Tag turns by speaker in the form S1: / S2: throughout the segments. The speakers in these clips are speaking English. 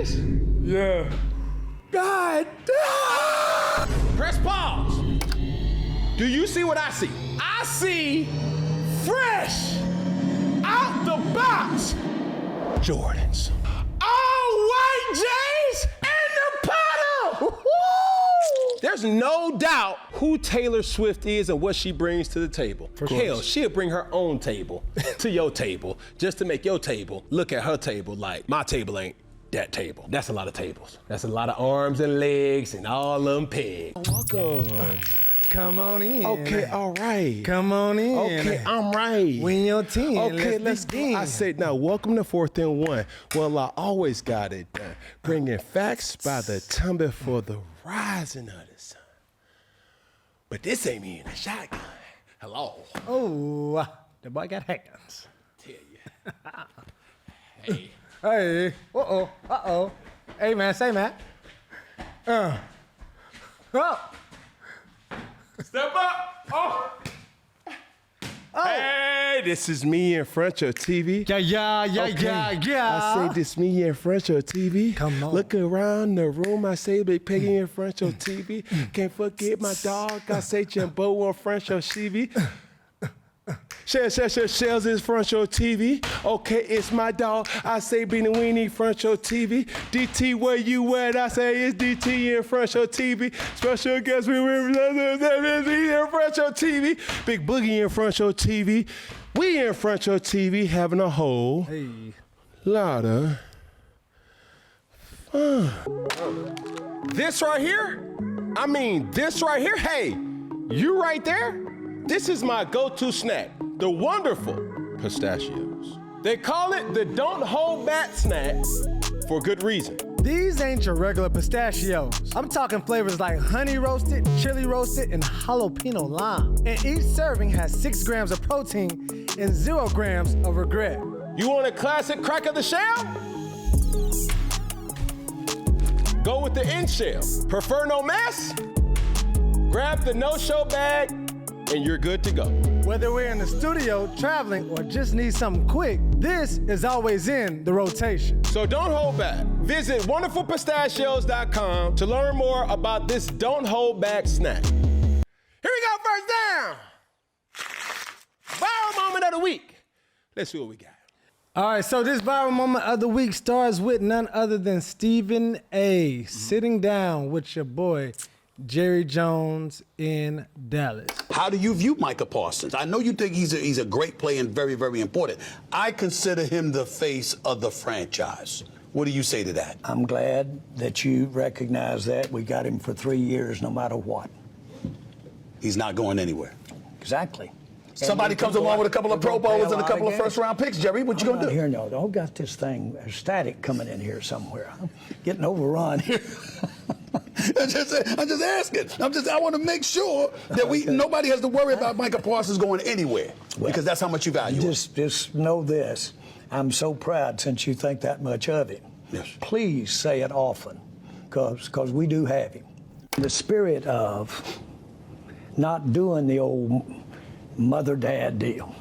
S1: this?
S2: Yeah.
S1: God damn! Press pause. Do you see what I see? I see fresh out the box Jordans. All white J's in the bottom! There's no doubt who Taylor Swift is and what she brings to the table. Hell, she'll bring her own table to your table just to make your table look at her table like my table ain't that table. That's a lot of tables. That's a lot of arms and legs and all of them pegs. Welcome.
S2: Come on in.
S1: Okay, all right.
S2: Come on in.
S1: Okay, I'm right.
S2: Win your team.
S1: Okay, let's go. I said, now, welcome to 4th and 1. Well, I always got it done. Bringing facts by the ton before the rising of the sun. But this ain't me in a shotgun. Hello.
S2: Oh, the boy got hands.
S1: Tell you. Hey.
S2: Hey. Uh-oh. Uh-oh. Hey, man. Say, man. Oh.
S1: Step up. Oh. Hey, this is me in front of your TV.
S2: Yeah.
S1: I say this me in front of your TV.
S2: Come on.
S1: Look around the room. I say Big Peggy in front of your TV. Can't forget my dog. I say Jimbo in front of your TV. Shells is front your TV. Okay, it's my dog. I say Beanie Weenie front your TV. DT, where you at? I say it's DT in front your TV. Special guest we in front your TV. Big Boogie in front your TV. We in front your TV having a whole lot of fun. This right here? I mean, this right here? Hey, you right there? This is my go-to snack, the wonderful pistachios. They call it the don't hold back snack for good reason.
S2: These ain't your regular pistachios. I'm talking flavors like honey roasted, chili roasted, and jalapeno lime. And each serving has 6 grams of protein and 0 grams of regret.
S1: You want a classic crack of the shell? Go with the end shell. Prefer no mess? Grab the no-show bag and you're good to go.
S2: Whether we're in the studio, traveling, or just need something quick, this is always in the rotation.
S1: So don't hold back. Visit wonderfulpistachios.com to learn more about this don't hold back snack. Here we go, first down. Viral moment of the week. Let's see what we got.
S2: All right, so this viral moment of the week starts with none other than Stephen A. sitting down with your boy, Jerry Jones in Dallas.
S3: How do you view Micah Parsons? I know you think he's a great player and very, very important. I consider him the face of the franchise. What do you say to that?
S4: I'm glad that you recognize that. We got him for 3 years, no matter what.
S3: He's not going anywhere.
S4: Exactly.
S3: Somebody comes along with a couple of Pro Bowlers and a couple of first-round picks, Jerry. What you gonna do?
S4: Here, no, don't got this thing static coming in here somewhere. I'm getting overrun here.
S3: I'm just asking. I want to make sure that nobody has to worry about Micah Parsons going anywhere, because that's how much you value him.
S4: Just know this. I'm so proud since you think that much of him.
S3: Yes.
S4: Please say it often, because we do have him. The spirit of not doing the old mother-dad deal.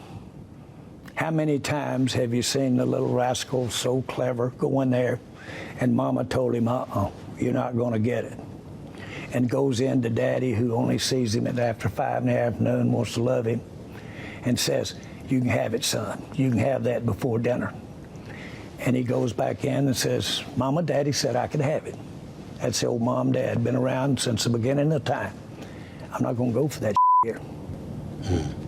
S4: How many times have you seen the little rascal so clever go in there and mama told him, you're not going to get it, and goes in to daddy, who only sees him after 5 in the afternoon, wants to love him, and says, you can have it, son. You can have that before dinner. And he goes back in and says, Mama, Daddy said I could have it. That's the old mom, dad, been around since the beginning of time. I'm not going to go for that here.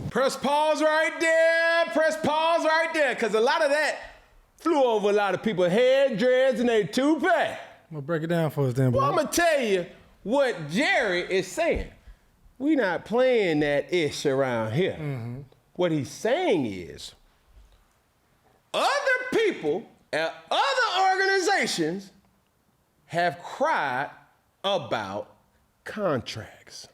S1: Press pause right there. Press pause right there, because a lot of that flew over a lot of people's head, dreads, and they toupee.
S2: Well, break it down for us then, boy.
S1: Well, I'm going to tell you what Jerry is saying. We not playing that ish around here. Mm-hmm. What he's saying is, other people at other organizations have cried about contracts.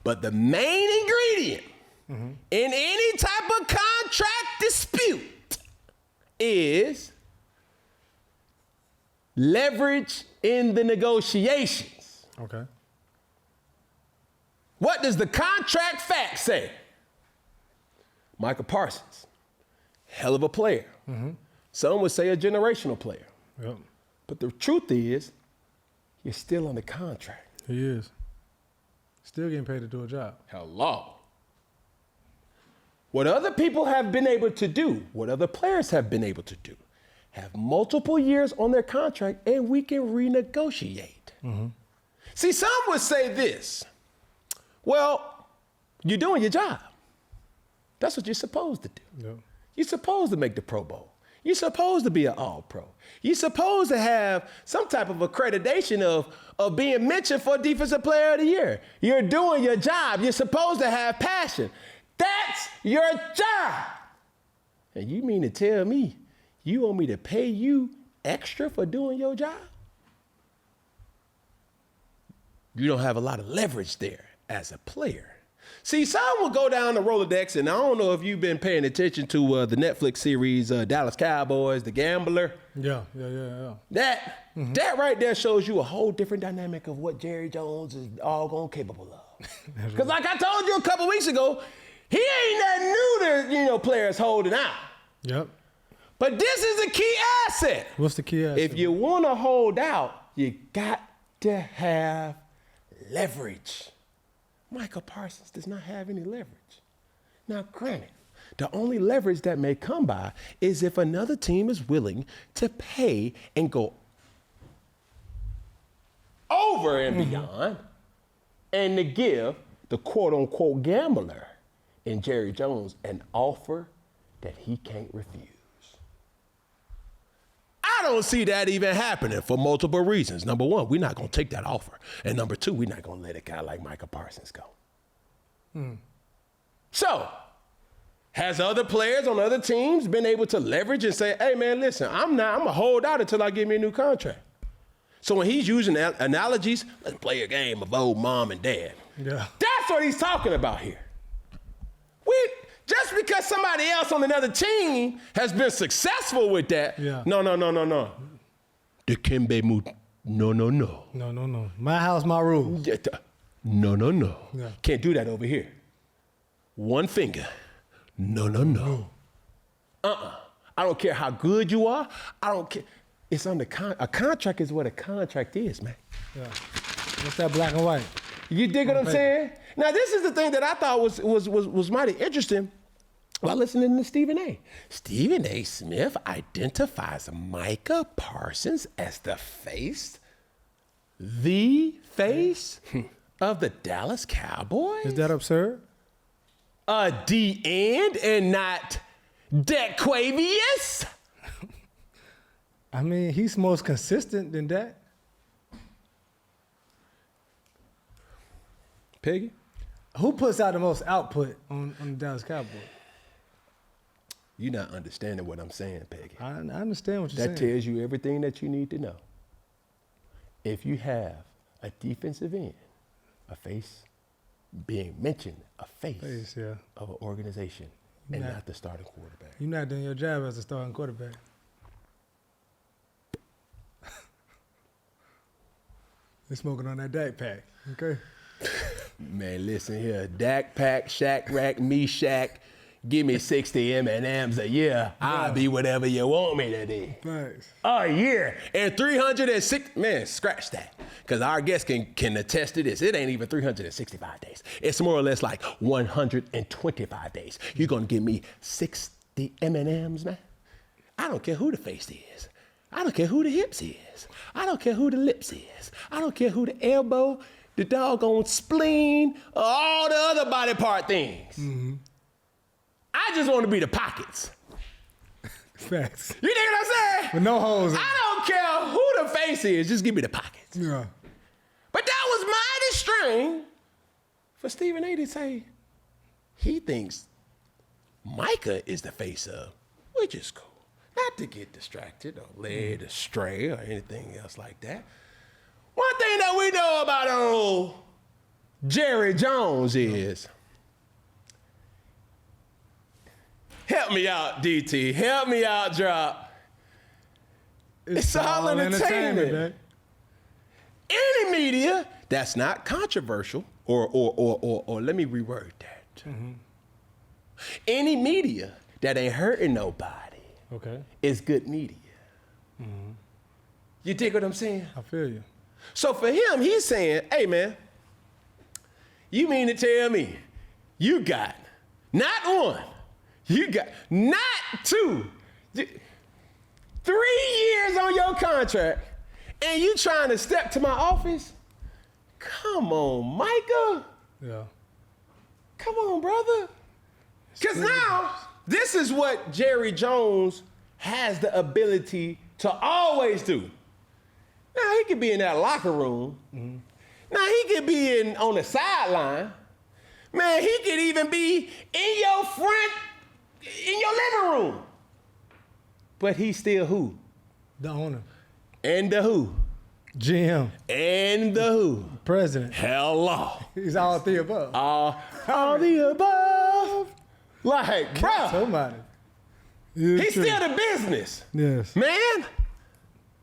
S1: But the main ingredient in any type of contract dispute is leverage in the negotiations.
S2: Okay.
S1: What does the contract fact say? Micah Parsons, hell of a player. Some would say a generational player.
S2: Yep.
S5: But the truth is, you're still under contract.
S2: He is. Still getting paid to do a job.
S5: Hello. What other people have been able to do, what other players have been able to do, have multiple years on their contract, and we can renegotiate. See, some would say this. Well, you're doing your job. That's what you're supposed to do.
S2: Yeah.
S5: You're supposed to make the Pro Bowl. You're supposed to be an All-Pro. You're supposed to have some type of accreditation of being mentioned for Defensive Player of the Year. You're doing your job. You're supposed to have passion. That's your job. And you mean to tell me you want me to pay you extra for doing your job? You don't have a lot of leverage there as a player. See, some will go down the Rolodex, and I don't know if you've been paying attention to the Netflix series Dallas Cowboys, The Gambler.
S2: Yeah.
S5: That right there shows you a whole different dynamic of what Jerry Jones is all gone capable of. Because like I told you a couple weeks ago, he ain't that new to, players holding out.
S2: Yep.
S5: But this is the key asset.
S2: What's the key asset?
S5: If you want to hold out, you got to have leverage. Micah Parsons does not have any leverage. Now, granted, the only leverage that may come by is if another team is willing to pay and go over and beyond and to give the quote-unquote gambler in Jerry Jones an offer that he can't refuse. I don't see that even happening for multiple reasons. Number one, we're not going to take that offer. And number two, we're not going to let a guy like Micah Parsons go. So, has other players on other teams been able to leverage and say, hey, man, listen, I'm going to hold out until I get me a new contract. So when he's using analogies, let's play a game of old mom and dad.
S2: Yeah.
S5: That's what he's talking about here. Just because somebody else on another team has been successful with that, no. Dikembe Mutombo, no.
S2: No. My house, my rules.
S5: No.
S2: Yeah.
S5: Can't do that over here. One finger. No. I don't care how good you are. I don't care. It's under a contract is what a contract is, man.
S2: Yeah. What's that black and white?
S5: You dig what I'm saying? Now, this is the thing that I thought was mighty interesting while listening to Stephen A. Stephen A. Smith identifies Micah Parsons as the face of the Dallas Cowboys.
S2: Is that absurd?
S5: The end and not Dequavius?
S2: I mean, he's most consistent than that.
S5: Peggy?
S2: Who puts out the most output on the Dallas Cowboys?
S5: You're not understanding what I'm saying, Peggy.
S2: I understand what you're saying.
S5: That tells you everything that you need to know. If you have a defensive end, a face being mentioned, a face of an organization, and not the starting quarterback.
S2: You're not doing your job as a starting quarterback. They're smoking on that Dak pack, okay?
S5: Man, listen here. Dak pack, Shack rack, me Shack. Give me 60 M&Ms a year. I'll be whatever you want me to be.
S2: Thanks.
S5: A year. And 306, man, scratch that. Because our guests can attest to this. It ain't even 365 days. It's more or less like 125 days. You're going to give me 60 M&Ms, man? I don't care who the face is. I don't care who the hips is. I don't care who the lips is. I don't care who the elbow, the doggone spleen, or all the other body part things. Mm-hmm. I just want to be the pockets.
S2: Facts.
S5: You dig what I'm saying?
S2: With no holes in it.
S5: I don't care who the face is, just give me the pockets.
S2: Yeah.
S5: But that was mighty strange for Stephen A. to say he thinks Micah is the face of, which is cool. Not to get distracted or led astray or anything else like that. One thing that we know about old Jerry Jones is, help me out, DT. Help me out, Drop. It's all entertainment. Man. Any media that's not controversial, or let me reword that. Mm-hmm. Any media that ain't hurting nobody is good media. Mm-hmm. You dig what I'm saying?
S2: I feel you.
S5: So for him, he's saying, hey, man, you mean to tell me you got not one, you got not two, 3 years on your contract, and you trying to step to my office? Come on, Micah.
S2: Yeah.
S5: Come on, brother. Because now, this is what Jerry Jones has the ability to always do. Now, he could be in that locker room. Mm-hmm. Now, he could be on the sideline. Man, he could even be in your living room. But he's still who?
S2: The owner.
S5: And the who?
S2: GM.
S5: And the who?
S2: President.
S5: Hello.
S2: He's all the above.
S5: All the above. Like, bro.
S2: Somebody.
S5: He's still the business.
S2: Yes.
S5: Man.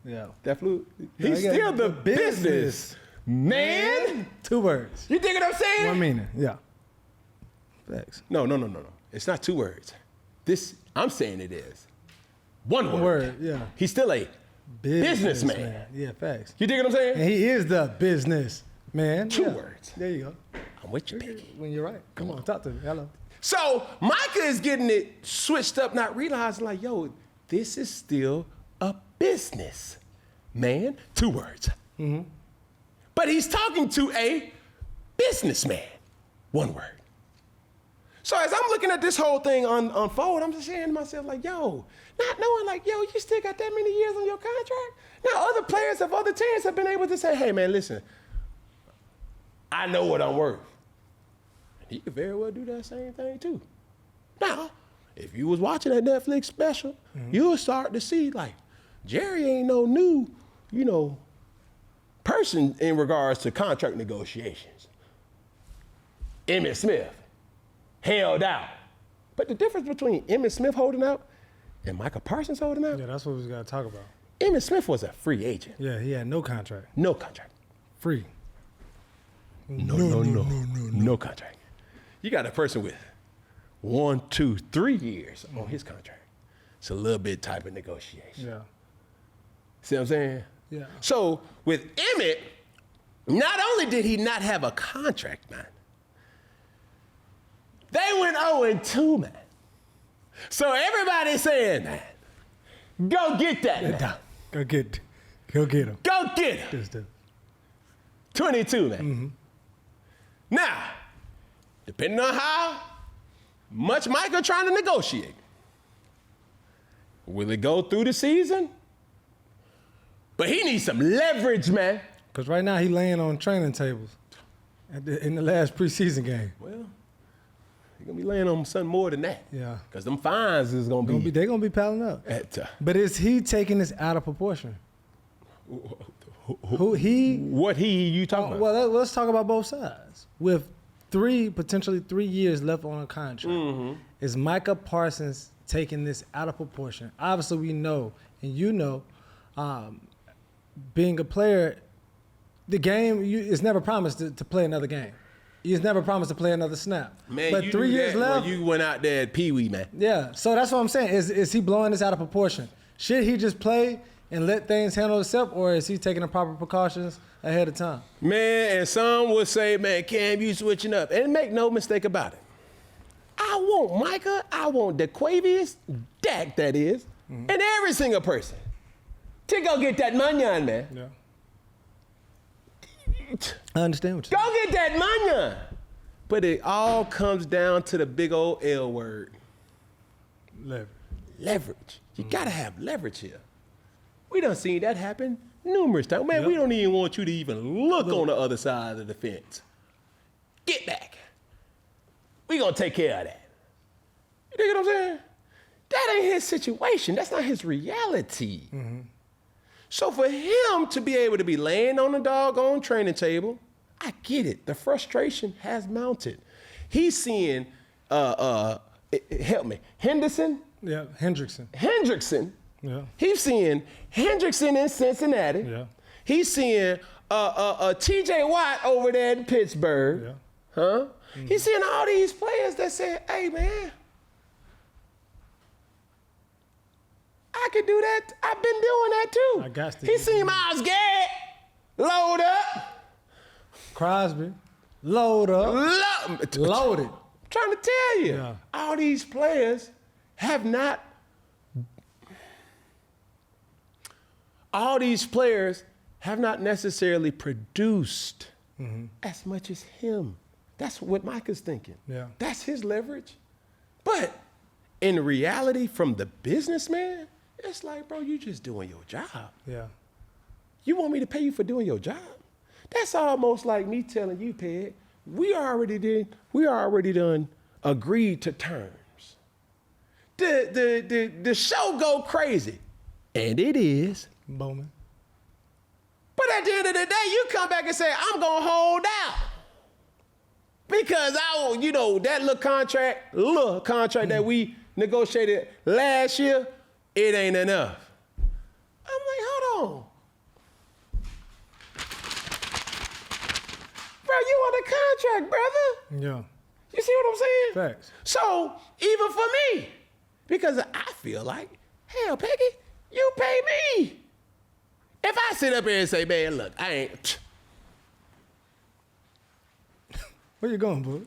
S2: Yeah.
S5: That flew. He's still the business. Man.
S2: 2 words.
S5: You dig what I'm saying?
S2: 1 meaning. Yeah. Facts.
S5: No. It's not 2 words. I'm saying it is 1 word.
S2: 1 word, yeah.
S5: He's still a businessman.
S2: Yeah, facts.
S5: You dig what I'm saying?
S2: And he is the business man.
S5: 2 words.
S2: There you go.
S5: I'm with you, baby.
S2: When you're right. Come on, talk to me. Hello.
S5: So Micah is getting it switched up, not realizing like, yo, this is still a business, man. 2 words. Mm-hmm. But he's talking to a businessman. 1 word. So as I'm looking at this whole thing unfold, I'm just saying to myself like, yo, not knowing like, yo, you still got that many years on your contract? Now other players of other teams have been able to say, hey man, listen, I know what I'm worth. He could very well do that same thing too. Now, if you was watching that Netflix special, you'll start to see like, Jerry ain't no new, person in regards to contract negotiations. Emmitt Smith held out. But the difference between Emmitt Smith holding out and Micah Parsons holding out?
S2: Yeah, that's what we got to talk about.
S5: Emmitt Smith was a free agent.
S2: Yeah, he had no contract.
S5: No contract.
S2: Free.
S5: No contract. You got a person with 1, 2, 3 years on his contract. It's a little bit type of negotiation.
S2: Yeah.
S5: See what I'm saying?
S2: Yeah.
S5: So with Emmitt, not only did he not have a contract, man, they went 0-2, man. So everybody's saying, man, go get that man.
S2: Go get him.
S5: Go get him.
S2: Just do.
S5: 22, man. Mm-hmm. Now, depending on how much Micah trying to negotiate, will it go through the season? But he needs some leverage, man.
S2: Because right now he laying on training tables in the last preseason game.
S5: Well, he's going to be laying on something more than that.
S2: Yeah.
S5: Because them fines is going to be...
S2: They're going to be piling up. But is he taking this out of proportion? What you talking about? Well, let's talk about both sides. With potentially 3 years left on a contract, is Micah Parsons taking this out of proportion? Obviously, we know, and being a player, the game is never promised to play another game. He's never promised to play another snap.
S5: Man,
S2: but
S5: you
S2: 3 years left.
S5: You went out there at Pee Wee, man.
S2: Yeah, so that's what I'm saying. Is he blowing this out of proportion? Should he just play and let things handle itself, or is he taking the proper precautions ahead of time?
S5: Man, and some would say, man, Cam, you switching up. And make no mistake about it. I want Micah, I want DeQuavius, Dak, that is, and every single person to go get that money on, man.
S2: Yeah. I understand what
S5: Go
S2: you're saying.
S5: get that money. But it all comes down to the big old L word. Leverage. You got to have leverage here. We done seen that happen numerous times. Man, we don't even want you to even look on the other side of the fence. Get back. We gonna take care of that. You dig what I'm saying? That ain't his situation. That's not his reality. So for him to be able to be laying on the doggone training table, I get it. The frustration has mounted. He's seeing, help me, Henderson?
S2: Yeah, Hendrickson.
S5: Yeah. He's seeing Hendrickson in Cincinnati.
S2: Yeah.
S5: He's seeing TJ Watt over there in Pittsburgh.
S2: Yeah.
S5: Huh? He's seeing all these players that say, hey, man, I could do that. I've been doing that too.
S2: I got to.
S5: He seen Myles Garrett load up.
S2: Crosby, load up, loaded.
S5: I'm trying to tell you,
S2: Yeah.
S5: all these players have not. All these players have not necessarily produced as much as him. That's what Micah's thinking.
S2: Yeah.
S5: That's his leverage. But in reality, from the businessman, it's like, bro, you just doing your job.
S2: Yeah.
S5: You want me to pay you for doing your job? That's almost like me telling you, Peg, we already done agreed to terms. The show go crazy. And it is.
S2: Bowman.
S5: But at the end of the day, you come back and say, I'm gonna hold out. Because that little contract that we negotiated last year, it ain't enough. I'm like, hold on. Bro, you on the contract, brother.
S2: Yeah.
S5: You see what I'm saying?
S2: Facts.
S5: So, even for me, because I feel like, hell, Peggy, you pay me. If I sit up here and say, man, look, I ain't.
S2: Where you going, bud?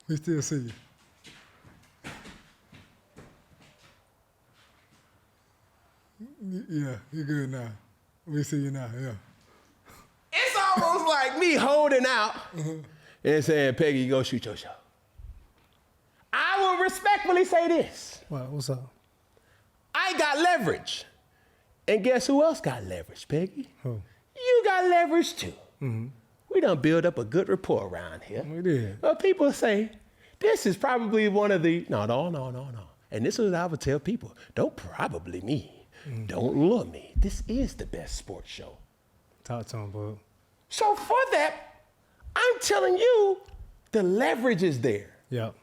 S2: We still see you. Yeah, you're good now. We see you now, yeah.
S5: It's almost like me holding out and saying, Peggy, go shoot your shot. I will respectfully say this.
S2: What's up?
S5: I got leverage. And guess who else got leverage, Peggy?
S2: Who?
S5: You got leverage too. We done build up a good rapport around here.
S2: We did.
S5: Well, people say, this is probably one of the, no. And this is what I would tell people. Don't probably me. Don't lure me. This is the best sports show.
S2: Talk to him, bud.
S5: So for that, I'm telling you, the leverage is there.
S2: Yep.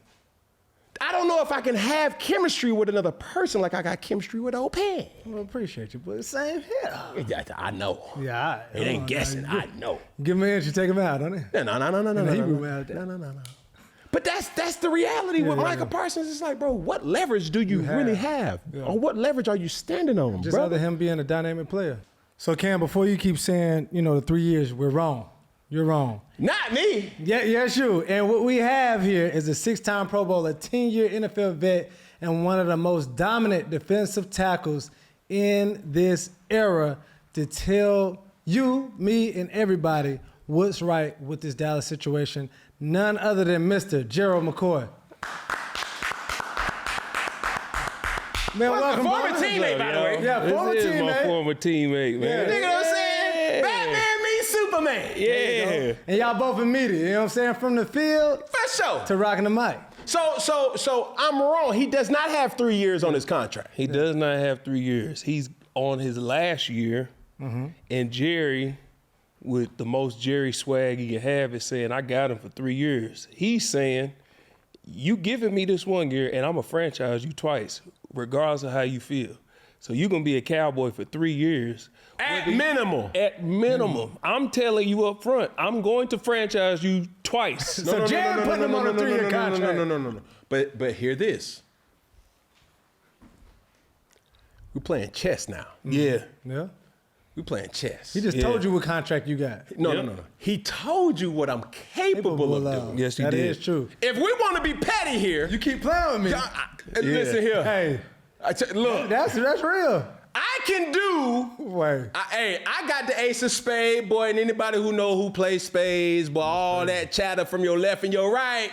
S5: I don't know if I can have chemistry with another person like I got chemistry with old Pan.
S2: Well, appreciate you, but same here.
S5: I know.
S2: Yeah,
S5: It ain't guessing. I know.
S2: Give him an inch, you take him out, don't it?
S5: No. But that's the reality with Micah Parsons. It's like, bro, what leverage do you really have?
S2: Yeah.
S5: Or what leverage are you standing on,
S2: Just
S5: bro?
S2: other him being a dynamic player. So, Cam, before you keep saying, the 3 years, we're wrong. You're wrong.
S5: Not me.
S2: Yeah, yes, you. And what we have here is a 6-time Pro Bowler, 10-year NFL vet, and one of the most dominant defensive tackles in this era to tell you, me, and everybody what's right with this Dallas situation. None other than Mr. Gerald McCoy. Man, welcome,
S5: former
S2: brother.
S5: teammate, by the way.
S2: Yeah, former
S6: This is my
S2: teammate.
S6: former teammate, man.
S5: You know what I'm saying? Batman meets Superman.
S6: Yeah.
S2: And y'all both immediate, you know what I'm saying? From the field
S5: For sure.
S2: to rocking the mic.
S5: So I'm wrong. He does not have 3 years on his contract.
S6: He does not have 3 years. He's on his last year, and Jerry, with the most Jerry swag he can have, is saying, I got him for 3 years. He's saying, you giving me this 1 year, and I'm going to franchise you twice, regardless of how you feel. So you're going to be a Cowboy for 3 years.
S5: At minimum.
S6: At minimum. I'm telling you up front, I'm going to franchise you twice.
S2: So Jared putting him on a 3-year contract.
S5: No. But hear this. We're playing chess now.
S6: Yeah.
S2: Yeah.
S5: We're playing chess.
S2: He just told you what contract you got.
S5: No. He told you what I'm capable of doing.
S6: Yes, he
S2: That
S6: did.
S2: is true.
S5: If we want to be petty here,
S2: You keep playing with me.
S5: listen here.
S2: Hey,
S5: Look,
S2: that's real.
S5: I can do.
S2: Wait.
S5: I got the ace of spade, boy, and anybody who know who plays spades, boy, all that chatter from your left and your right,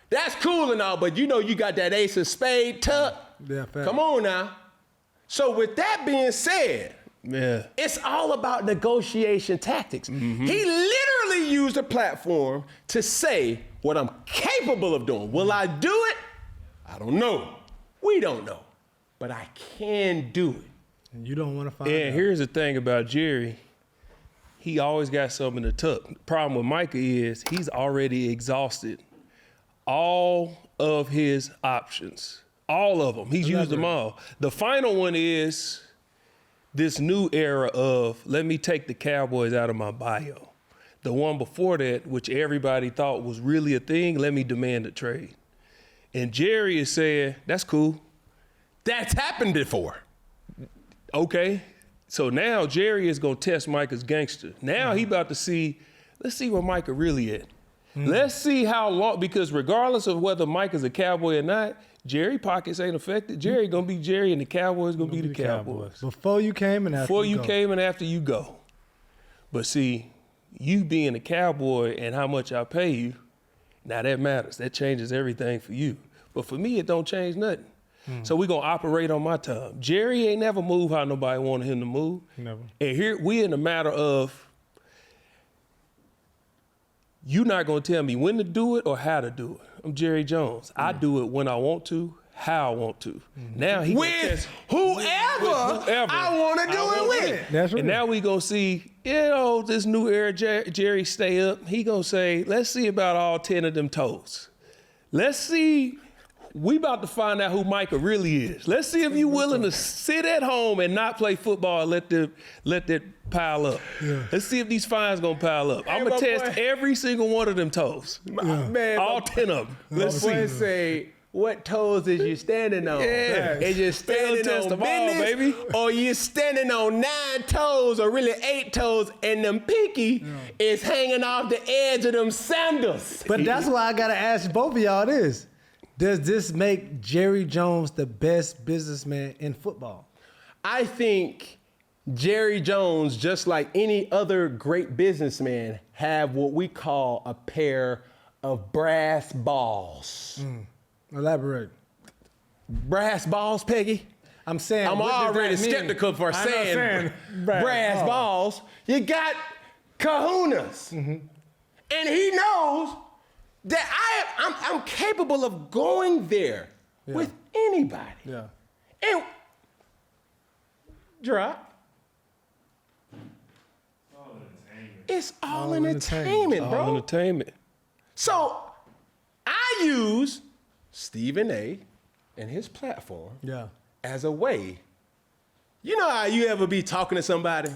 S5: that's cool and all, but you got that ace of spade tuck.
S2: Yeah, fact.
S5: Come on now. So with that being said,
S6: Yeah.
S5: it's all about negotiation tactics. He literally used a platform to say what I'm capable of doing. Will I do it? I don't know. We don't know. But I can do it.
S2: And you don't want to find
S6: And
S2: out.
S6: here's the thing about Jerry. He always got something to tuck. The problem with Micah is he's already exhausted all of his options. All of them. He's used them all. The final one is this new era of let me take the Cowboys out of my bio. The one before that, which everybody thought was really a thing, let me demand a trade. And Jerry is saying, that's cool.
S5: That's happened before.
S6: Okay. So now Jerry is gonna test Micah's gangster. Now he about to see, let's see where Micah really at. Let's see how long, because regardless of whether Micah's a Cowboy or not, Jerry pockets ain't affected. Jerry gonna be Jerry and the Cowboys gonna be the Cowboys.
S2: Before you came and after
S6: Before you
S2: go.
S6: came and after you go. But see, you being a Cowboy and how much I pay you, now that matters. That changes everything for you. But for me, it don't change nothing. So we gonna operate on my time. Jerry ain't never moved how nobody wanted him to move.
S2: Never.
S6: And here we in a matter of, you not gonna tell me when to do it or how to do it. I'm Jerry Jones. I do it when I want to, how I want to. Now he gonna
S5: With
S6: test
S5: whoever
S6: whoever
S5: I want to do it with.
S2: That's right.
S6: And now we gonna see, this new era, Jerry stay up. He gonna say, let's see about all 10 of them toes. Let's see, we about to find out who Micah really is. Let's see if you willing to sit at home and not play football and let that pile up. Yeah. Let's see if these fines gonna pile up. I'm gonna
S5: my
S6: test
S5: boy.
S6: every single one of them toes.
S5: Man,
S6: All 10 of them. Let's
S5: boy
S6: see.
S5: say, what toes is you standing on?
S6: Yeah.
S5: Is you standing
S6: test
S5: on
S6: them all,
S5: business,
S6: baby.
S5: or you standing on 9 toes, or really 8 toes, and them pinky is hanging off the edge of them sandals?
S2: But that's why I gotta ask both of y'all this. Does this make Jerry Jones the best businessman in football?
S5: I think Jerry Jones, just like any other great businessman, have what we call a pair of brass balls.
S2: Elaborate.
S5: Brass balls, Peggy?
S2: I'm saying
S5: I'm
S2: what does
S5: already
S2: that mean?
S5: skeptical for
S2: I'm not
S5: saying
S2: brass
S5: brass balls. You got kahunas. And he knows that I'm capable of going there with anybody.
S2: Yeah.
S5: And drop. It's all entertainment, bro.
S6: All entertainment.
S5: So I use Stephen A. and his platform
S2: Yeah.
S5: as a way. You know how you ever be talking to somebody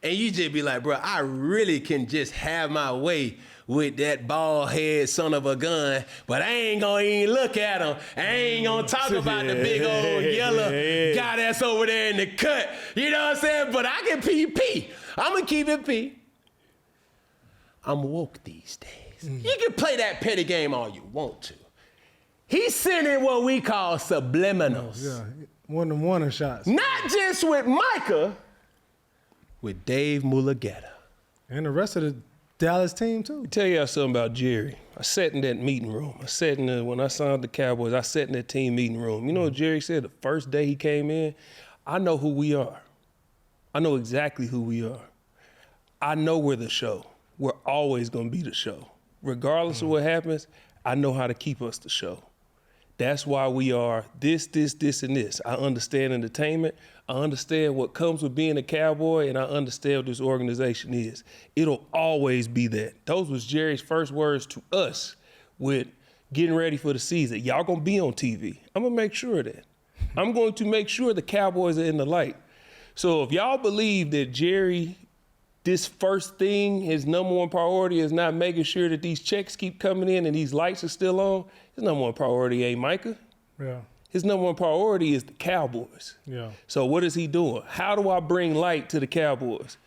S5: and you just be like, bro, I really can just have my way with that bald head son of a gun, but I ain't gonna even look at him. I ain't gonna talk about the big old yellow guy that's over there in the cut. You know what I'm saying? But I can P. I'm gonna keep it P. I'm woke these days. You can play that petty game all you want to. He's sending what we call subliminals.
S2: Yeah. One of them warning shots.
S5: Not just with Micah, with Dave Mulugeta.
S2: And the rest of the Dallas team too.
S6: Tell y'all something about Jerry. I sat in that meeting room. When I signed the Cowboys, I sat in that team meeting room. You know what Jerry said the first day he came in? I know who we are. I know exactly who we are. I know we're the show. We're always gonna be the show. Regardless of what happens, I know how to keep us the show. That's why we are this, and this. I understand entertainment. I understand what comes with being a Cowboy, and I understand what this organization is. It'll always be that. Those was Jerry's first words to us with getting ready for the season. Y'all gonna be on TV. I'm gonna make sure of that. I'm going to make sure the Cowboys are in the light. So if y'all believe that Jerry, this first thing, his number one priority is not making sure that these checks keep coming in and these lights are still on, his number one priority ain't Micah.
S2: Yeah.
S6: His number one priority is the Cowboys.
S2: Yeah.
S6: So what is he doing? How do I bring light to the Cowboys?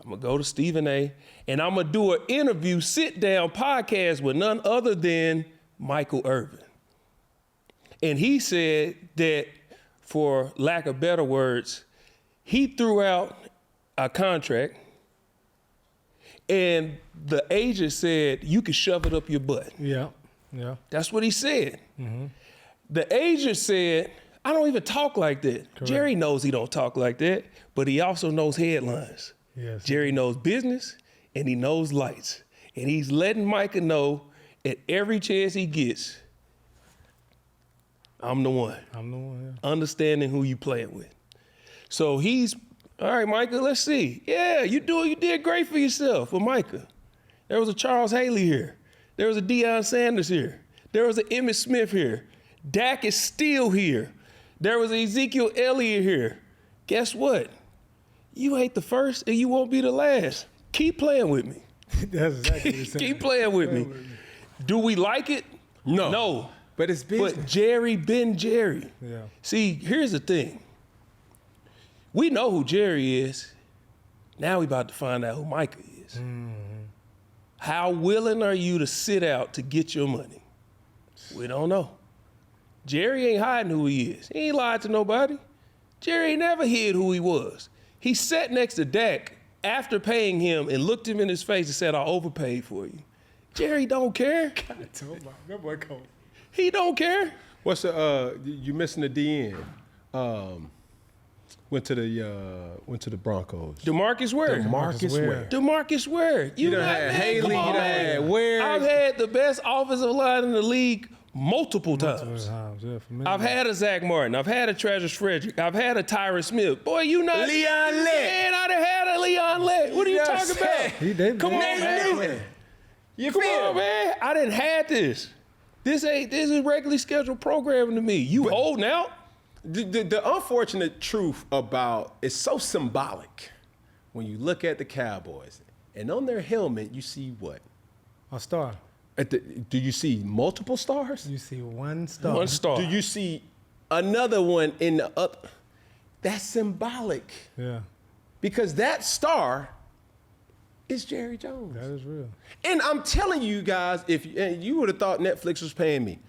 S6: I'm gonna go to Stephen A. and I'm gonna do an interview, sit-down podcast with none other than Michael Irvin. And he said that, for lack of better words, he threw out a contract and the agent said, you can shove it up your butt.
S2: Yeah. Yeah.
S6: That's what he said. The agent said, I don't even talk like that.
S2: Correct.
S6: Jerry knows he don't talk like that, but he also knows headlines.
S2: Yes.
S6: Jerry knows business and he knows lights. And he's letting Micah know at every chance he gets, I'm the one.
S2: I'm the one, yeah.
S6: Understanding who you playing with. So he's, all right, Micah, let's see. Yeah, you did great for yourself with Micah. There was a Charles Haley here. There was a Deion Sanders here. There was an Emmitt Smith here. Dak is still here. There was Ezekiel Elliott here. Guess what? You ain't the first and you won't be the last. Keep playing with me.
S2: That's exactly what he said.
S6: Keep playing with me. Do we like it?
S5: No.
S6: No.
S5: But it's business.
S6: But Jerry been Jerry.
S2: Yeah.
S6: See, here's the thing. We know who Jerry is. Now we about to find out who Micah is. How willing are you to sit out to get your money? We don't know. Jerry ain't hiding who he is. He ain't lied to nobody. Jerry ain't never hid who he was. He sat next to Dak after paying him and looked him in his face and said, I overpaid for you. Jerry don't care.
S2: That boy cold.
S6: He don't care.
S5: What's the you missing the DN? Went to the Broncos.
S6: DeMarcus Ware. DeMarcus Ware.
S5: You done had Haley, you done had Ware.
S6: I've had the best offensive line in the league multiple times.
S2: Yeah, for me.
S6: I've had a Zach Martin. I've had a Travis Frederick. I've had a Tyron Smith. Boy, you not
S5: Leon Lett.
S6: Man, I done had a Leon Lett. What are you talking about? Come on, man. Come on, man. I didn't have this. This is regularly scheduled programming to me. You holding out?
S5: The unfortunate truth about it's so symbolic when you look at the Cowboys and on their helmet you see what?
S2: A star.
S5: Do you see multiple stars?
S2: You see one star.
S6: One star.
S5: Do you see another one in the up? That's symbolic.
S2: Yeah.
S5: Because that star is Jerry Jones.
S2: That is real.
S5: And I'm telling you guys, if you would have thought Netflix was paying me.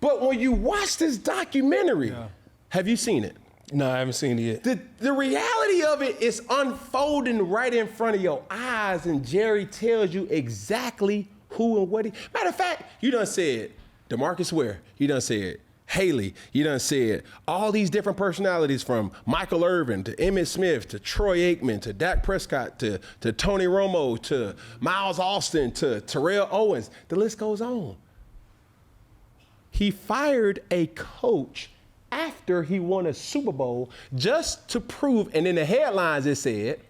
S5: But when you watch this documentary, have you seen it?
S6: No, I haven't seen it yet.
S5: The reality of it is unfolding right in front of your eyes, and Jerry tells you exactly who and what he. Matter of fact, you done said DeMarcus Ware, you done said Haley, you done said all these different personalities from Michael Irvin to Emmitt Smith to Troy Aikman to Dak Prescott to Tony Romo to Miles Austin to Terrell Owens. The list goes on. He fired a coach after he won a Super Bowl just to prove, and in the headlines it said,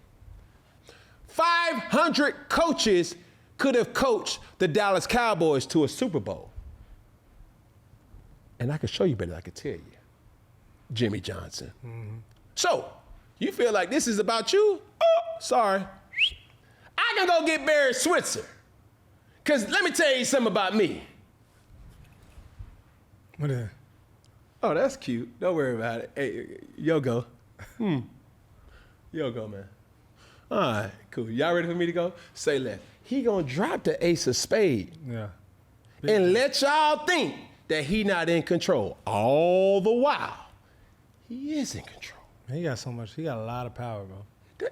S5: 500 coaches could have coached the Dallas Cowboys to a Super Bowl. And I could show you better than I could tell you. Jimmy Johnson. So, you feel like this is about you? Oh, sorry. I can go get Barry Switzer. Because let me tell you something about me.
S2: What is that?
S5: Oh, that's cute. Don't worry about it. Hey, yo go. Yo go, man. All right, cool. Y'all ready for me to go? Say left. He gonna drop the ace of spade.
S2: Yeah.
S5: And let y'all think that he not in control. All the while, he is in control.
S2: He got so much. He got a lot of power, bro.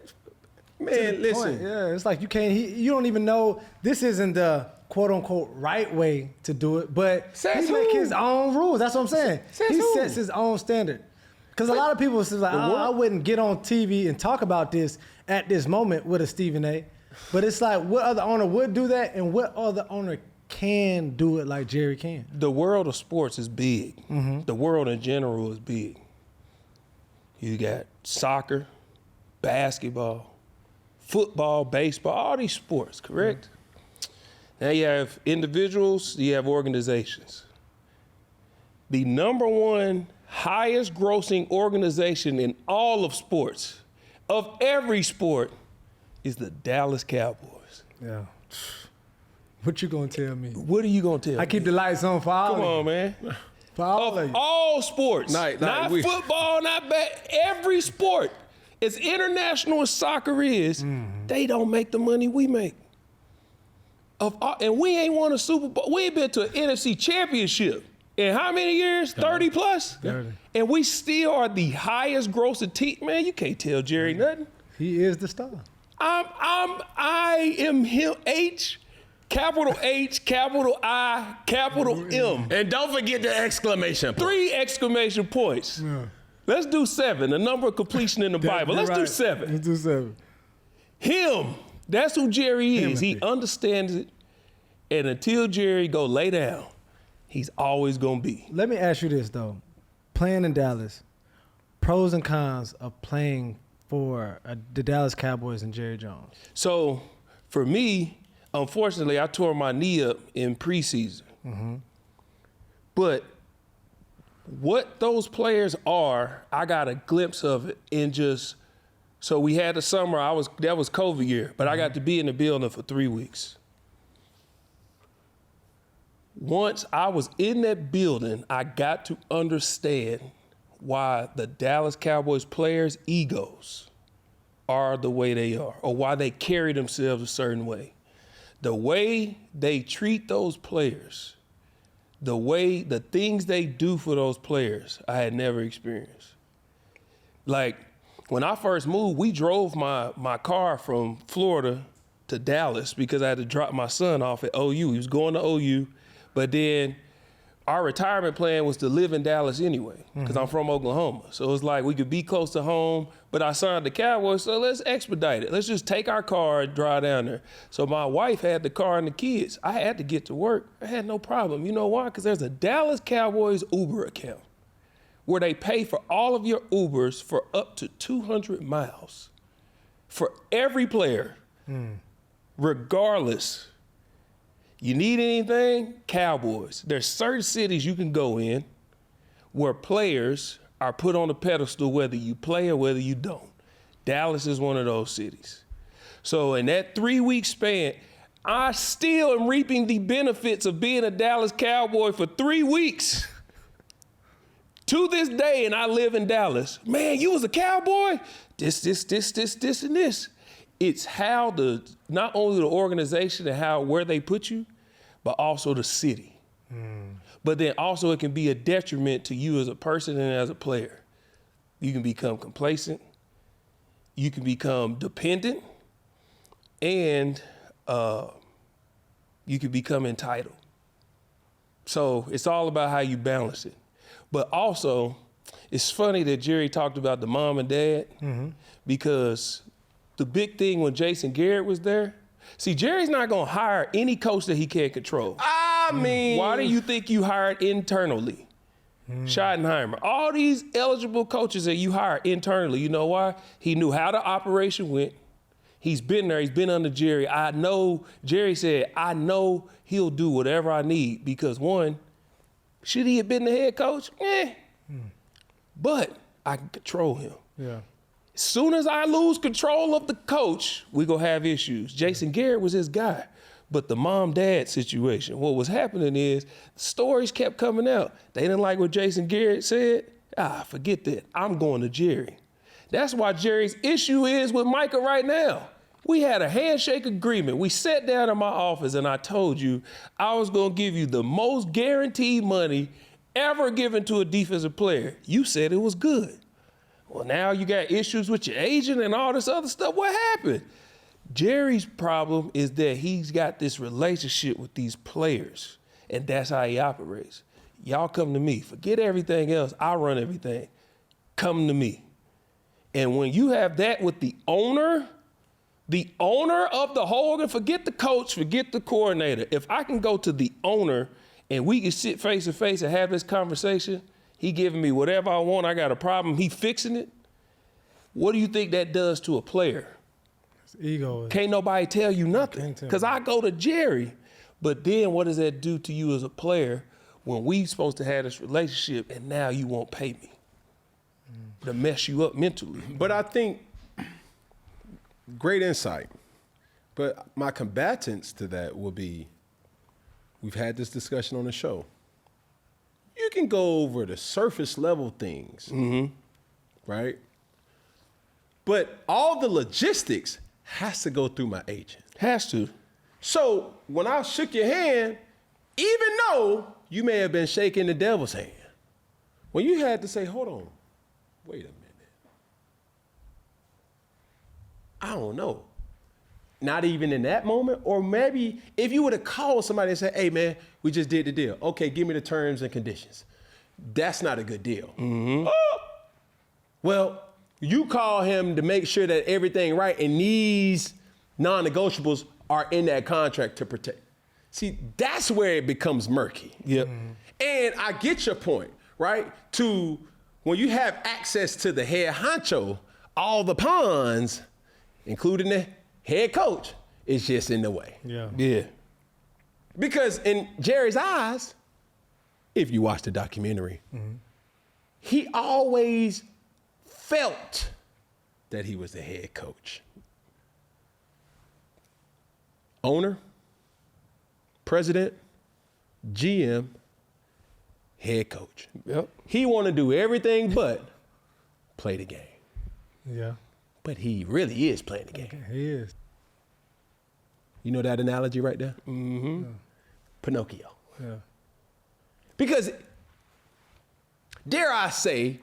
S5: Man, listen.
S2: Yeah, it's like you can't. You don't even know. This isn't the quote unquote right way to do it, but
S5: Says
S2: he make
S5: who?
S2: his own rules. That's what I'm saying.
S5: Says
S2: He
S5: who?
S2: sets his own standard. Because a lot of people say like, I wouldn't get on TV and talk about this at this moment with a Stephen A. But it's like, what other owner would do that, and what other owner can do it like Jerry can?
S6: The world of sports is big. The world in general is big. You got soccer, basketball, football, baseball, all these sports, correct? Now you have individuals, you have organizations. The number one highest grossing organization in all of sports, of every sport, is the Dallas Cowboys.
S2: Yeah. What you gonna tell me?
S6: What are you gonna tell me?
S2: I keep the lights on for all
S6: Come
S2: of you.
S6: on, man.
S2: For all of you.
S6: All sports, not football, not every sport. As international as soccer is, they don't make the money we make. And we ain't won a Super Bowl. We ain't been to an NFC championship in how many years? 30 plus?
S2: 30.
S6: And we still are the highest grossing team. Man, you can't tell Jerry nothing.
S2: He is the star.
S6: I am him. Capital H, capital I, capital M.
S5: And don't forget the exclamation point.
S6: 3 exclamation points.
S2: Yeah.
S6: Let's do 7, the number of completion in the Bible. Let's do 7.
S2: Let's do 7.
S6: Him, that's who Jerry is. He understands it. And until Jerry go lay down, he's always going to be.
S2: Let me ask you this, though. Playing in Dallas, pros and cons of playing for the Dallas Cowboys and Jerry Jones.
S6: So for me, unfortunately, I tore my knee up in preseason. But what those players are, I got a glimpse of it in just, so we had the summer, that was COVID year, but I got to be in the building for 3 weeks. once I was in that building, I got to understand why the Dallas Cowboys players' egos are the way they are, or why they carry themselves a certain way. The way they treat those players, the things they do for those players, I had never experienced. Like, when I first moved, we drove my car from Florida to Dallas because I had to drop my son off at OU. He was going to OU, but then our retirement plan was to live in Dallas anyway, because I'm from Oklahoma. So it's like we could be close to home, but I signed the Cowboys, so let's expedite it. Let's just take our car and drive down there. So my wife had the car and the kids. I had to get to work. I had no problem. You know why? Because there's a Dallas Cowboys Uber account where they pay for all of your Ubers for up to 200 miles for every player, regardless. You need anything? Cowboys. There's certain cities you can go in where players are put on a pedestal whether you play or whether you don't. Dallas is one of those cities. So in that 3-week span, I still am reaping the benefits of being a Dallas Cowboy for 3 weeks. To this day, and I live in Dallas, man, you was a Cowboy? This, and this. It's how not only the organization and where they put you, but also the city. But then also it can be a detriment to you as a person and as a player. You can become complacent, you can become dependent, and you can become entitled. So it's all about how you balance it. But also, it's funny that Jerry talked about the mom and dad, because the big thing when Jason Garrett was there, see, Jerry's not going to hire any coach that he can't control.
S5: I mean,
S6: why do you think you hired internally? Schottenheimer, all these eligible coaches that you hire internally, you know why? He knew how the operation went. He's been there. He's been under Jerry. I know, Jerry said, I know he'll do whatever I need because, one, should he have been the head coach? But I can control him.
S2: Yeah.
S6: As soon as I lose control of the coach, we're going to have issues. Jason Garrett was his guy. But the mom-dad situation, what was happening is stories kept coming out. They didn't like what Jason Garrett said. Forget that. I'm going to Jerry. That's why Jerry's issue is with Micah right now. We had a handshake agreement. We sat down in my office and I told you I was going to give you the most guaranteed money ever given to a defensive player. You said it was good. Well, now you got issues with your agent and all this other stuff. What happened? Jerry's problem is that he's got this relationship with these players, and that's how he operates. Y'all come to me. Forget everything else. I run everything. Come to me. And when you have that with the owner of the whole, forget the coach, forget the coordinator. If I can go to the owner and we can sit face to face and have this conversation, he giving me whatever I want, I got a problem, he fixing it. What do you think that does to a player?
S2: Ego.
S6: Can't nobody tell you nothing. Because I go to Jerry. But then what does that do to you as a player when we supposed to have this relationship and now you won't pay me? To mess you up mentally.
S5: But I think, great insight. But my combatants to that will be, we've had this discussion on the show. You can go over the surface level things, right? But all the logistics has to go through my agent.
S6: Has to.
S5: So when I shook your hand, even though you may have been shaking the devil's hand, when you had to say, hold on, wait a minute. I don't know. Not even in that moment, or maybe if you would have called somebody and said, hey man, we just did the deal. Okay, give me the terms and conditions. That's not a good deal. Oh. Well, you call him to make sure that everything right and these non-negotiables are in that contract to protect. See, that's where it becomes murky.
S6: Yep.
S5: And I get your point, right? To when you have access to the head honcho, all the pawns, including the head coach, is just in the way.
S6: Yeah.
S5: Because in Jerry's eyes, if you watch the documentary, he always felt that he was the head coach. Owner, president, GM, head coach.
S6: Yep.
S5: He want to do everything but play the game.
S2: Yeah,
S5: But he really is playing the game.
S2: he is.
S5: You know that analogy right there? Mm-hmm. Yeah. Pinocchio.
S2: Yeah.
S5: Because, dare I say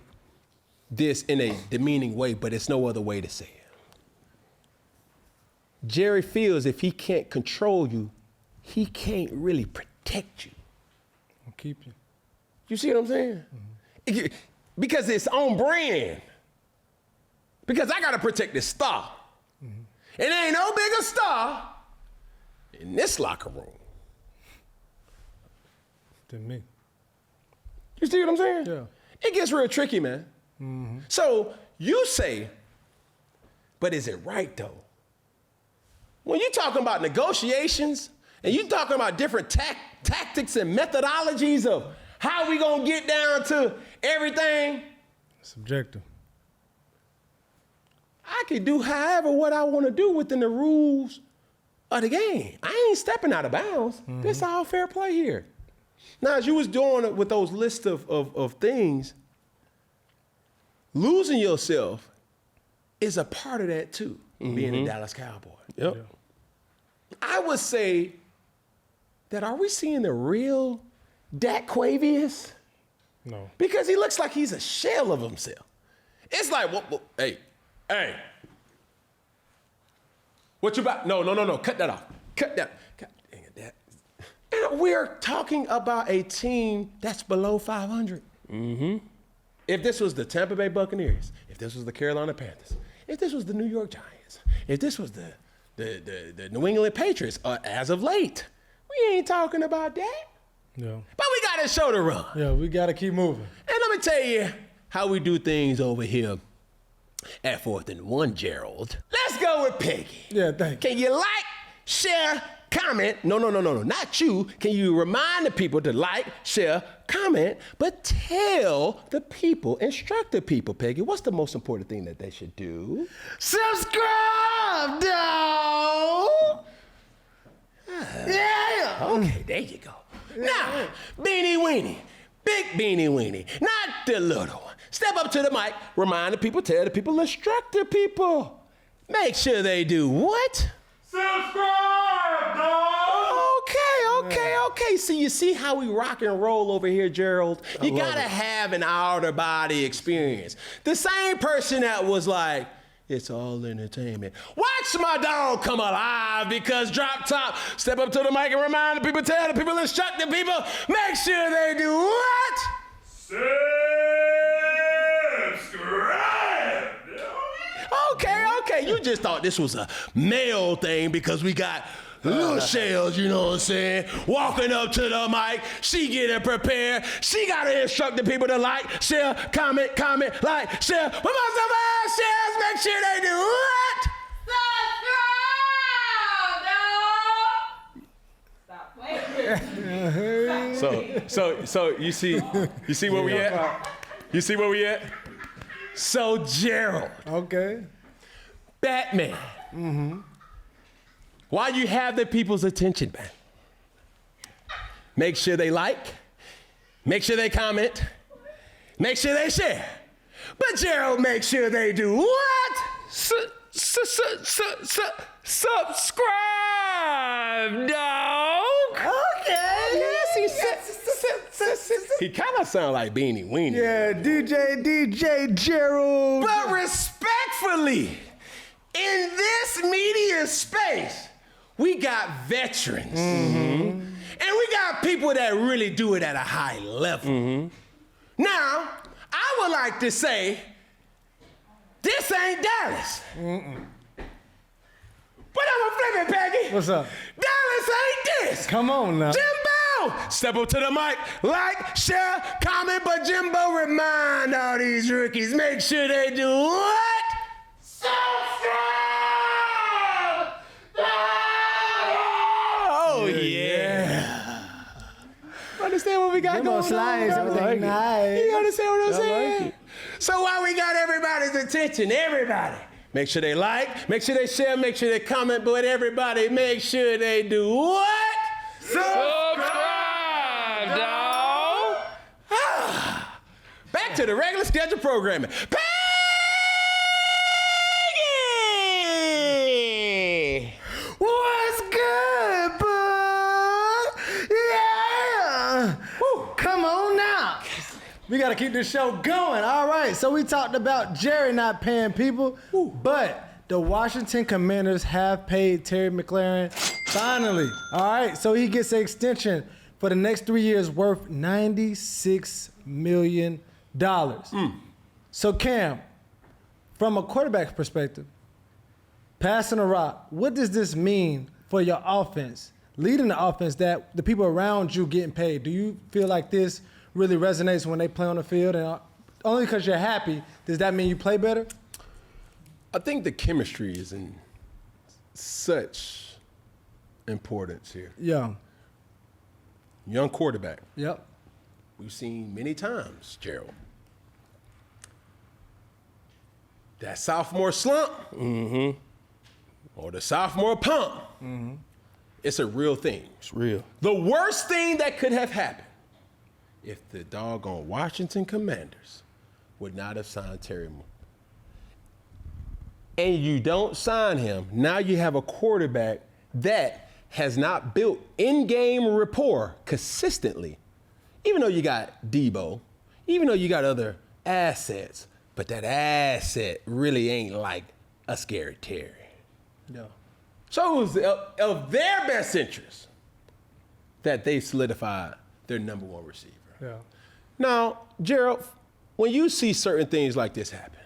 S5: this in a demeaning way, but it's no other way to say it. Jerry feels if he can't control you, he can't really protect you.
S2: I'll keep you.
S5: You see what I'm saying? Mm-hmm. Because it's on brand. Because I gotta protect this star. Mm-hmm. And there ain't no bigger star in this locker room
S2: Than me.
S5: You see what I'm saying?
S2: Yeah.
S5: It gets real tricky, man. Mm-hmm. So you say, but is it right though? When you're talking about negotiations and you're talking about different tactics and methodologies of how we gonna get down to everything.
S2: Subjective.
S5: I can do however what I wanna do within the rules of the game. I ain't stepping out of bounds. Mm-hmm. This all fair play here. Now, as you was doing it with those lists of things, losing yourself is a part of that too, being a Dallas Cowboy.
S6: Yep.
S2: Yeah.
S5: I would say that are we seeing the real Dak Quavius?
S2: No.
S5: Because he looks like he's a shell of himself. It's like, hey, what you about? No, cut that off. Cut that. God dang it, that. And we're talking about a team that's below 500. Mm-hmm. If this was the Tampa Bay Buccaneers, if this was the Carolina Panthers, if this was the New York Giants, if this was the New England Patriots, as of late, we ain't talking about that.
S2: Yeah.
S5: But we got a show to run.
S2: Yeah, we got to keep moving.
S5: And let me tell you how we do things over here at 4th and 1, Gerald. Let's go with Peggy.
S2: Yeah, thank you.
S5: Can you like, share, comment? No, not you. Can you remind the people to like, share, comment, but tell the people, instruct the people, Peggy, what's the most important thing that they should do?
S2: Subscribe, dog!
S5: Yeah. Okay, there you go. Now, Beanie Weenie, big Beanie Weenie, not the little one. Step up to the mic, remind the people, tell the people, instruct the people. Make sure they do what?
S6: Subscribe, dog!
S5: Okay. So you see how we rock and roll over here, Gerald? You gotta have an outer body experience. The same person that was like, it's all entertainment. Watch my dog come alive because drop top. Step up to the mic and remind the people, tell the people, instruct the people. Make sure they do what?
S6: Subscribe.
S5: Okay. You just thought this was a male thing because we got little shells, you know what I'm saying? Walking up to the mic, she getting prepared. She gotta instruct the people to like, share, comment, like, share. What about some shares? Make sure they do what?
S7: Subscribe, dog. Stop playing.
S5: So you see where we at? You see where we at? So Gerald.
S2: Okay.
S5: Batman. Mm-hmm. Why you have the people's attention, man? Make sure they like, make sure they comment, make sure they share. But Gerald, make sure they do what? Subscribe, dog. Okay. Yes, he kind of sound like Beanie Weenie.
S2: Yeah, DJ Gerald.
S5: But respectfully, in this media space, we got veterans. Mm-hmm. And we got people that really do it at a high level. Mm-hmm. Now, I would like to say, this ain't Dallas. Mm-mm. But I'm gonna flip it, Peggy.
S2: What's up?
S5: Dallas ain't this.
S2: Come on now.
S5: Jimbo! Step up to the mic, like, share, comment, but Jimbo, remind all these rookies, make sure they do what? Subscribe! Oh, yeah. Understand what we got
S2: Jimbo
S5: going
S2: slides,
S5: on?
S2: everything nice.
S5: You understand what I'm saying?
S2: Like
S5: so while we got everybody's attention, everybody, make sure they like, make sure they share, make sure they comment, but everybody make sure they do what? Subscribe! back to the regular schedule programming. Peggy!
S2: What's good, bud? Yeah! Woo. Come on now. We got to keep this show going. All right, so we talked about Jerry not paying people, but the Washington Commanders have paid Terry McLaurin finally. All right, so he gets an extension for the next 3 years worth $96 million. So Cam, from a quarterback perspective, passing a rock, what does this mean for your offense, leading the offense, that the people around you getting paid? Do you feel like this really resonates when they play on the field? And only because you're happy, does that mean you play better?
S5: I think the chemistry is in such importance here.
S2: Yeah.
S5: Young quarterback.
S2: Yep.
S5: We've seen many times, Gerald. That sophomore slump, or the sophomore pump, it's a real thing.
S6: It's real.
S5: The worst thing that could have happened if the doggone Washington Commanders would not have signed Terry Moore. And you don't sign him, now you have a quarterback that has not built in-game rapport consistently. Even though you got Debo, even though you got other assets, but that asset really ain't like a Scary Terry.
S2: No.
S5: So it was of their best interest that they solidified their number one receiver.
S2: Yeah.
S5: Now, Gerald, when you see certain things like this happen,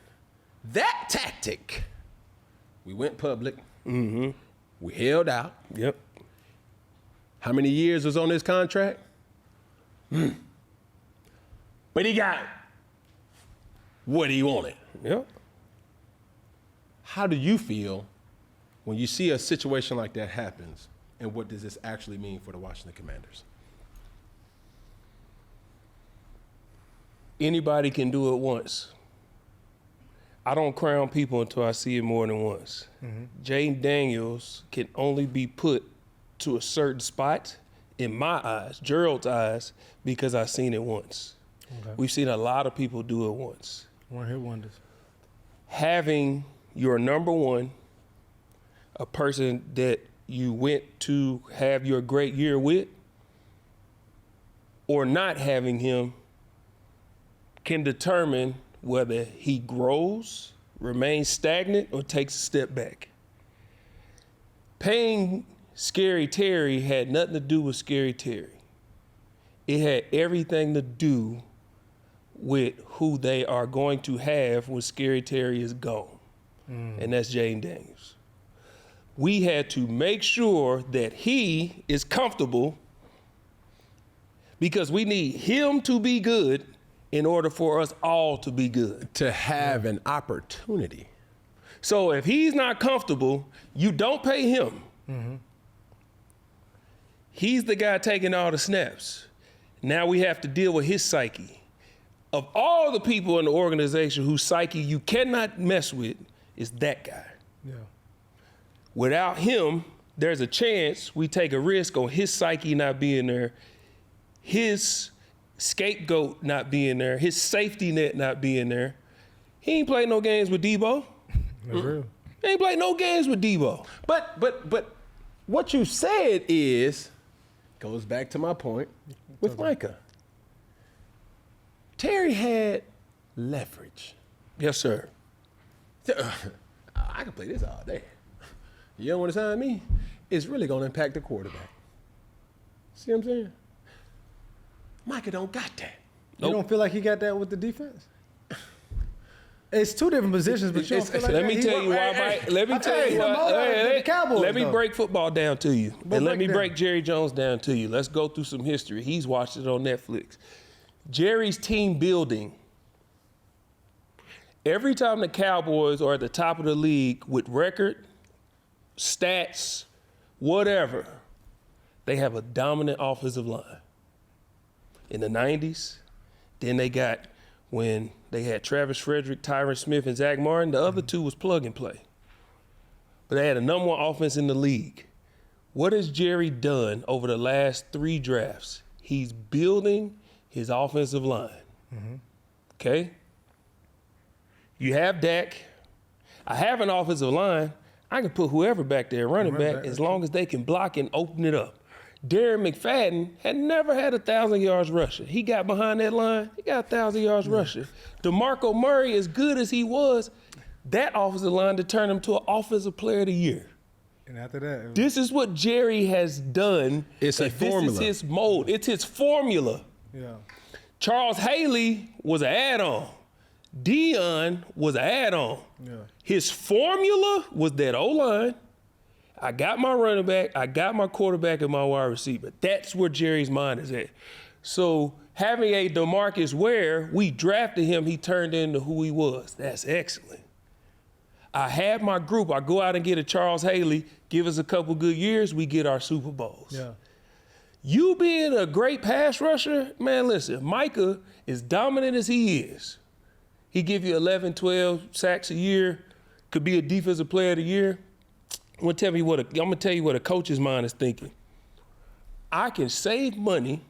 S5: that tactic, we went public, we held out.
S6: Yep.
S5: How many years was on this contract? But he got what he wanted.
S6: Yep.
S5: How do you feel when you see a situation like that happens, and what does this actually mean for the Washington Commanders?
S6: Anybody can do it once. I don't crown people until I see it more than once. Jaden Daniels can only be put to a certain spot in my eyes, Gerald's eyes, because I've seen it once.
S2: Okay.
S6: We've seen a lot of people do it once.
S2: One-hit wonders.
S6: Having your number one, a person that you went to have your great year with, or not having him, can determine whether he grows, remains stagnant, or takes a step back. Paying Scary Terry had nothing to do with Scary Terry. It had everything to do with who they are going to have when Scary Terry is gone. And that's Jaden Daniels. We had to make sure that he is comfortable, because we need him to be good in order for us all to be good.
S5: To have an opportunity.
S6: So if he's not comfortable, you don't pay him. He's the guy taking all the snaps. Now we have to deal with his psyche. Of all the people in the organization whose psyche you cannot mess with, is that guy.
S2: Yeah.
S6: Without him, there's a chance we take a risk on his psyche not being there, his scapegoat not being there, his safety net not being there. He ain't played no games with Debo.
S2: That's real.
S6: He ain't played no games with Debo.
S5: But what you said goes back to my point with Micah. Terry had leverage.
S6: Yes, sir.
S5: I can play this all day. You don't want to sign me? It's really going to impact the quarterback. See what I'm saying? Micah don't got that.
S2: You don't feel like he got that with the defense? It's two different positions, but you don't feel like
S6: Let
S2: that?
S6: me tell you why, Mike. Let me tell you why. Let me break football down to you. And let me break Jerry Jones down to you. Let's go through some history. He's watched it on Netflix. Jerry's team building. Every time the Cowboys are at the top of the league with record, stats, whatever, they have a dominant offensive line. In the 90s, then they got, when they had Travis Frederick, Tyron Smith, and Zach Martin, the other two was plug and play. But they had a number one offense in the league. What has Jerry done over the last 3 drafts? He's building his offensive line. Okay? You have Dak. I have an offensive line. I can put whoever back there, running back, as long as they can block and open it up. Darren McFadden had never had 1,000 yards rushing. He got behind that line, he got 1,000 yards rushing. DeMarco Murray, as good as he was, that offensive line to turn him to an offensive player of the year.
S2: And after that,
S6: This is what Jerry has done.
S5: It's a formula.
S6: This is his mold. It's his formula.
S2: yeah.
S6: Charles Haley was an add-on. Dion was an add-on.
S2: Yeah.
S6: His formula was that O-line. I got my running back, I got my quarterback, and my wide receiver. That's where Jerry's mind is at. So having a DeMarcus Ware, we drafted him, he turned into who he was. That's excellent. I had my group. I go out and get a Charles Haley, give us a couple good years, we get our Super Bowls.
S2: Yeah.
S6: You being a great pass rusher, man, listen, Micah, as dominant as he is, he give you 11, 12 sacks a year, could be a defensive player of the year. I'm gonna tell you what a coach's mind is thinking. I can save money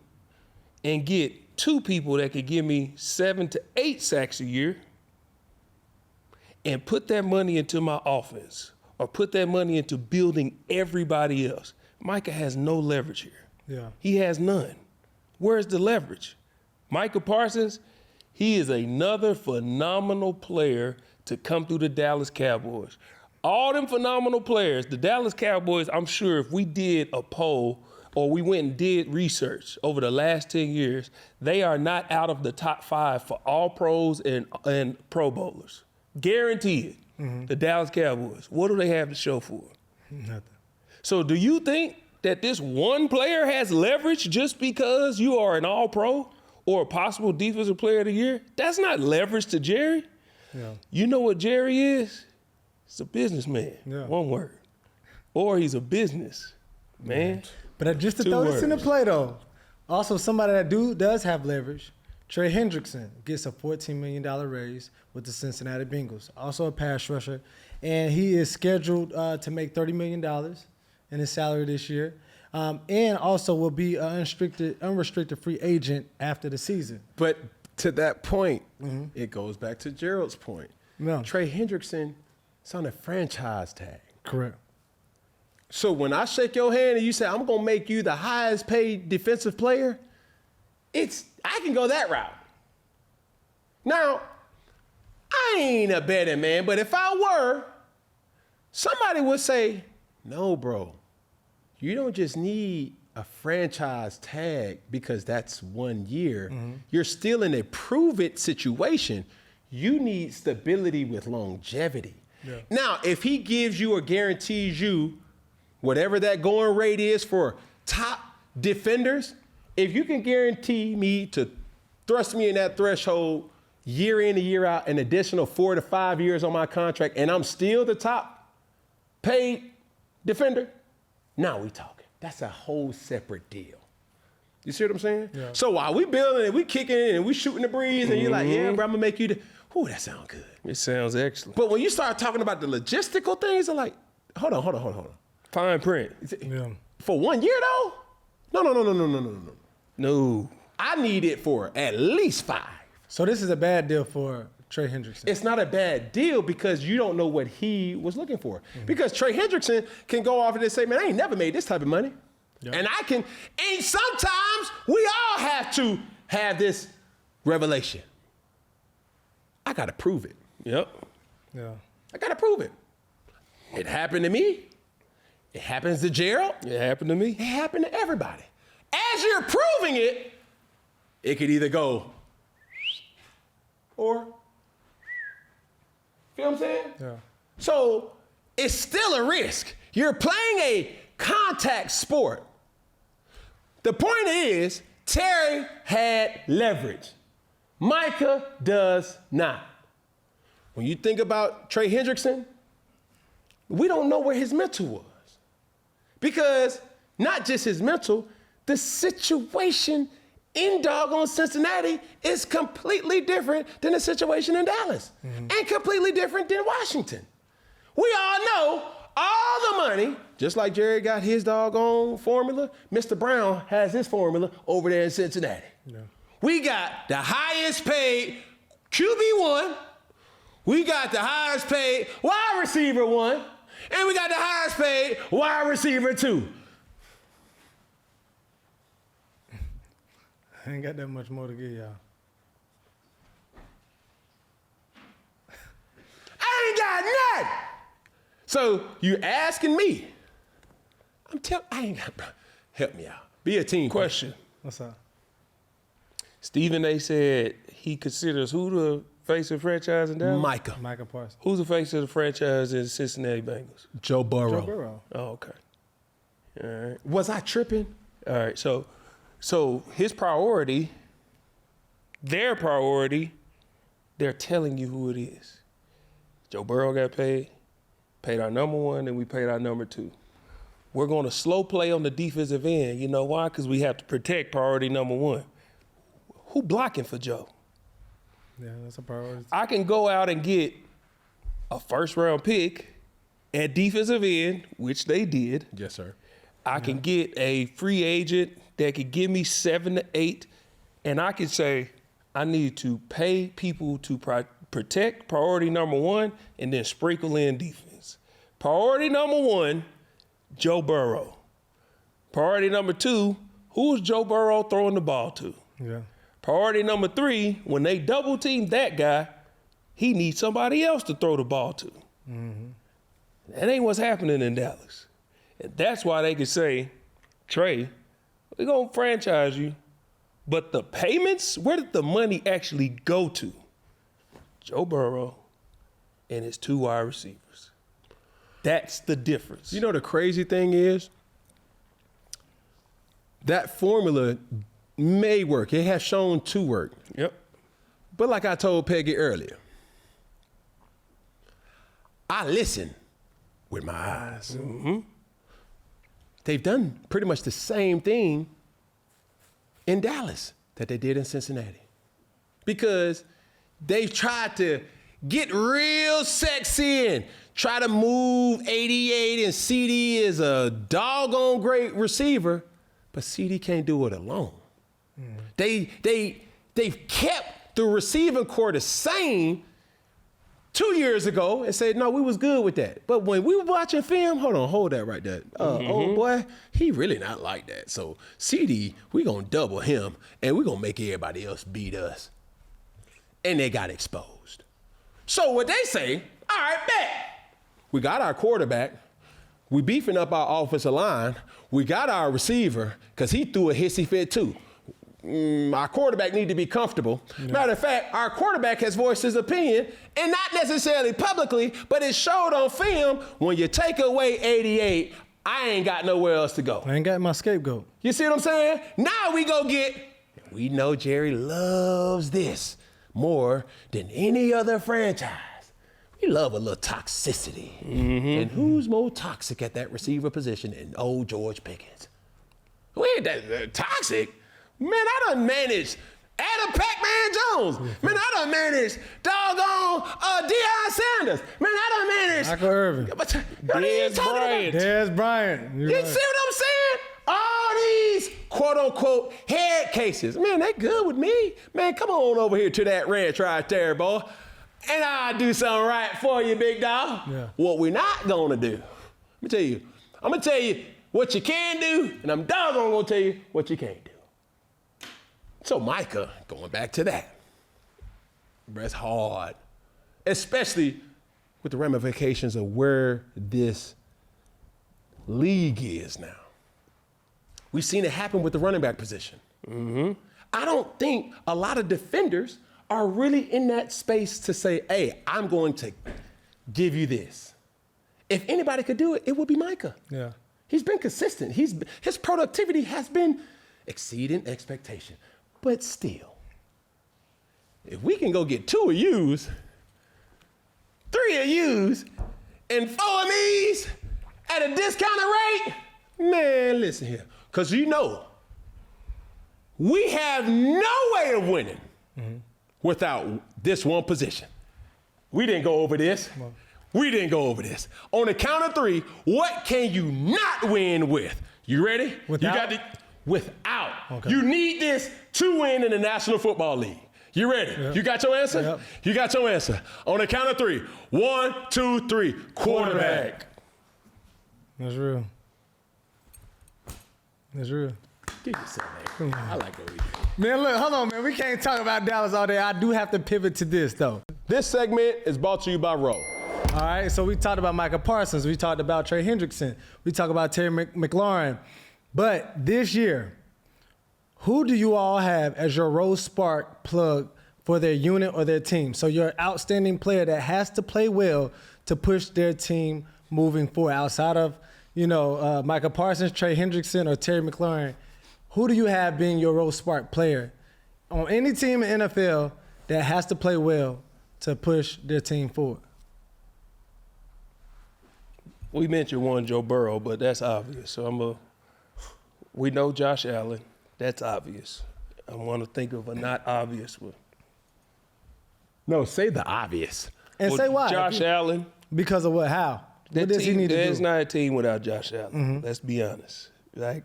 S6: and get 2 people that could give me 7 to 8 sacks a year and put that money into my offense or put that money into building everybody else. Micah has no leverage here.
S2: Yeah.
S6: He has none. Where's the leverage? Micah Parsons, he is another phenomenal player to come through the Dallas Cowboys. All them phenomenal players, the Dallas Cowboys, I'm sure if we did a poll or we went and did research over the last 10 years, they are not out of the top 5 for all pros and Pro Bowlers. Guaranteed. The Dallas Cowboys. What do they have to show for it?
S2: Nothing.
S6: So do you think that this one player has leverage just because you are an all-pro or a possible defensive player of the year? That's not leverage to Jerry.
S2: Yeah.
S6: You know what Jerry is? He's a businessman.
S2: Yeah.
S6: One word. Or he's a business man.
S2: But just to
S6: 2
S2: throw this in the
S6: words.
S2: play, though, also somebody that does have leverage, Trey Hendrickson gets a $14 million raise with the Cincinnati Bengals, also a pass rusher, and he is scheduled to make $30 million in his salary this year, and also will be an unrestricted free agent after the season.
S5: But to that point, it goes back to Gerald's point.
S2: Yeah.
S5: Trey Hendrickson is on a franchise tag.
S2: Correct.
S5: So when I shake your hand and you say, I'm going to make you the highest paid defensive player, I can go that route. Now, I ain't a betting man, but if I were, somebody would say, no, bro, you don't just need a franchise tag because that's 1 year. You're still in a prove-it situation. You need stability with longevity.
S2: Yeah.
S5: Now, if he gives you or guarantees you whatever that going rate is for top defenders, if you can guarantee me to thrust me in that threshold year in and year out, an additional 4 to 5 years on my contract, and I'm still the top paid defender, now we talking. That's a whole separate deal. You see what I'm saying?
S2: Yeah.
S5: So while we building and we kicking and we shooting the breeze and you're like, yeah, bro, I'm gonna make you the, ooh, that sounds good.
S6: It sounds excellent.
S5: But when you start talking about the logistical things, I'm like, hold on.
S6: Fine print.
S2: Yeah.
S5: For 1 year though? No.
S6: No.
S5: I need it for at least 5.
S2: So this is a bad deal for Trey Hendrickson.
S5: It's not a bad deal because you don't know what he was looking for. Because Trey Hendrickson can go off and just say, man, I ain't never made this type of money.
S2: Yep.
S5: And and sometimes we all have to have this revelation. I gotta prove it.
S6: Yep.
S2: Yeah.
S5: I gotta prove it. It happened to me. It happens to Gerald.
S6: It happened to me.
S5: It happened to everybody. As you're proving it, it could either go or, feel what I'm saying?
S2: Yeah.
S5: So it's still a risk. You're playing a contact sport. The point is, Terry had leverage. Micah does not. When you think about Trey Hendrickson, we don't know where his mental was. Because not just his mental, the situation in doggone Cincinnati is completely different than the situation in Dallas and completely different than Washington. We all know all the money, just like Jerry got his doggone formula, Mr. Brown has his formula over there in Cincinnati. Yeah. We got the highest paid QB1, we got the highest paid wide receiver 1, and we got the highest paid wide receiver 2.
S2: I ain't got that much more to give y'all.
S5: I ain't got nothing. So you asking me? I ain't got, bro. Help me out. Be a team.
S6: Question.
S2: What's up?
S6: Stephen A. said he considers who the face of the franchise in Dallas?
S2: Micah Parsons.
S6: Who's the face of the franchise in Cincinnati Bengals?
S5: Joe Burrow.
S2: Joe Burrow.
S6: Oh, okay. All right.
S5: Was I tripping?
S6: All right. So his priority, their priority, they're telling you who it is. Joe Burrow got paid our number 1, and we paid our number 2. We're going to slow play on the defensive end. You know why? Because we have to protect priority number 1. Who blocking for Joe?
S2: Yeah, that's a priority.
S6: I can go out and get a first-round pick at defensive end, which they did.
S5: Yes, sir.
S6: I can get a free agent that could give me 7 to 8, and I can say I need to pay people to protect priority number 1 and then sprinkle in defense. Priority number 1, Joe Burrow. Priority number 2, who's Joe Burrow throwing the ball to?
S2: Yeah.
S6: Priority number 3, when they double team that guy, he needs somebody else to throw the ball to. Mm-hmm. That ain't what's happening in Dallas. And that's why they could say, Trey, we're going to franchise you, but the payments, where did the money actually go to? Joe Burrow and his 2 wide receivers. That's the difference.
S5: You know the crazy thing is? That formula may work. It has shown to work.
S6: Yep.
S5: But like I told Peggy earlier, I listen with my eyes.
S6: Mm-hmm.
S5: They've done pretty much the same thing in Dallas that they did in Cincinnati. Because they've tried to get real sexy and try to move 88, and CD is a doggone great receiver, but CD can't do it alone. They've kept the receiving core the same 2 years ago and said, no, we was good with that. But when we were watching film, hold that right there. Oh boy, he really not like that. So CD, we gonna double him and we gonna make everybody else beat us. And they got exposed. So what they say, all right, bet. We got our quarterback. We beefing up our offensive line. We got our receiver, because he threw a hissy fit too. Our quarterback need to be comfortable. Yeah. Matter of fact, our quarterback has voiced his opinion, and not necessarily publicly, but it showed on film. When you take away 88, I ain't got nowhere else to go.
S2: I ain't got my scapegoat.
S5: You see what I'm saying? Now we go get, we know Jerry loves this more than any other franchise. We love a little toxicity. Mm-hmm. And who's more toxic at that receiver position than old George Pickens? We ain't that toxic. Man, I done managed Adam Pac-Man Jones. Man, I done managed doggone Deion Sanders. Man, I done managed
S2: Michael Irvin.
S6: Dez Bryant.
S5: You see what I'm saying? All these quote-unquote head cases. Man, they good with me. Man, come on over here to that ranch right there, boy. And I'll do something right for you, big dog. Yeah. What we're not gonna do, let me tell you, I'm gonna tell you what you can do, and I'm doggone gonna tell you what you can't do. So Micah, going back to that, that's hard, especially with the ramifications of where this league is now. We've seen it happen with the running back position. Mm-hmm. I don't think a lot of defenders are really in that space to say, hey, I'm going to give you this. If anybody could do it, it would be Micah. Yeah. He's been consistent. His productivity has been exceeding expectation. But still, if we can go get 2 of yous, 3 of yous, and 4 of me's at a discounted rate, man, listen here. Because you know, we have no way of winning without this one position. We didn't go over this. We didn't go over this. On the count of 3, what can you not win with? You ready?
S2: Without?
S5: You got to, without.
S2: Okay.
S5: You need this to win in the National Football League. You ready?
S2: Yep.
S5: You got your answer?
S2: Yep.
S5: You got your answer. On the count of 3. 1, 2, 3. Quarterback.
S2: That's real. That's real.
S5: Give yourself that. I like what we do.
S2: Man, look, hold on, man. We can't talk about Dallas all day. I do have to pivot to this, though.
S5: This segment is brought to you by Roll.
S2: All right, so we talked about Micah Parsons. We talked about Trey Hendrickson. We talked about Terry McLaurin. But this year, who do you all have as your Rose Spark plug for their unit or their team? So your outstanding player that has to play well to push their team moving forward. Outside of, Micah Parsons, Trey Hendrickson, or Terry McLaurin, who do you have being your Rose Spark player on any team in NFL that has to play well to push their team forward?
S6: We mentioned one, Joe Burrow, but that's obvious. So we know Josh Allen. That's obvious. I want to think of a not obvious one.
S5: No, say the obvious.
S2: And say why.
S6: Josh Allen.
S2: Because of what? How? What does he need to do?
S6: There's not a team without Josh Allen. Let's be honest. Like,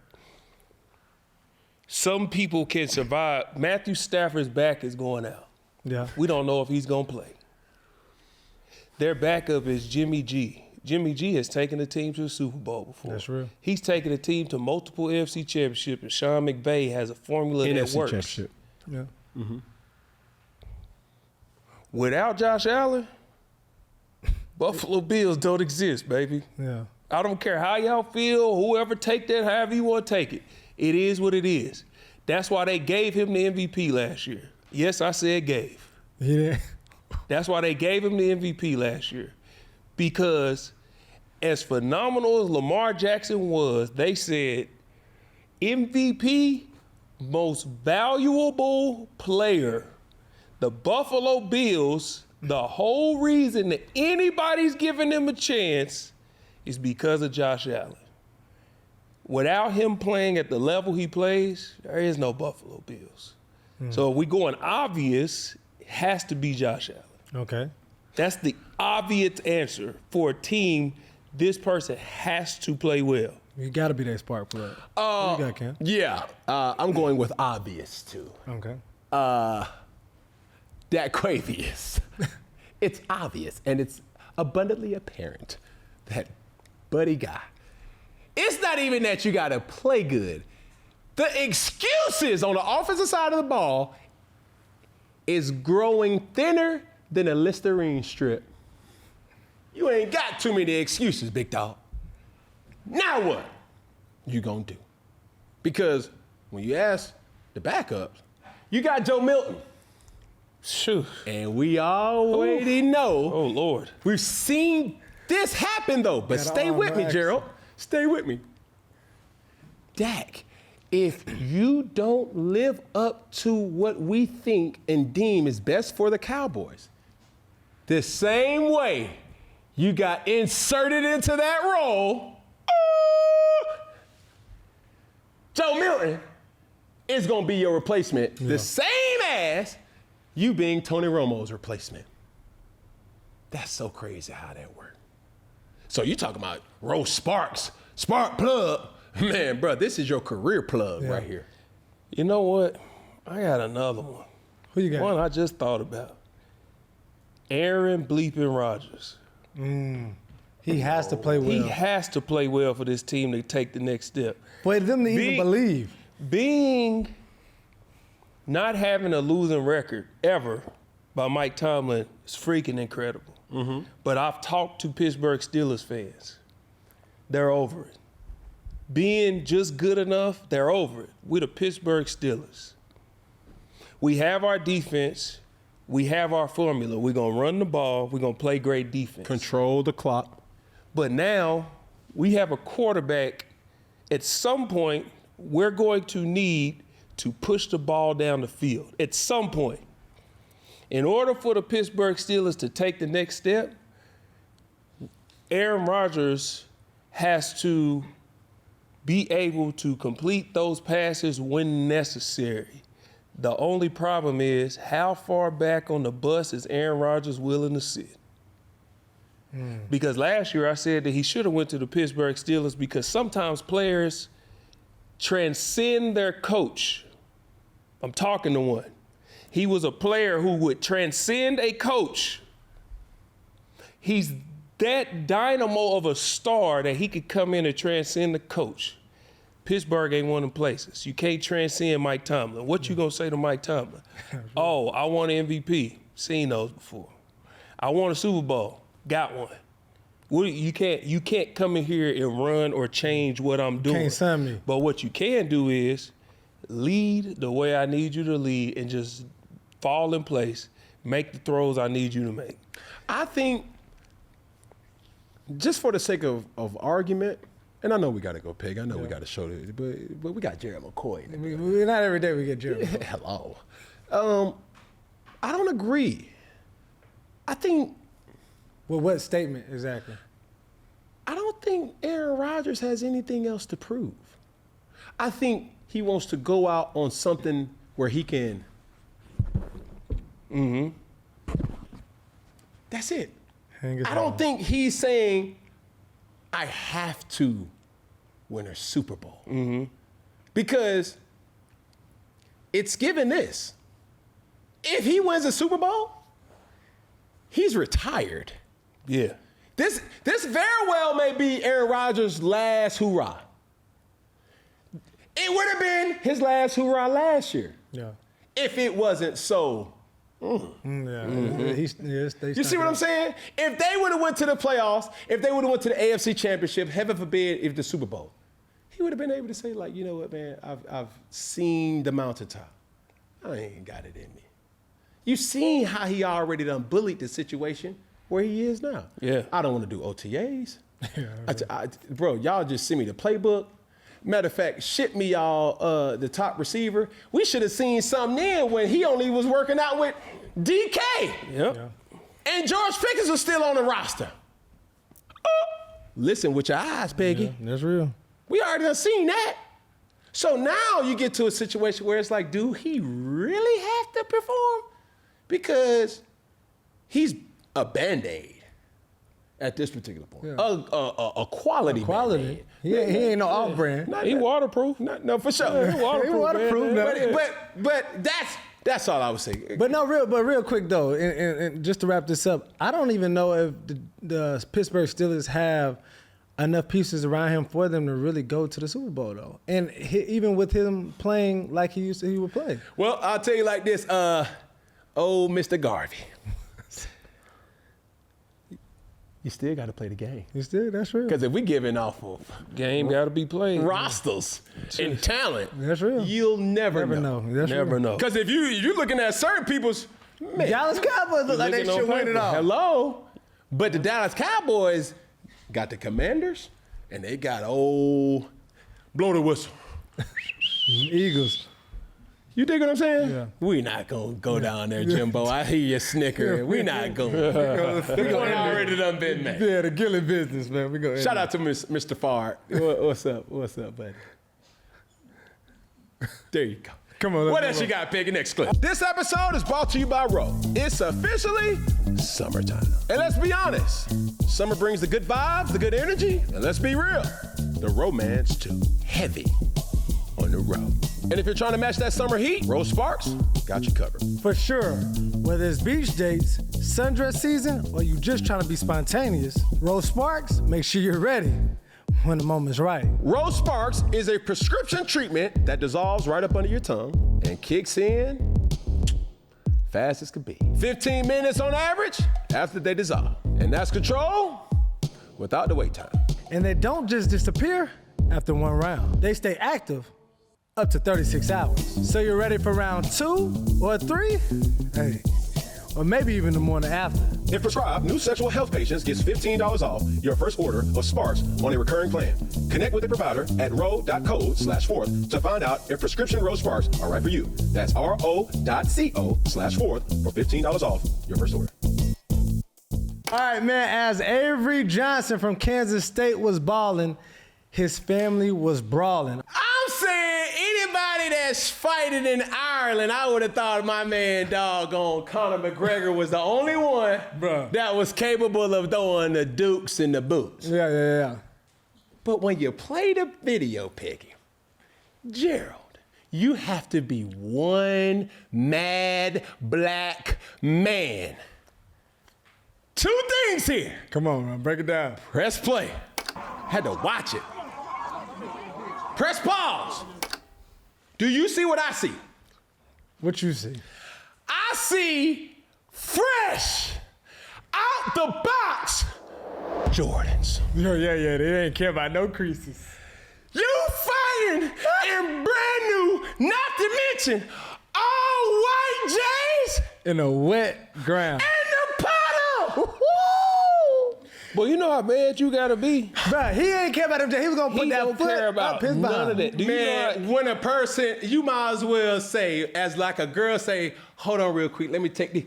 S6: some people can survive. Matthew Stafford's back is going out.
S2: Yeah.
S6: We don't know if he's going to play. Their backup is Jimmy G. Jimmy G has taken the team to the Super Bowl before.
S2: That's real.
S6: He's taken the team to multiple NFC championships, and Sean McVay has a formula that
S5: NFC
S6: works.
S5: championship.
S2: Yeah.
S6: Without Josh Allen, Buffalo Bills don't exist, baby.
S2: Yeah.
S6: I don't care how y'all feel, whoever take that, however you want to take it. It is what it is. That's why they gave him the MVP last year. Yes, I said gave.
S2: He did.
S6: That's why they gave him the MVP last year. Because as phenomenal as Lamar Jackson was, they said MVP, most valuable player. The Buffalo Bills, the whole reason that anybody's giving them a chance is because of Josh Allen. Without him playing at the level he plays, there is no Buffalo Bills. So if we going obvious, it has to be Josh Allen.
S2: Okay.
S6: That's the obvious answer for a team. This person has to play well.
S2: You got to be that spark plug. What you got, Cam?
S5: Yeah, I'm going with obvious, too.
S2: Okay.
S5: That Quavius. It's obvious, and it's abundantly apparent that Buddy Guy. It's not even that you got to play good. The excuses on the offensive side of the ball is growing thinner than a Listerine strip. You ain't got too many excuses, big dog. Now what you gonna do? Because when you ask the backups, you got Joe Milton.
S6: Shoo.
S5: And we already know.
S6: Oh, Lord.
S5: We've seen this happen, though. But stay with me, Gerald. Stay with me. Dak, if you don't live up to what we think and deem is best for the Cowboys, the same way you got inserted into that role, Joe Milton is going to be your replacement, the same as you being Tony Romo's replacement. That's so crazy how that worked. So you talking about Rose Sparks, Spark Plug. Man, bro, this is your career plug right here.
S6: You know what? I got another one.
S2: Who you got?
S6: One I just thought about. Aaron bleeping Rodgers.
S2: He has to play well.
S6: He has to play well for this team to take the next step.
S2: For them to even believe.
S6: Being not having a losing record ever by Mike Tomlin is freaking incredible. But I've talked to Pittsburgh Steelers fans. They're over it. Being just good enough, they're over it. We're the Pittsburgh Steelers. We have our defense. We have our formula. We're going to run the ball. We're going to play great defense.
S5: Control the clock.
S6: But now we have a quarterback. At some point, we're going to need to push the ball down the field. At some point. In order for the Pittsburgh Steelers to take the next step, Aaron Rodgers has to be able to complete those passes when necessary. The only problem is how far back on the bus is Aaron Rodgers willing to sit? Because last year I said that he should have went to the Pittsburgh Steelers because sometimes players transcend their coach. I'm talking to one. He was a player who would transcend a coach. He's that dynamo of a star that he could come in and transcend the coach. Pittsburgh ain't one of them places. You can't transcend Mike Tomlin. What you gonna say to Mike Tomlin? Oh, I won an MVP. Seen those before. I won a Super Bowl. Got one. You can't come in here and run or change what I'm doing.
S2: Can't sign me.
S6: But what you can do is lead the way I need you to lead and just fall in place. Make the throws I need you to make.
S5: I think, just for the sake of argument, and I know we got to go Pig. I know we got to show this, but we got Gerald McCoy.
S2: Not every day we get Gerald.
S5: Hello. I don't agree. I think.
S2: Well, what statement exactly?
S5: I don't think Aaron Rodgers has anything else to prove. I think he wants to go out on something where he can. That's it. I don't think he's saying, I have to win a Super Bowl. Because it's given this. If he wins a Super Bowl, he's retired.
S6: Yeah.
S5: This very well may be Aaron Rodgers' last hoorah. It would have been his last hoorah last year.
S2: Yeah.
S5: If it wasn't so.
S2: You
S5: See what I'm saying? If they would have went to the playoffs, if they would have went to the AFC Championship, heaven forbid, if the Super Bowl, he would have been able to say, like, you know what, man, I've seen the mountaintop. I ain't got it in me. You've seen how he already done bullied the situation where he is now.
S6: Yeah.
S5: I don't want to do OTAs. Bro, y'all just send me the playbook. Matter of fact, ship me y'all the top receiver. We should have seen something then when he only was working out with DK.
S6: Yep.
S5: And George Pickens was still on the roster. Listen with your eyes, Peggy.
S2: Yeah, that's real.
S5: We already done seen that. So now you get to a situation where it's like, do he really have to perform? Because he's a Band-Aid at this particular point. Yeah. A quality Band-Aid.
S2: He ain't no off-brand.
S6: He waterproof.
S5: No, for sure.
S2: He waterproof.
S5: But that's all I would say.
S2: But real quick though, and just to wrap this up, I don't even know if the Pittsburgh Steelers have enough pieces around him for them to really go to the Super Bowl though. And even with him playing like he would play.
S5: Well, I'll tell you like this, Mr. Garvey. You still got to play the game.
S2: That's real.
S5: Because if we giving off of
S6: game got to be played.
S5: Rosters and talent,
S2: that's real.
S5: You'll never know.
S6: Never know.
S5: Because if you're looking at certain people's, man,
S2: Dallas Cowboys look like they should win it all.
S5: Hello, but the Dallas Cowboys got the Commanders, and they got blow the whistle.
S2: Eagles.
S5: You dig what I'm saying?
S2: Yeah.
S5: We not gonna go down there, Jimbo. I hear you snicker. We not going. We going already done been made.
S2: Yeah, the Gilly business, man. We go.
S5: Shout out to Mr. Fard. What's up? What's up, buddy? There you go.
S2: Come on.
S5: What else you got, Piggy? Next clip. This episode is brought to you by Roll. It's officially summertime. And let's be honest, summer brings the good vibes, the good energy, and let's be real, the romance too. Heavy on the road. And if you're trying to match that summer heat, Roll Sparks got you covered.
S2: For sure. Whether it's beach dates, sundress season, or you just trying to be spontaneous, Roll Sparks, make sure you're ready when the moment's right.
S5: Roll Sparks is a prescription treatment that dissolves right up under your tongue and kicks in fast as can be. 15 minutes on average after they dissolve. And that's control without the wait time.
S2: And they don't just disappear after one round. They stay active up to 36 hours. So you're ready for round 2 or 3? Hey, or maybe even the morning after.
S5: If prescribed, new sexual health patients gets $15 off your first order of Sparks on a recurring plan. Connect with the provider at ro.co/4th to find out if prescription Ro Sparks are right for you. That's ro.co/4th for $15 off your first order.
S2: All right, man, as Avery Johnson from Kansas State was balling, his family was brawling.
S5: I'm saying anybody that's fighting in Ireland, I would have thought my man doggone Conor McGregor was the only one that was capable of throwing the dukes and the boots.
S2: Yeah.
S5: But when you play the video, Piggy, Gerald, You have to be one mad black man. Two things here.
S2: Come on, man. Break it down.
S5: Press play. Had to watch it. Press pause. Do you see what I see?
S2: What you see?
S5: I see fresh out the box Jordans.
S2: Yeah. They ain't care about no creases.
S5: You fighting in brand new, not to mention all white J's
S2: In a wet ground.
S5: in the puddle.
S6: Boy, you know how bad you gotta be.
S2: Bruh, he ain't care about him. He was gonna put
S6: He
S2: that
S6: don't
S2: foot
S6: care about
S2: up his
S6: none
S2: behind.
S6: of that. Do you know
S5: Man, when a person, you might as well say, as like a girl say, hold on real quick, let me take the.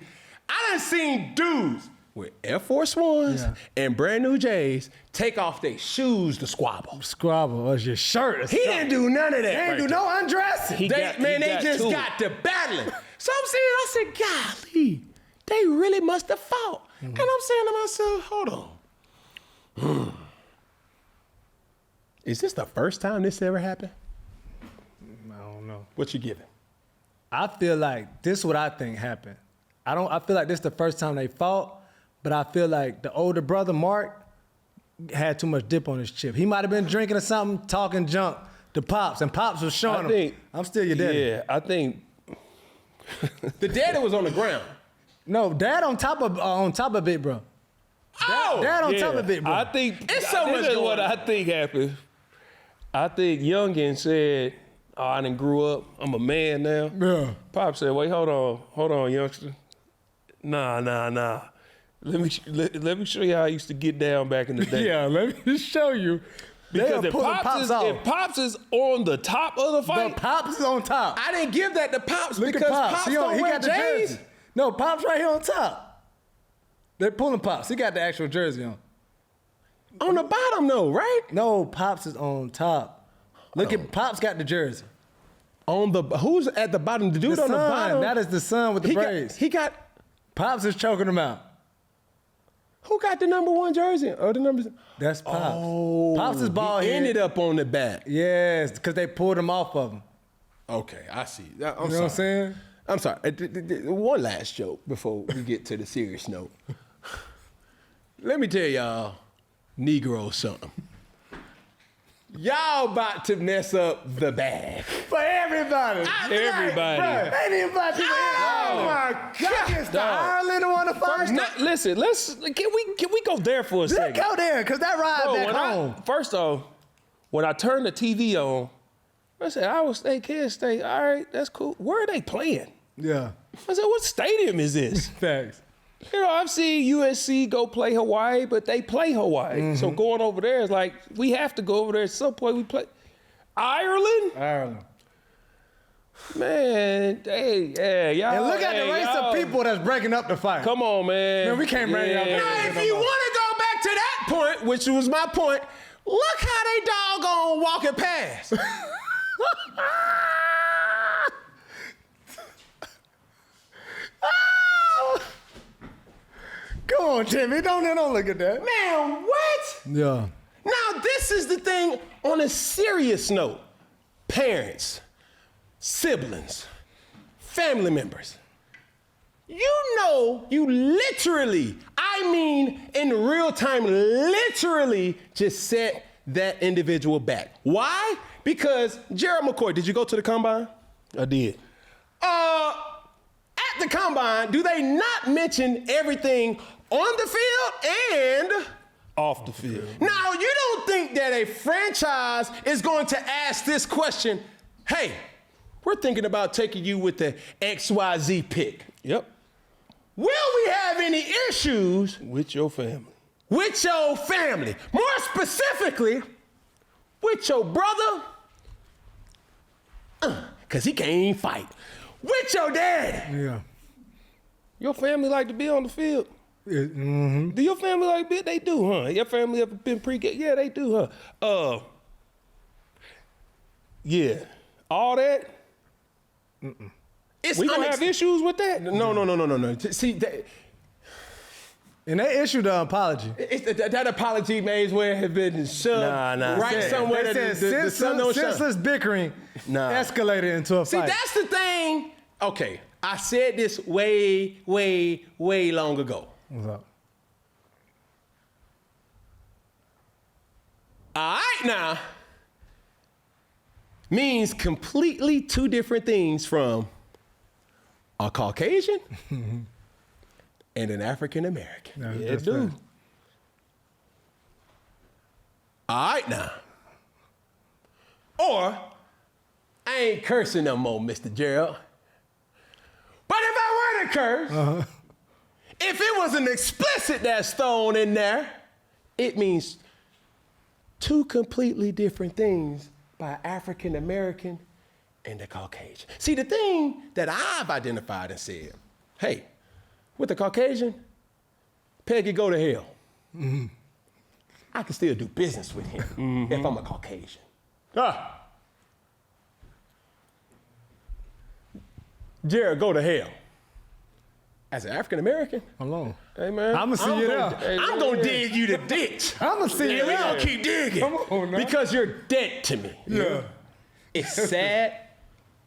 S5: I done seen dudes with Air Force Ones and brand new J's take off their shoes to squabble.
S2: Squabble or your shirt. Or
S5: He didn't do none of that.
S2: He ain't
S5: right
S2: do
S5: there.
S2: no undressing.
S5: They just
S6: to
S5: got to battling. So I said, golly, they really must have fought. And I'm saying to myself, hold on. Is this the first time this ever happened?
S2: I don't know.
S5: What you giving?
S2: I feel like this is what I think happened. I feel like this is the first time they fought, but I feel like the older brother, Mark, had too much dip on his chip. He might have been drinking or something, talking junk to Pops, and Pops was showing him, I'm still your daddy.
S6: Yeah, I think
S5: The daddy was on the ground.
S2: No, Dad on top of Big Bro.
S5: Oh!
S2: Dad on
S6: yeah,
S2: top of Big Bro.
S6: I think
S5: It's so
S6: this
S5: much
S6: is what
S5: going
S6: I think happened. I think Youngin said, "Oh, I done grew up. I'm a man now."
S2: Yeah.
S6: Pop said, "Wait, hold on, youngster. Nah. Let me show you how I used to get down back in the day."
S2: Yeah, let me show you.
S6: Because
S2: They'll pull
S6: if Pops is on the top of the
S2: But
S6: fight,
S2: Pops is on top.
S5: I didn't give that to Pops
S2: Look
S5: because
S2: at
S5: Pops
S2: He
S5: don't wear
S2: got the
S5: J's.
S2: jersey. No, Pops right here on top. They're pulling Pops. He got the actual jersey on.
S5: On the bottom though, right?
S2: No, Pops is on top. Look at Pops got the jersey.
S5: On the who's at the bottom? The dude
S2: The
S5: on the
S2: son,
S5: bottom.
S2: that is the son with the braids.
S5: He got
S2: Pops is choking him out.
S5: who got the number 1 jersey or the number?
S2: That's Pops.
S5: Oh,
S2: Pops is bald
S5: he
S2: head.
S5: ended up on the back.
S2: Yes, because they pulled him off of him.
S5: Okay, I see. I'm
S2: You know
S5: sorry.
S2: what I'm saying?
S5: I'm sorry. One last joke before we get to the serious note. Let me tell y'all, Negro something. Y'all about to mess up the bag.
S2: For everybody.
S6: Everybody.
S2: Ain't even black people in. Oh my God. It's the Ireland on the first.
S6: listen. Can we go there for a
S2: Let's
S6: second?
S2: go there, because that ride
S6: Bro,
S2: back
S6: when
S2: home.
S6: first off, when I turned the TV on, I said, they can't stay. All right, that's cool. Where are they playing?
S2: Yeah.
S6: I said, what stadium is this?
S2: Thanks.
S6: You know, I've seen USC go play Hawaii, but they play Hawaii. So going over there is like, we have to go over there at some point. We play Ireland?
S2: Ireland.
S6: Man, hey, y'all.
S2: And look at the race
S6: y'all.
S2: of people that's breaking up the fight.
S6: Come on, man.
S2: Man, we can't bring y'all back.
S5: Now, if you want to go back to that point, which was my point, look how they doggone walking past.
S2: Come on, Timmy. Don't look at that.
S5: Man, what?
S2: Yeah.
S5: Now, this is the thing on a serious note. Parents, siblings, family members. You know, you literally, I mean in real time, literally just set that individual back. Why? Because Gerald McCoy, did you go to the combine?
S6: I did.
S5: At the combine, do they not mention everything on the field and
S6: Off the field.
S5: now, you don't think that a franchise is going to ask this question, hey, we're thinking about taking you with the XYZ pick.
S6: Yep.
S5: Will we have any issues
S6: With your family.
S5: with your family? More specifically, with your brother? Because he can't fight. With your daddy?
S2: Yeah.
S6: Your family like to be on the field.
S2: Mm-hmm.
S6: Do your family like to be? They do, huh? Your family ever been pre-game? Yeah, they do, huh? Yeah. All that?
S5: It's
S6: We gonna have issues with that?
S5: No. See,
S2: And they issued an apology.
S5: that apology may as well have been shoved
S6: Nah.
S5: right somewhere
S2: They
S5: that
S2: said
S5: the sun don't shine.
S2: senseless bickering escalated into a
S5: See,
S2: fight.
S5: that's the thing. Okay, I said this way long ago.
S2: What's up?
S5: All right, now means completely two different things from a Caucasian and an African American.
S2: No,
S5: Yeah,
S2: that's
S5: dude.
S2: fair.
S5: All right, now. Or I ain't cursing no more, Mr. Gerald. But if I were to curse, if it was an explicit that's thrown in there, it means two completely different things by African American and the Caucasian. See, the thing that I've identified and said, hey, with the Caucasian, Peggy go to hell. I can still do business with him if I'm a Caucasian. Jared, go to hell. As an African American,
S2: Alone.
S5: hey man,
S2: I'ma see you there.
S5: I'm gonna dig you the ditch.
S2: I'ma see you
S5: And we
S2: there.
S5: gonna keep digging.
S2: Come on now.
S5: Because you're dead to me.
S2: Yeah.
S5: It's sad,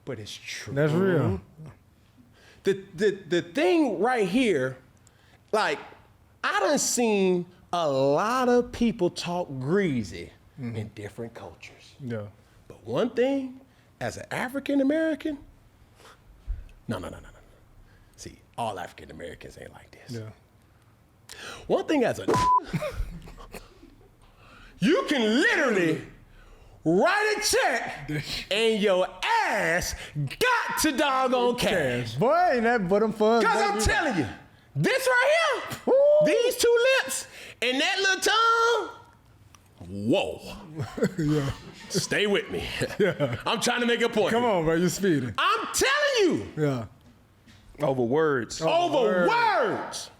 S5: but it's true.
S2: That's real.
S5: The thing right here, like, I done seen a lot of people talk greasy in different cultures.
S2: Yeah.
S5: But one thing, as an African American, no. See, all African Americans ain't like this.
S2: Yeah.
S5: One thing as a you can literally write a check and your ass got to doggone cash.
S2: Boy, ain't that but them funds.
S5: Cause I'm telling you, this right here, these two lips and that little tongue, whoa. Stay with me. I'm trying to make a point.
S2: Come on, bro, you speeding.
S5: I'm telling you.
S2: Yeah.
S6: Over words.
S5: Over words.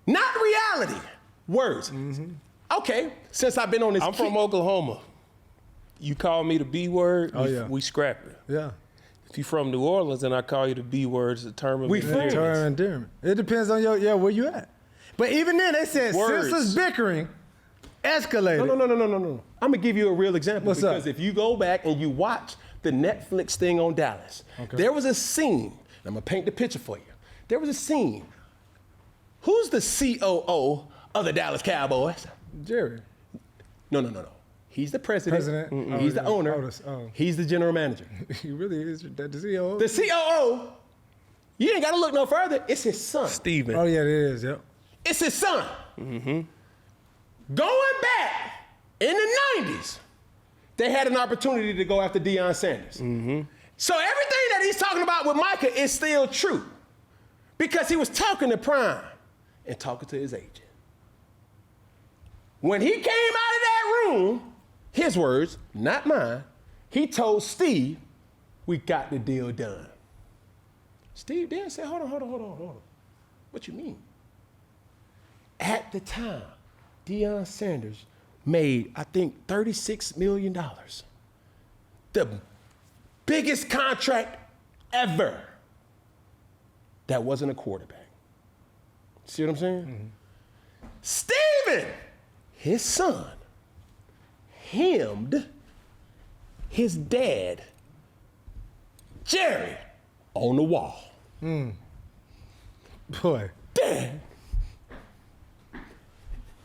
S5: Not reality. Words. Okay, since I've been on this
S6: I'm from Oklahoma. You call me the B word, we scrap it.
S2: Yeah.
S6: If you from New Orleans and I call you the B word, it's a term of
S5: We
S6: endearment.
S5: friends.
S2: Term endearment. It depends on where you at. But even then, they said
S6: Words.
S2: senseless bickering escalated.
S5: No. I'm gonna give you a real example.
S2: What's up?
S5: Because if you go back and you watch the Netflix thing on Dallas, there was a scene. I'm gonna paint the picture for you. There was a scene. Who's the COO of the Dallas Cowboys?
S2: Jerry.
S5: No. He's the president.
S2: President?
S5: He's the owner.
S2: Otis. Oh.
S5: He's the general manager.
S2: He really is the CEO.
S5: The COO, you ain't gotta look no further. It's his son.
S6: Steven.
S2: Oh, yeah, it is. Yep.
S5: It's his son. Going back in the 90s, they had an opportunity to go after Deion Sanders. So everything that he's talking about with Micah is still true because he was talking to Prime and talking to his agent. When he came out of that room, his words, not mine, he told Steve, we got the deal done. Steve then said, hold on. What you mean? At the time, Deion Sanders made, I think, $36 million. The biggest contract ever. That wasn't a quarterback. See what I'm saying? Steven, his son, hemmed his dad, Jerry, on the wall.
S2: Boy,
S5: Dad,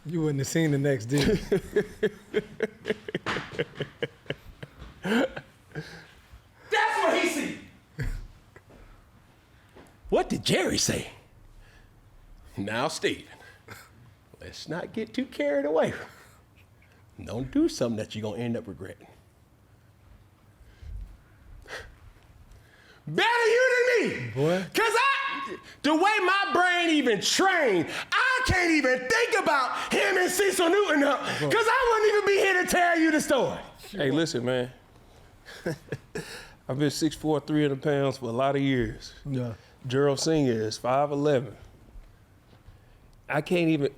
S2: you wouldn't have seen the next deal.
S5: that's what he see. What did Jerry say? Now, Steven, let's not get too carried away. Don't do something that you're going to end up regretting. Better you than me.
S2: Boy.
S5: Because the way my brain even trained, I can't even think about him and Cecil Newton up because I wouldn't even be here to tell you the story.
S6: Hey, listen, man. I've been 6'4", 300 pounds for a lot of years.
S2: Yeah.
S6: Gerald Sayin is 5'11". I can't even,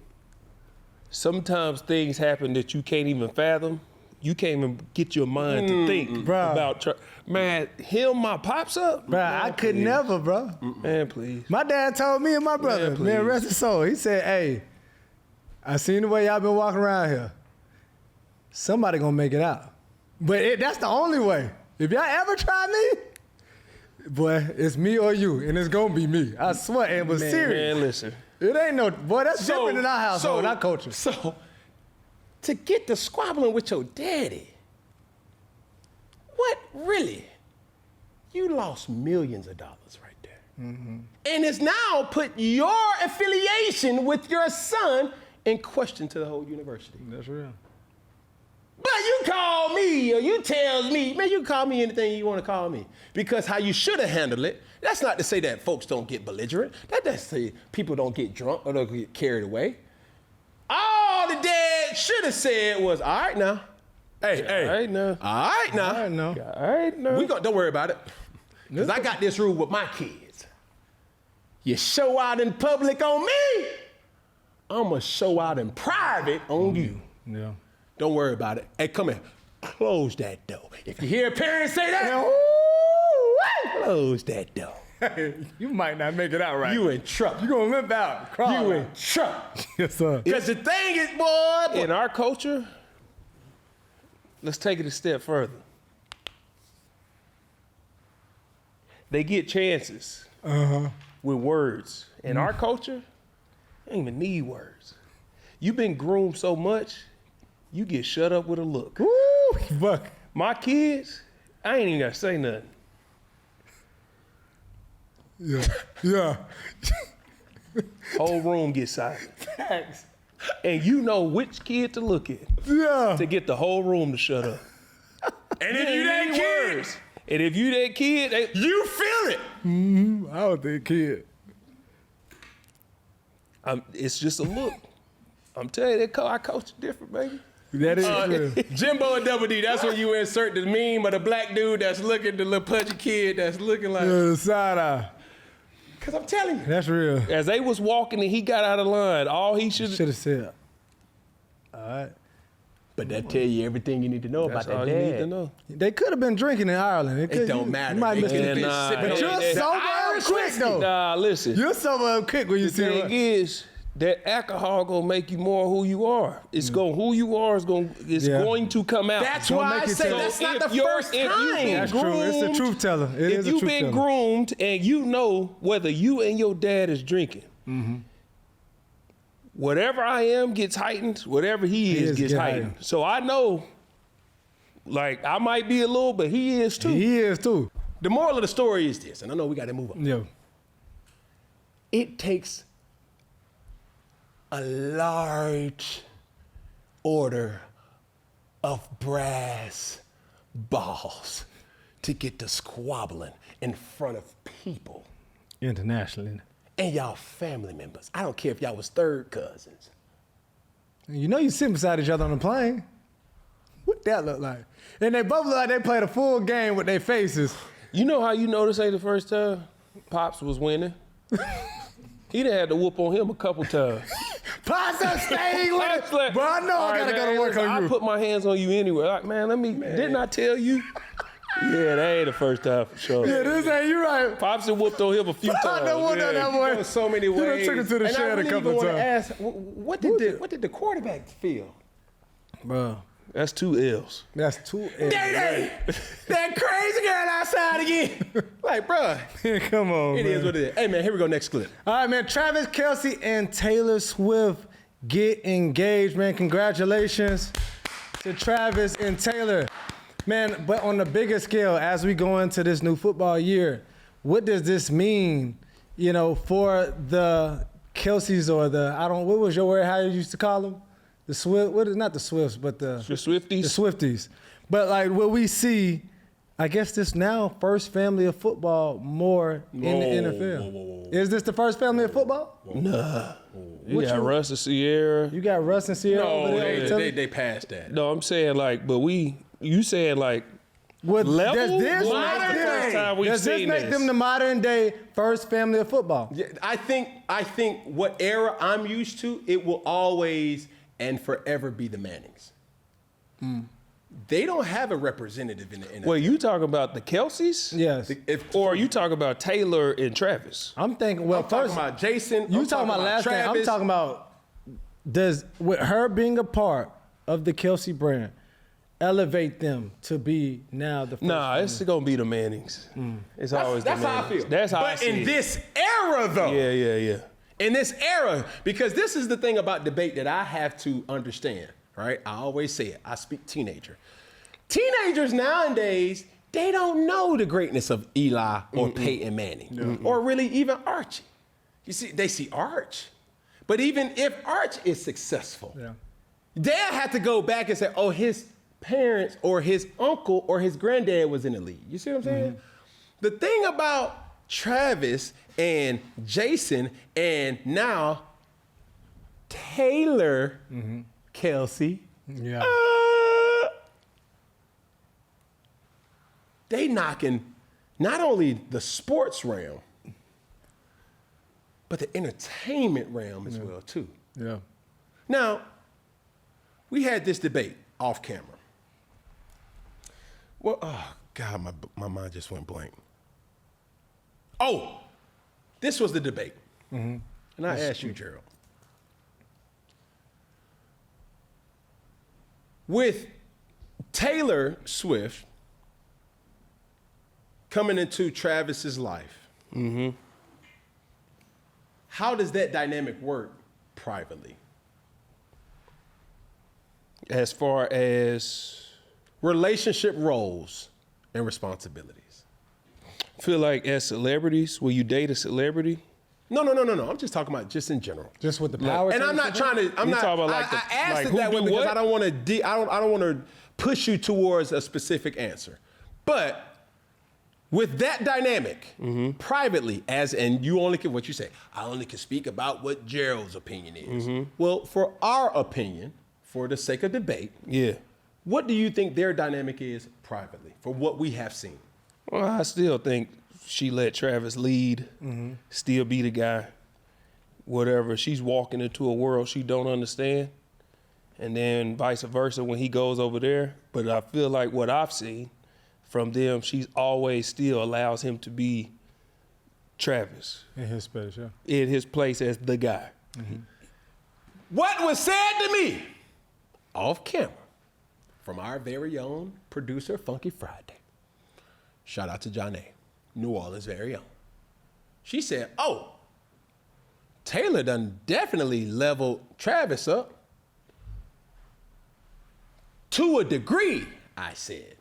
S6: sometimes things happen that you can't even fathom. You can't even get your mind to think
S2: Bruh.
S6: about, man, him, my pops up?
S2: Bro, I could never, bro.
S6: Man, please.
S2: My dad told me and my brother,
S6: Man,
S2: man,
S6: please.
S2: rest his soul. He said, hey, I seen the way y'all been walking around here. Somebody gonna make it out. But that's the only way. If y'all ever try me, boy, it's me or you, and it's gonna be me. I swear, and was serious.
S6: Man, listen.
S2: It ain't no, boy, that's different in our household, our culture.
S5: So, to get to squabbling with your daddy, what really? You lost millions of dollars right there. And it's now put your affiliation with your son in question to the whole university.
S2: That's real.
S5: But you call me or you tell me, man, you call me anything you want to call me. Because how you should have handled it, that's not to say that folks don't get belligerent. That doesn't say people don't get drunk or don't get carried away. All the dad should have said was, all right now. Hey.
S6: All right now.
S5: All right now.
S2: I know.
S6: All right now.
S5: Don't worry about it. Because I got this rule with my kids. You show out in public on me, I'm going to show out in private on you.
S2: Yeah.
S5: Don't worry about it. Hey, come here. Close that door. If you hear parents say that, close that door.
S2: You might not make it out right.
S5: You in trouble.
S2: You gonna limp out, crawl
S5: You
S2: out.
S5: in trouble.
S2: Yes, sir.
S5: Because the thing is, boy,
S6: In our culture, let's take it a step further. They get chances with words. In our culture, they don't even need words. You've been groomed so much, you get shut up with a look.
S2: Woo, fuck.
S6: My kids, I ain't even gotta say nothing.
S2: Yeah.
S6: Whole room gets silent.
S2: Facts.
S6: And you know which kid to look at
S2: Yeah.
S6: to get the whole room to shut up.
S5: and if you that kid,
S6: And if you that kid,
S5: you feel it.
S2: I was that kid.
S6: it's just a look. I'm telling you, our culture different, baby.
S2: That is true.
S5: Jimbo and Double D, that's when you insert the meme of the black dude that's looking, the little pudgy kid that's looking like,
S2: The side eye.
S5: because I'm telling you.
S2: That's real.
S6: As they was walking and he got out of line, all he should
S2: Should have said. All right.
S5: But that tell you everything you need to know
S6: That's
S5: about
S6: all
S5: that
S6: you
S5: dad.
S6: need to know.
S2: They could have been drinking in Ireland.
S5: It don't matter.
S2: You might
S5: They
S2: miss
S5: could
S2: it.
S5: have been
S6: Nah,
S5: sipping
S2: But
S5: on
S2: you're
S5: that
S2: sober
S5: Irish
S2: up quick,
S5: whiskey.
S2: though.
S6: Nah, listen.
S2: You're sober up quick when you
S6: The
S2: see
S6: thing
S2: it.
S6: is, that alcohol gonna make you more who you are. It's who you are is going to come out.
S5: That's
S2: Don't
S5: why
S2: make
S5: I
S2: it
S5: say
S2: tell-
S5: that's not
S6: if
S5: the
S6: you're-
S5: first
S6: if you've
S5: time.
S6: been
S2: That's true. It's a
S6: groomed-
S2: truth teller. It
S6: if
S2: is a
S6: you've
S2: truth
S6: been
S2: teller.
S6: groomed and you know whether you and your dad is drinking, whatever I am gets heightened, whatever he is gets
S2: get
S6: heightened.
S2: heightened.
S6: So I know, like, I might be a little, but he is too.
S2: He is too.
S5: The moral of the story is this, and I know we got to move on.
S2: Yo.
S5: It takes a large order of brass balls to get to squabbling in front of people
S2: Internationally.
S5: and y'all family members. I don't care if y'all was third cousins.
S2: You know you sit beside each other on the plane. What that look like? And they both look like they played a full game with their faces.
S6: You know how you know this ain't the first time Pops was winning? He done had to whoop on him a couple times.
S2: Pops up staying with
S6: Pops
S2: it.
S6: like,
S2: Bro, I know
S6: "All
S2: I
S6: right,
S2: gotta go
S6: man,
S2: to work
S6: listen,
S2: on you.
S6: I put my hands on you anyway. Like, man, didn't I tell you? Yeah, that ain't the first time for sure.
S2: Yeah, this ain't you right.
S6: Pops had whooped on him a few times.
S2: I done whooped on that boy.
S5: There's so many
S2: You done
S5: ways.
S2: took it to the
S5: And I
S2: shed a
S5: really
S2: couple
S5: even want to
S2: times.
S5: ask, what did the quarterback feel?
S2: Bro,
S6: That's 2 L's.
S2: that's too
S5: Day, that crazy girl outside again. Like, bruh,
S2: Come on,
S5: it
S2: man.
S5: is what it is. Hey, man, here we go. Next clip.
S2: All right, man. Travis Kelce and Taylor Swift get engaged, man. Congratulations to Travis and Taylor. Man, but on the bigger scale, as we go into this new football year, what does this mean, for the Kelces or what was your word, how you used to call them? The Swift, not the Swifts, but the
S6: Swifties?
S2: The Swifties. But like what we see, I guess this now first family of football more in the NFL. Is this the first family of football?
S6: Nah. You
S2: What
S6: got
S2: you-
S6: Russ and Sierra.
S2: You got Russ and Sierra over
S5: No,
S2: there.
S5: they passed that.
S6: No, I'm saying like, but you saying like,
S2: What
S6: level?
S2: does this
S6: Well,
S2: make
S6: that's the
S2: them-
S6: first time we've
S2: does this
S6: seen
S2: make
S6: this.
S2: them the modern day first family of football?
S5: Yeah, I think what era I'm used to, it will always and forever be the Mannings. They don't have a representative in the NFL.
S6: Wait, you talking about the Kelces?
S2: Yes.
S6: Or you talking about Taylor and Travis?
S2: I'm thinking, well,
S5: I'm talking
S2: first,
S5: about Jason.
S2: you
S5: I'm
S2: talking about last thing. I'm
S5: Travis.
S2: talking about with her being a part of the Kelce brand, elevate them to be now the first?
S6: Nah, it's gonna be the Mannings. It's always
S5: That's
S6: the
S5: how I
S6: Mannings.
S5: feel.
S6: That's how I
S5: But
S6: see
S5: in
S6: it.
S5: this era, though.
S6: Yeah.
S5: In this era, because this is the thing about debate that I have to understand, right? I always say it. I speak teenager. Teenagers nowadays, they don't know the greatness of Eli or Peyton Manning or really even Archie. You see, they see Arch. But even if Arch is successful, they'll have to go back and say, oh, his parents or his uncle or his granddad was in the league. You see what I'm saying? The thing about Travis and Jason and now Taylor Kelce,
S2: Yeah.
S5: they knocking not only the sports realm, but the entertainment realm as well, too.
S2: Yeah.
S5: Now, we had this debate off camera. Well, oh, God, my mind just went blank. Oh, this was the debate. And I asked you, Gerald. With Taylor Swift coming into Travis's life, how does that dynamic work privately?
S6: As far as
S5: Relationship roles and responsibilities.
S6: feel like as celebrities, will you date a celebrity?
S5: No. I'm just talking about just in general.
S2: Just with the power.
S5: And I'm not trying to. I'm
S6: You
S5: not.
S6: talking about like
S5: I asked
S6: like
S5: it
S6: who
S5: that way
S6: do
S5: because
S6: what?
S5: I don't want to. I don't want to push you towards a specific answer. But with that dynamic, privately, and you only can what you say. I only can speak about what Gerald's opinion is. Well, for our opinion, for the sake of debate,
S6: Yeah.
S5: what do you think their dynamic is privately for what we have seen?
S6: Well, I still think she let Travis lead, still be the guy. Whatever. She's walking into a world she don't understand. And then vice versa when he goes over there. But I feel like what I've seen from them, she's always still allows him to be Travis
S2: In his space, yeah.
S6: in his place as the guy.
S5: What was said to me off camera from our very own producer, Funky Friday. Shout out to Johnny, New Orleans' very own. She said, oh, Taylor done definitely leveled Travis up. To a degree, I said.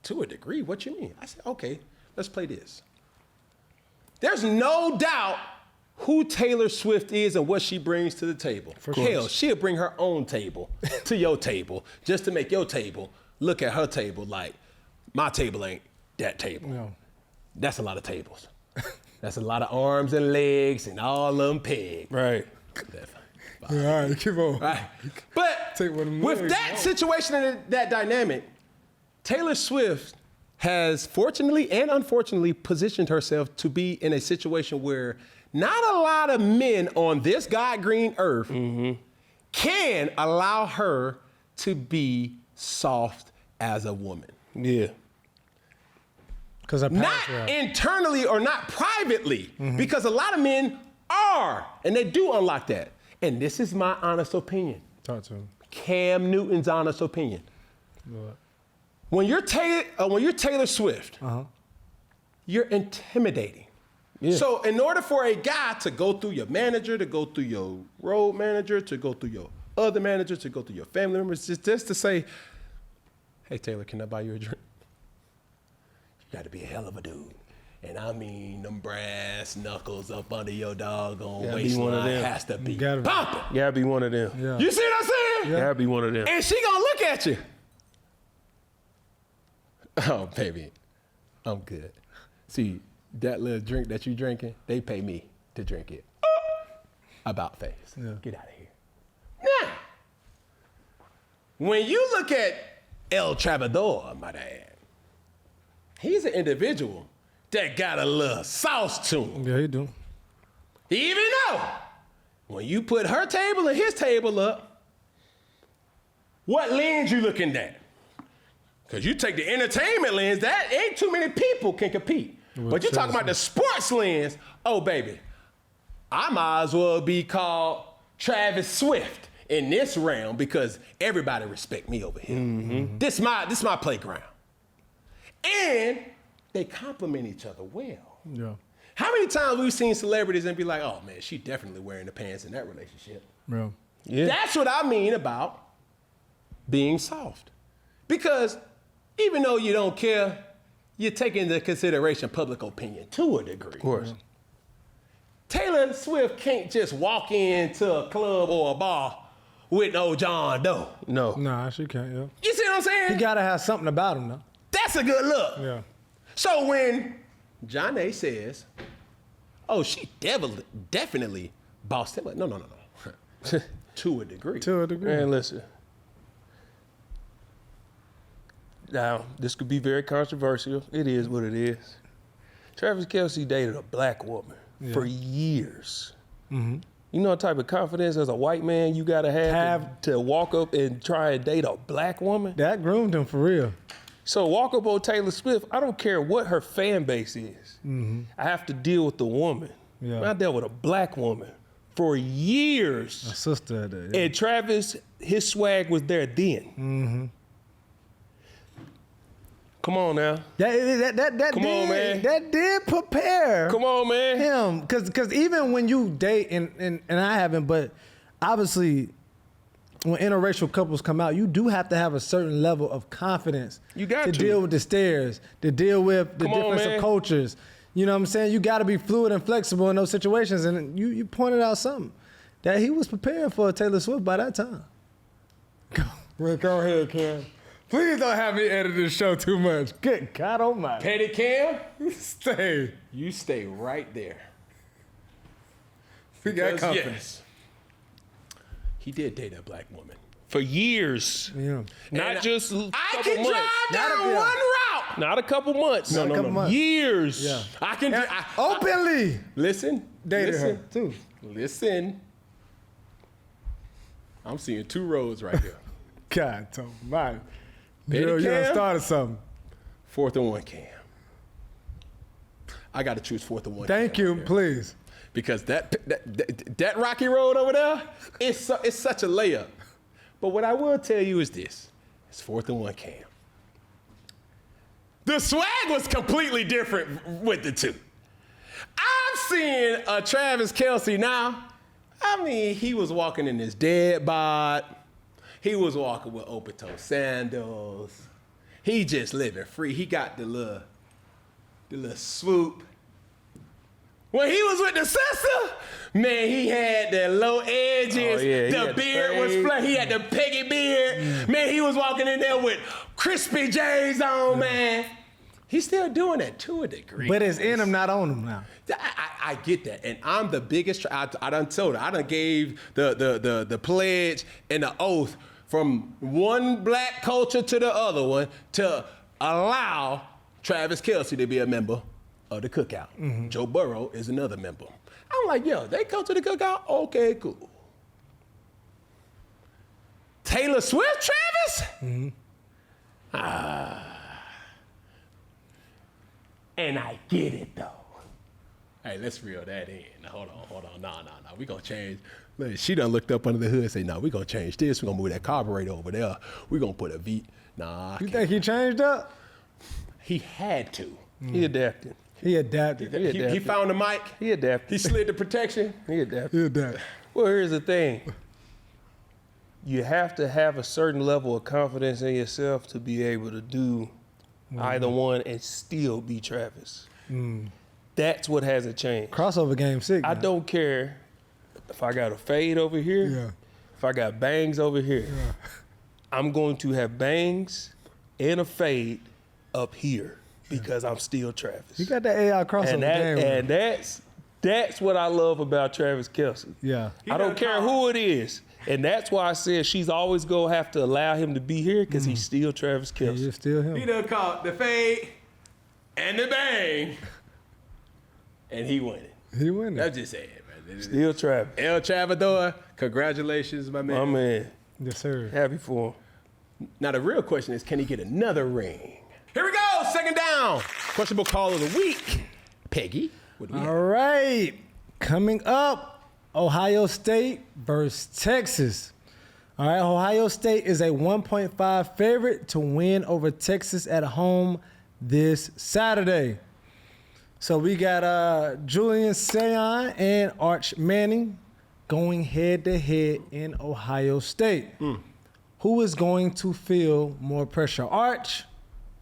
S5: To a degree? What you mean? I said, okay, let's play this. There's no doubt who Taylor Swift is and what she brings to the table. Hell, she'll bring her own table to your table just to make your table look at her table like, my table ain't that table.
S2: No.
S5: That's a lot of tables. That's a lot of arms and legs and all of them pegged.
S6: Right.
S2: All right, keep on.
S5: Right. But
S2: Take one of them
S5: with
S2: legs
S5: that
S2: out.
S5: situation and that dynamic, Taylor Swift has fortunately and unfortunately positioned herself to be in a situation where not a lot of men on this God green earth can allow her to be soft as a woman.
S6: Yeah.
S2: Because
S5: Not internally or not privately, because a lot of men are, and they do unlock that. And this is my honest opinion.
S2: Talk to him.
S5: Cam Newton's honest opinion.
S2: What?
S5: When you're Taylor Swift, you're intimidating.
S6: Yeah.
S5: So in order for a guy to go through your manager, to go through your road manager, to go through your other manager, to go through your family members, just to say, hey, Taylor, can I buy you a drink? You got to be a hell of a dude. And I mean, them brass knuckles up under your doggone
S6: Gotta be one of
S5: waistline
S6: them.
S5: has to be
S2: Gotta be.
S5: pumping.
S6: Gotta be one of them.
S2: Yeah.
S5: You see what I'm saying?
S6: Gotta be one of them.
S5: And she gonna look at you. Oh, baby, I'm good. See, that little drink that you drinking, they pay me to drink it. About face.
S2: Yeah.
S5: Get out of here. Now, when you look at El Trabador, my dad, he's an individual that got a little sauce to him.
S2: Yeah, you do.
S5: Even though when you put her table and his table up, what lens you looking at? Because you take the entertainment lens, that ain't too many people can compete. But you talking about the sports lens, oh baby, I might as well be called Travis Swift in this realm because everybody respect me over here.
S6: Mm-hmm.
S5: This my playground. And they compliment each other well.
S2: Yeah.
S5: How many times we've seen celebrities and be like, oh man, she definitely wearing the pants in that relationship.
S2: Yeah.
S6: Yeah.
S5: That's what I mean about being soft. Because even though you don't care, you take into consideration public opinion to a degree.
S6: Of course.
S5: Taylor Swift can't just walk into a club or a bar with no John Doe.
S6: No.
S2: Nah, she can't, yeah.
S5: You see what I'm saying?
S2: He gotta have something about him, though.
S5: That's a good look.
S2: Yeah.
S5: So when John A says, oh, she definitely bossed him up. No. To a degree.
S2: To a degree.
S6: Man, listen. Now, this could be very controversial. It is what it is. Travis Kelce dated a black woman for years. Mm-hmm. You know what type of confidence as a white man you gotta have to walk up and try and date a black woman?
S2: That groomed him for real.
S6: So walk up on Taylor Swift, I don't care what her fan base is. Mm-hmm. I have to deal with the woman.
S2: Yeah.
S6: I dealt with a black woman for years.
S2: My sister had that, yeah.
S6: And Travis, his swag was there then. Mm-hmm. Come on now.
S2: Come
S6: on, man.
S2: That did prepare.
S6: Come on, man.
S2: Him, because even when you date, and I haven't, but obviously when interracial couples come out, you do have to have a certain level of confidence.
S6: You got to
S2: deal with the stares, to deal with the difference of cultures. You know what I'm saying? You got to be fluid and flexible in those situations. And you pointed out something that he was preparing for Taylor Swift by that time. Go ahead, Cam. Please don't have me edit this show too much. Good God almighty.
S5: Petty Cam,
S2: Stay.
S5: you stay right there.
S2: We got
S5: Because,
S2: confidence.
S5: yes, he did date a black woman.
S6: For years.
S2: Yeah.
S6: Not
S5: And
S6: just a
S5: I
S6: couple
S5: can
S6: months.
S5: drive down
S2: Not a-
S5: one route.
S6: Not a couple months.
S2: Not a couple months.
S6: Years.
S2: Yeah.
S5: I can
S2: And openly
S5: listen.
S2: dated
S5: listen,
S2: her too.
S5: Listen. I'm seeing two roads right here.
S2: God almighty.
S5: Petty
S2: Girl, you done
S5: Cam?
S2: started something.
S5: 4th and 1 Cam. I got to choose 4th and 1.
S2: Thank
S5: Cam
S2: you,
S5: right there.
S2: please.
S5: Because that rocky road over there, it's such a layup. But what I will tell you is this: it's 4th and 1 Cam. The swag was completely different with the two. I'm seeing a Travis Kelce now. I mean, he was walking in his dead bod. He was walking with open-toe sandals. He just living free. He got the little swoop. When he was with the sister, man, he had the low edges.
S6: Oh, yeah, he
S5: the
S6: had the
S5: beard was
S6: fade.
S5: flat. He had the peggy beard. Man, he was walking in there with crispy J's on, man. He's still doing that to a degree.
S2: But it's in him, not on him now.
S5: I get that, and I'm the biggest. I done told her. I done gave the pledge and the oath from one black culture to the other one to allow Travis Kelce to be a member of the cookout. Mm-hmm. Joe Burrow is another member. I'm like, yo, they come to the cookout? Okay, cool. Taylor Swift, Travis? Mm-hmm. And I get it, though. Hey, let's reel that in. Now, hold on. No. We gonna change. Look, she done looked up under the hood and say, no, we gonna change this. We gonna move that carburetor over there. We gonna put a V. Nah,
S2: You think he changed up?
S5: he had to.
S6: He adapted.
S2: He adapted.
S5: He found the mic.
S6: He adapted.
S5: He slid the protection.
S6: He adapted.
S2: He adapted.
S6: Well, here's the thing. You have to have a certain level of confidence in yourself to be able to do either one and still be Travis. That's what hasn't changed.
S2: Crossover game 6.
S6: I don't care if I got a fade over here,
S2: Yeah.
S6: if I got bangs over here. I'm going to have bangs and a fade up here because I'm still Travis.
S2: You got that AI crossover game.
S6: And that's what I love about Travis Kelce.
S2: Yeah.
S6: I don't care who it is. And that's why I said she's always going to have to allow him to be here because he's still Travis Kelce.
S2: He's still him.
S5: He done caught the fade and the bang, and he won it.
S2: He winning.
S5: I'm just saying, man.
S6: Still Travis.
S5: El Chavador, congratulations, my man.
S6: My man.
S2: Yes, sir.
S6: Happy for him.
S5: Now the real question is, can he get another ring? Here we go, second down. Questionable call of the week. Peggy, what do we have?
S2: All right. Coming up, Ohio State versus Texas. All right, Ohio State is a 1.5 favorite to win over Texas at home this Saturday. So we got Julian Sayin and Arch Manning going head-to-head in Ohio State. Who is going to feel more pressure, Arch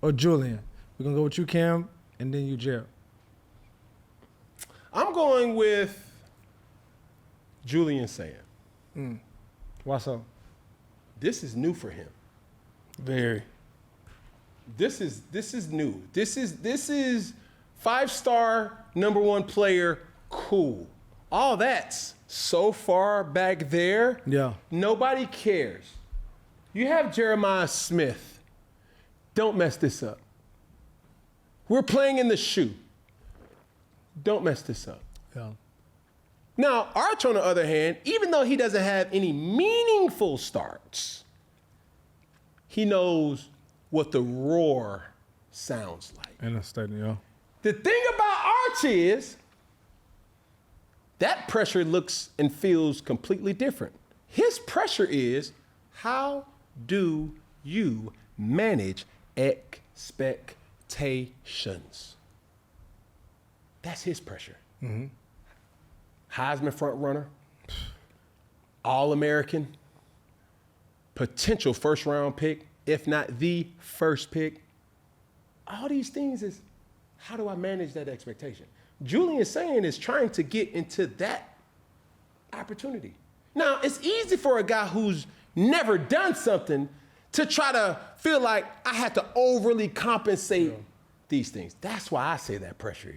S2: or Julian? We're going to go with you, Cam, and then you, Gerald.
S5: I'm going with Julian Sayin.
S2: Why so?
S5: This is new for him.
S6: Very.
S5: This is new. This is 5-star #1 player. Cool. All that's so far back there.
S2: Yeah.
S5: Nobody cares. You have Jeremiah Smith. Don't mess this up. We're playing in the shoe. Don't mess this up.
S2: Yeah.
S5: Now, Arch, on the other hand, even though he doesn't have any meaningful starts, he knows what the roar sounds like.
S2: In the stadium, yeah.
S5: The thing about Arch is that pressure looks and feels completely different. His pressure is, how do you manage expectations? That's his pressure. Heisman front runner, All-American, potential first-round pick, if not the first pick. All these things is, how do I manage that expectation? Julian Sayin is trying to get into that opportunity. Now, it's easy for a guy who's never done something to try to feel like I have to overly compensate these things. That's why I say that pressure is.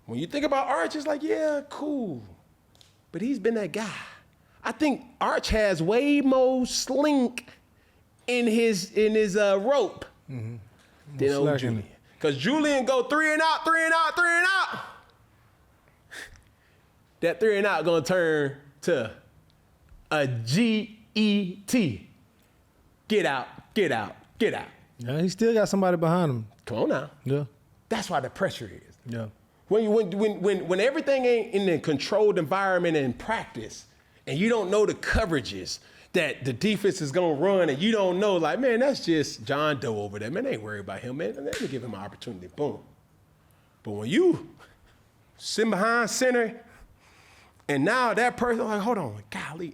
S5: When you think about Arch, it's like, yeah, cool. But he's been that guy. I think Arch has way more slink in his rope than old Julian. Because Julian go 3 and out, 3 and out, 3 and out. That 3 and out gonna turn to a GET. Get out, get out, get out.
S2: Yeah, he still got somebody behind him.
S5: Come on now.
S2: Yeah.
S5: That's why the pressure is.
S2: Yeah.
S5: When everything ain't in a controlled environment and practice, and you don't know the coverages that the defense is gonna run, and you don't know, like, man, that's just John Doe over there. Man, they ain't worried about him, man. Let me give him an opportunity. Boom. But when you sit behind center, and now that person, like, hold on, golly,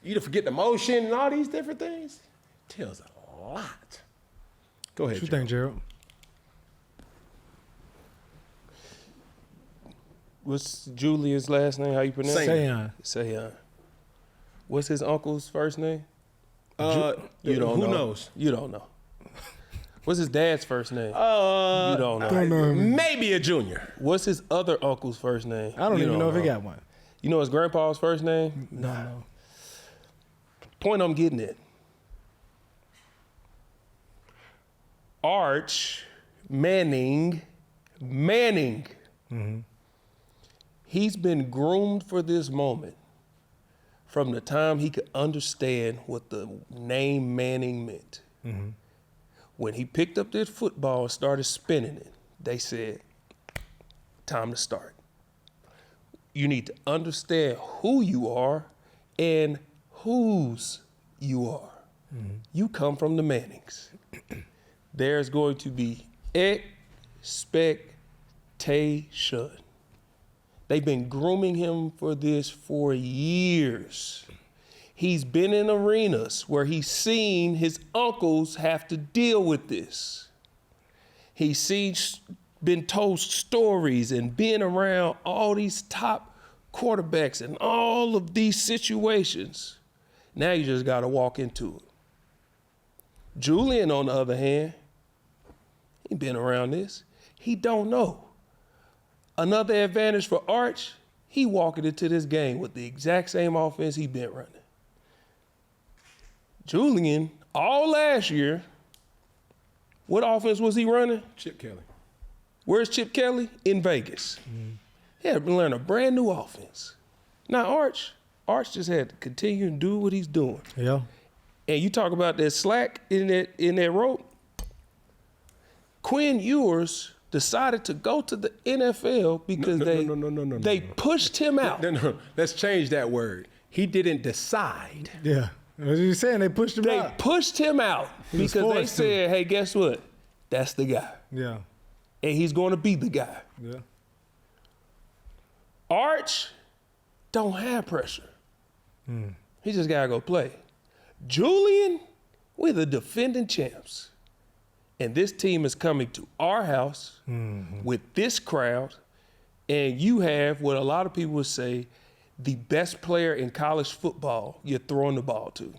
S5: you to forget the motion and all these different things, tells a lot. Go ahead,
S2: What you think, Gerald?
S6: What's Julian's last name? How you pronounce it?
S2: Sayin.
S6: Sayin. What's his uncle's first name?
S5: You don't
S6: Who
S5: know.
S6: knows? You don't know. What's his dad's first name? You don't know.
S5: Maybe a junior.
S6: What's his other uncle's first name?
S2: I don't
S6: You
S2: even know if he
S6: know.
S2: got one.
S6: You know his grandpa's first name?
S2: No.
S6: Point I'm getting at. Arch Manning. He's been groomed for this moment from the time he could understand what the name Manning meant. When he picked up this football and started spinning it, they said, time to start. You need to understand who you are and whose you are. You come from the Mannings. There's going to be expectation. They've been grooming him for this for years. He's been in arenas where he's seen his uncles have to deal with this. He's been told stories and been around all these top quarterbacks and all of these situations. Now you just got to walk into it. Julian, on the other hand, he been around this. He don't know. Another advantage for Arch, he walking into this game with the exact same offense he been running. Julian, all last year, what offense was he running?
S5: Chip Kelly.
S6: Where's Chip Kelly? In Vegas. He had to learn a brand new offense. Now Arch just had to continue and do what he's doing.
S2: Yeah.
S6: And you talk about that slack in that rope. Quinn Ewers decided to go to the NFL because they pushed him out.
S5: No. Let's change that word. He didn't decide.
S2: Yeah. What are you saying? They pushed him
S6: They
S2: out.
S6: pushed him out
S2: was
S6: because they
S2: forced to.
S6: said, hey, guess what? That's the guy.
S2: Yeah.
S6: And he's going to be the guy.
S2: Yeah.
S6: Arch don't have pressure. He just got to go play. Julian, we're the defending champs. And this team is coming to our house with this crowd. And you have what a lot of people would say, the best player in college football you're throwing the ball to.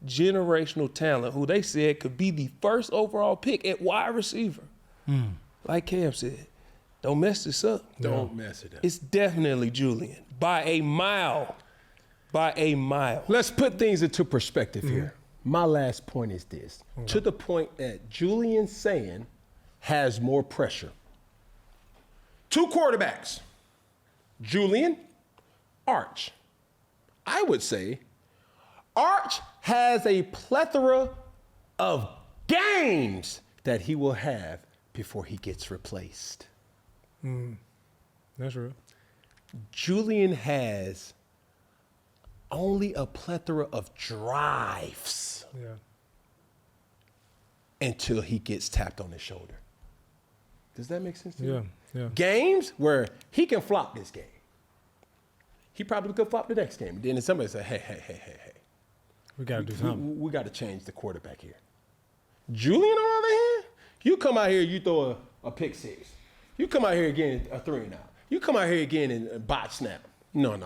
S6: Generational talent, who they said could be the first overall pick at wide receiver. Like Cam said, don't mess this up.
S5: Don't mess it up.
S6: It's definitely Julian, by a mile. By a mile.
S5: Let's put things into perspective here. My last point is this. To the point that Julian Sayin has more pressure. 2 quarterbacks, Julian, Arch. I would say Arch has a plethora of games that he will have before he gets replaced.
S2: That's real.
S5: Julian has only a plethora of drives
S2: Yeah.
S5: until he gets tapped on his shoulder. Does that make sense to you?
S2: Yeah.
S5: Games where he can flop this game. He probably could flop the next game. Then somebody say, hey.
S2: We got to do something.
S5: We got to change the quarterback here. Julian, on the other hand, you come out here, you throw a pick six. You come out here again, a 3 and out. You come out here again and bot snap. No.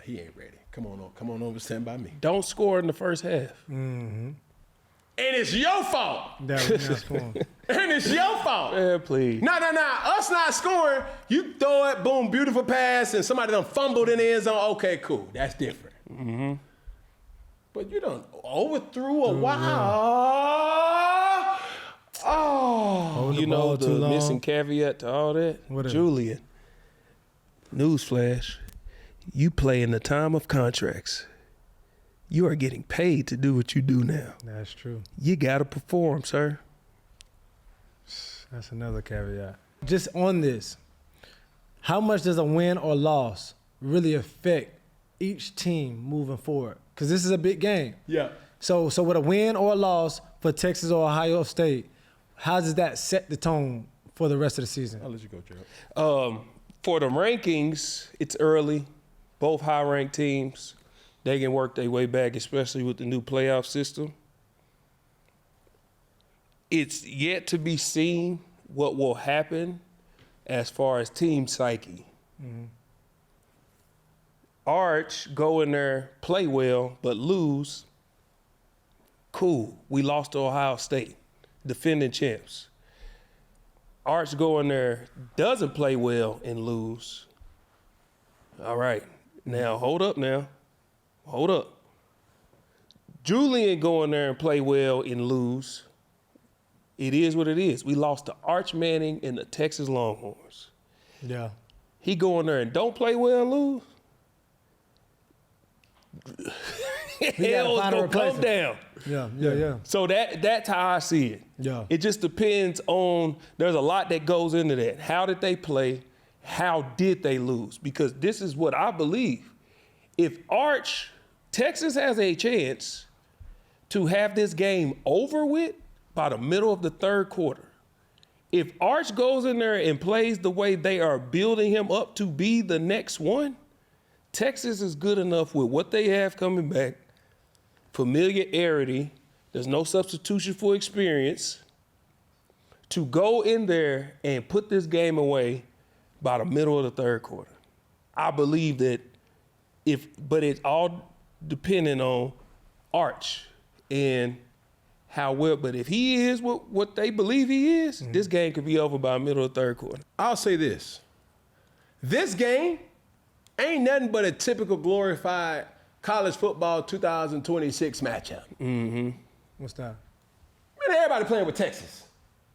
S5: He ain't ready. Come on over, stand by me.
S6: Don't score in the first half.
S5: And it's your fault.
S2: That was not scoring.
S5: And it's your fault.
S6: Yeah, please.
S5: Nah. Us not scoring, you throw it, boom, beautiful pass, and somebody done fumbled in the end zone. Okay, cool. That's different. But you done overthrew a wow. Oh.
S2: Hold the
S6: You know
S2: ball
S6: the
S2: too long.
S6: missing caveat to all that?
S2: What is it?
S6: Julian, newsflash, you play in the time of contracts. You are getting paid to do what you do now.
S2: That's true.
S6: You got to perform, sir.
S2: That's another caveat. Just on this, how much does a win or loss really affect each team moving forward? Because this is a big game.
S5: Yeah.
S2: So with a win or a loss for Texas or Ohio State, how does that set the tone for the rest of the season?
S5: I'll let you go, Gerald.
S6: For the rankings, it's early. Both high-ranked teams, they can work their way back, especially with the new playoff system. It's yet to be seen what will happen as far as team psyche. Arch, go in there, play well, but lose. Cool. We lost to Ohio State, defending champs. Arch, go in there, doesn't play well and lose. All right. Now, hold up now. Hold up. Julian go in there and play well and lose. It is what it is. We lost to Arch Manning and the Texas Longhorns.
S2: Yeah.
S6: He go in there and don't play well and lose. Hell's
S2: find a
S6: gonna come
S2: replacement.
S6: down.
S2: Yeah.
S6: So that's how I see it.
S2: Yeah.
S6: It just depends on, there's a lot that goes into that. How did they play? How did they lose? Because this is what I believe. If Texas has a chance to have this game over with by the middle of the third quarter, if Arch goes in there and plays the way they are building him up to be the next one, Texas is good enough with what they have coming back, familiarity, there's no substitution for experience, to go in there and put this game away by the middle of the third quarter. I believe that but it's all depending on Arch and how well, but if he is what they believe he is, this game could be over by the middle of the third quarter.
S5: I'll say this. This game ain't nothing but a typical glorified college football 2026 matchup.
S2: What's that?
S5: Man, everybody playing with Texas.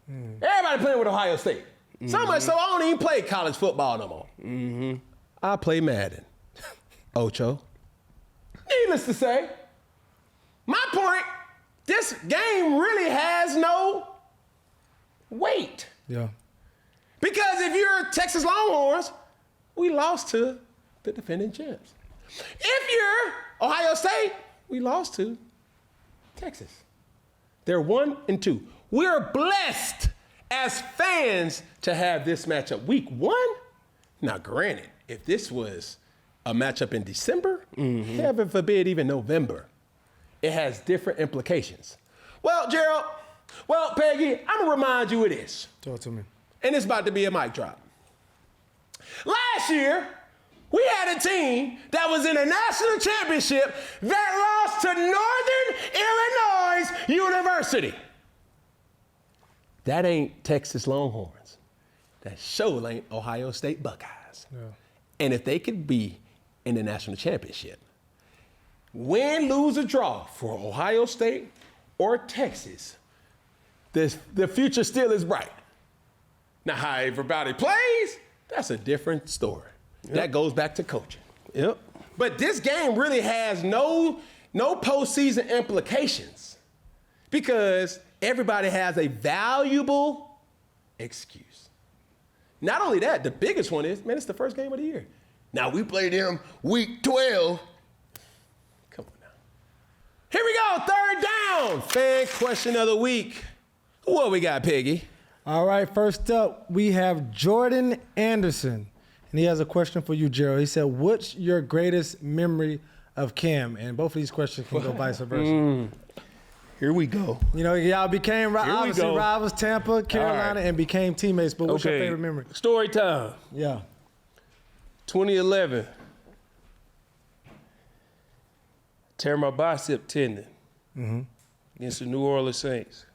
S5: Everybody playing with Ohio State. So much so I don't even play college football no more. I play Madden. Ocho. Needless to say, my point, this game really has no weight.
S2: Yeah.
S5: Because if you're Texas Longhorns, we lost to the defending champs. If you're Ohio State, we lost to Texas. They're 1-2. We're blessed as fans to have this matchup week 1. Now, granted, if this was a matchup in December, heaven forbid even November, it has different implications. Well, Gerald, Peggy, I'm gonna remind you of this.
S2: Talk to me.
S5: And it's about to be a mic drop. Last year, we had a team that was in a national championship that lost to Northern Illinois University. That ain't Texas Longhorns. That sure ain't Ohio State Buckeyes.
S2: Yeah.
S5: And if they could be in the national championship, win, lose, or draw for Ohio State or Texas, the future still is bright. Now, how everybody plays, that's a different story. Yep. That goes back to coaching.
S6: Yep.
S5: But this game really has no postseason implications because everybody has a valuable excuse. Not only that, the biggest one is, man, it's the first game of the year. Now, we play them week 12. Come on now. Here we go, third down. Fan question of the week. What we got, Peggy?
S2: All right, first up, we have Jordan Anderson. And he has a question for you, Gerald. He said, what's your greatest memory of Cam? And both of these questions can go vice versa.
S6: Here we go.
S2: You know, y'all became obviously
S6: go.
S2: rivals, Tampa, Carolina, and became teammates. But what's your favorite memory?
S6: Story time.
S2: Yeah.
S6: 2011. Tear my bicep tendon against the New Orleans Saints.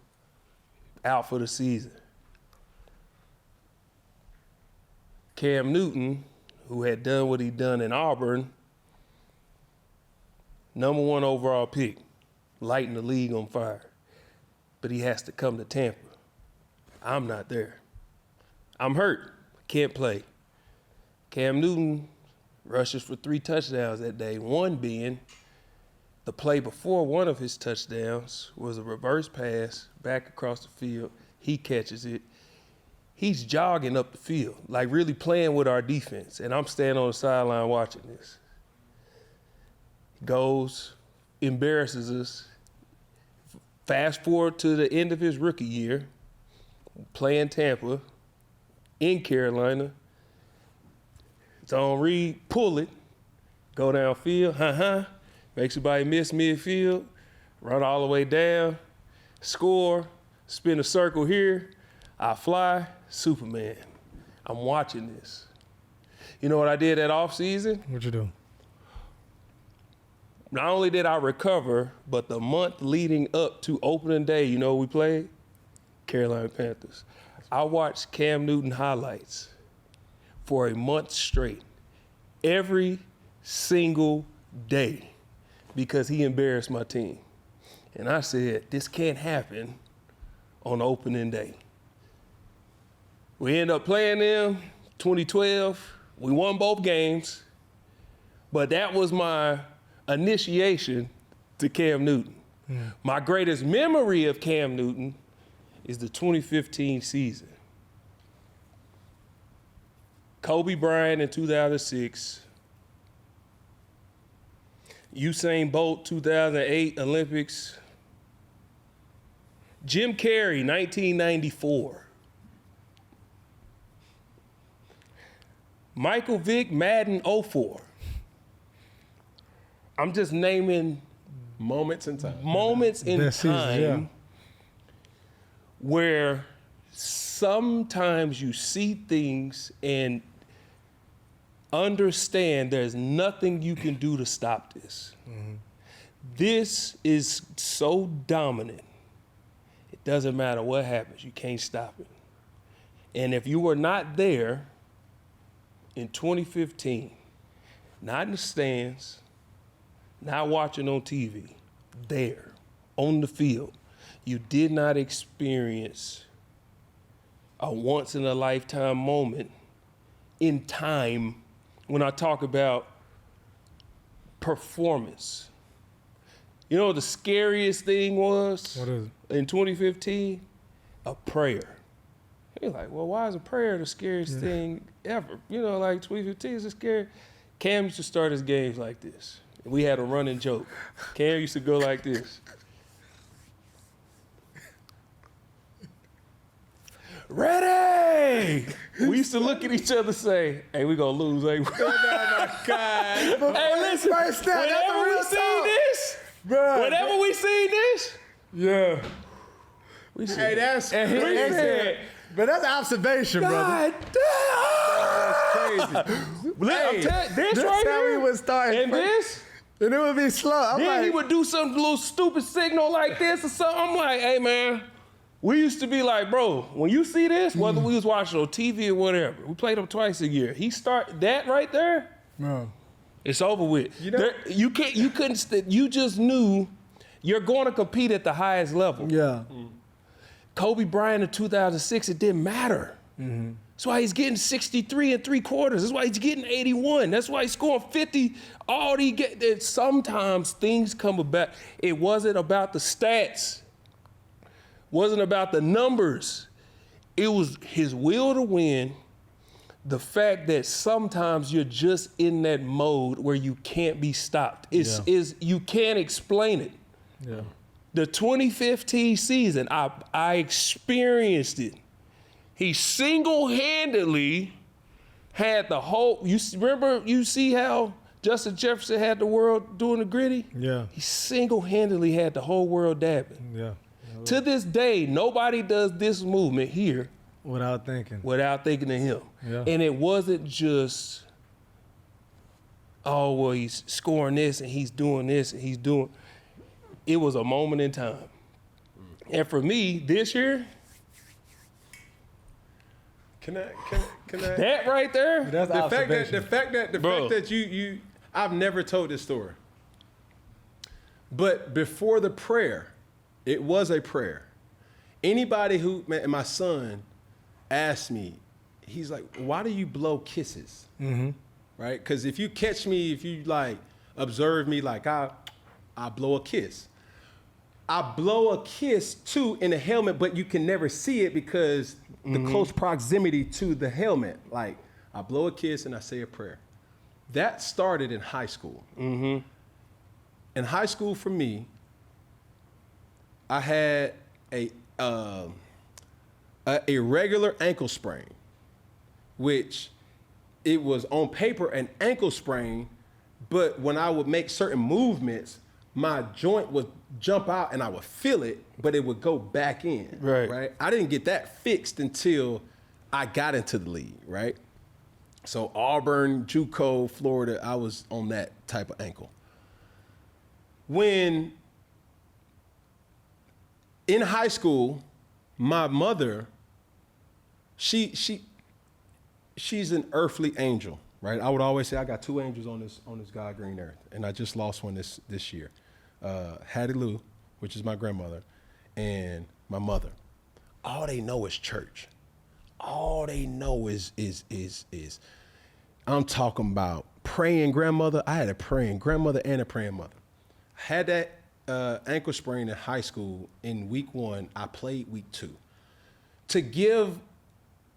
S6: Out for the season. Cam Newton, who had done what he'd done in Auburn, #1 overall pick, lighting the league on fire. But he has to come to Tampa. I'm not there. I'm hurt. Can't play. Cam Newton rushes for 3 touchdowns that day, one being the play before one of his touchdowns was a reverse pass back across the field. He catches it. He's jogging up the field, like really playing with our defense. And I'm standing on the sideline watching this. He goes, embarrasses us. Fast forward to the end of his rookie year, playing Tampa, in Carolina. Zone read, pull it, go downfield, makes somebody miss midfield, run all the way down, score, spin a circle here, I fly, Superman. I'm watching this. You know what I did that offseason?
S2: What'd you do?
S6: Not only did I recover, but the month leading up to opening day, you know what we played? Carolina Panthers. I watched Cam Newton highlights for a month straight, every single day, because he embarrassed my team. And I said, this can't happen on opening day. We ended up playing them 2012. We won both games, but that was my initiation to Cam Newton. My greatest memory of Cam Newton is the 2015 season. Kobe Bryant in 2006. Usain Bolt, 2008 Olympics. Jim Carrey, 1994. Michael Vick, Madden, 04. I'm just naming
S5: Moments in time.
S6: Moments in
S2: That season,
S6: time
S2: yeah.
S6: where sometimes you see things and understand there's nothing you can do to stop this. This is so dominant. It doesn't matter what happens, you can't stop it. And if you were not there in 2015, not in the stands, not watching on TV, there, on the field, you did not experience a once-in-a-lifetime moment in time when I talk about performance. You know what the scariest thing was?
S2: What is it?
S6: In 2015? A prayer. You're like, well, why is a prayer the scariest thing ever? You know, like 2015 is scary. Cam used to start his games like this. We had a running joke. Cam used to go like this. Ready! We used to look at each other and say, hey, we gonna lose, ain't we? Oh my God. Hey, listen, whenever we seen this, whenever we seen this, we said,
S5: Hey, that's
S6: and he said,
S2: But that's observation, brother.
S6: that's crazy. This
S2: That's
S6: right
S2: how
S6: here,
S2: we would start.
S6: and this,
S2: And it would be slow. I'm
S6: then
S2: like,
S6: he would do some little stupid signal like this or something. I'm like, hey, man, we used to be like, bro, when you see this, whether we was watching on TV or whatever, we played them twice a year. He start that right there, it's over with.
S5: You know-
S6: You just knew you're going to compete at the highest level.
S2: yeah.
S6: Kobe Bryant in 2006, it didn't matter. That's why he's getting 63 3/4. That's why he's getting 81. That's why he's scoring 50. All he get. Sometimes things come about. It wasn't about the stats. Wasn't about the numbers. It was his will to win. The fact that sometimes you're just in that mode where you can't be stopped. You can't explain it.
S2: Yeah.
S6: The 2015 season, I experienced it. He single-handedly had the whole. You see how Justin Jefferson had the world doing the gritty?
S2: Yeah.
S6: He single-handedly had the whole world dabbing.
S2: Yeah.
S6: To this day, nobody does this movement here
S2: Without thinking.
S6: without thinking of him.
S2: Yeah.
S6: And it wasn't just, oh, well, he's scoring this and he's doing this and he's doing. It was a moment in time. And for me, this year,
S5: Can I?
S6: that right there,
S2: That's
S5: The
S2: observation.
S5: fact that you I've never told this story. But before the prayer, it was a prayer. Anybody who, man, my son asked me, he's like, why do you blow kisses? Right? Because if you catch me, if you like observe me, like I blow a kiss. I blow a kiss too in the helmet, but you can never see it because the close proximity to the helmet. Like I blow a kiss and I say a prayer. That started in high school. In high school for me, I had a regular ankle sprain, which it was on paper an ankle sprain, but when I would make certain movements, my joint would jump out and I would feel it, but it would go back in.
S6: Right.
S5: I didn't get that fixed until I got into the league, right? So Auburn, JUCO, Florida, I was on that type of ankle. When in high school, my mother, she's an earthly angel, right? I would always say I got two angels on this God green earth, and I just lost one this year. Hattie Lou, which is my grandmother, and my mother. All they know is church. All they know is I'm talking about praying grandmother. I had a praying grandmother and a praying mother. I had that ankle sprain in high school. In week 1, I played week 2. To give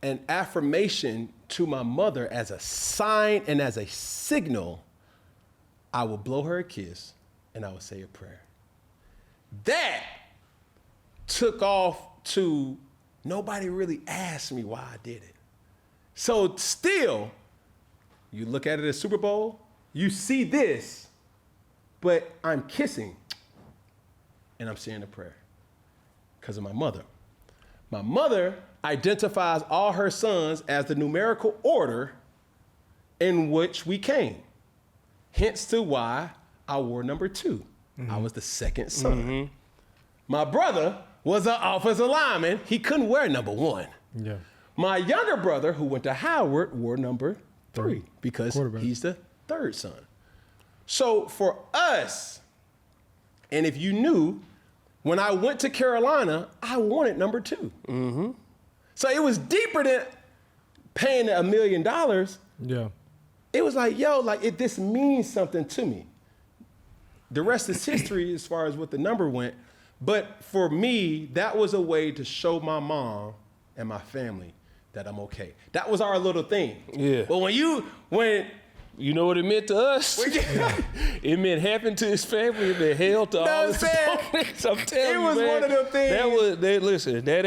S5: an affirmation to my mother as a sign and as a signal, I would blow her a kiss and I would say a prayer. That took off to nobody really asked me why I did it. So still, you look at it as Super Bowl, you see this, but I'm kissing and I'm saying a prayer because of my mother. My mother identifies all her sons as the numerical order in which we came. Hence to why I wore number 2. I was the second son. My brother was an offensive lineman. He couldn't wear number 1.
S2: Yeah.
S5: My younger brother, who went to Howard, wore number 3 because he's the third son. So for us, and if you knew, when I went to Carolina, I wanted number 2. So it was deeper than paying $1 million.
S2: Yeah.
S5: It was like, yo, like this means something to me. The rest is history as far as what the number went. But for me, that was a way to show my mom and my family, that I'm okay. That was our little thing.
S6: Yeah.
S5: But when
S6: you know what it meant to us? It meant heaven to his family. It meant hell to all his opponents. I'm telling you,
S5: it was
S6: man,
S5: one of them things.
S6: Listen, that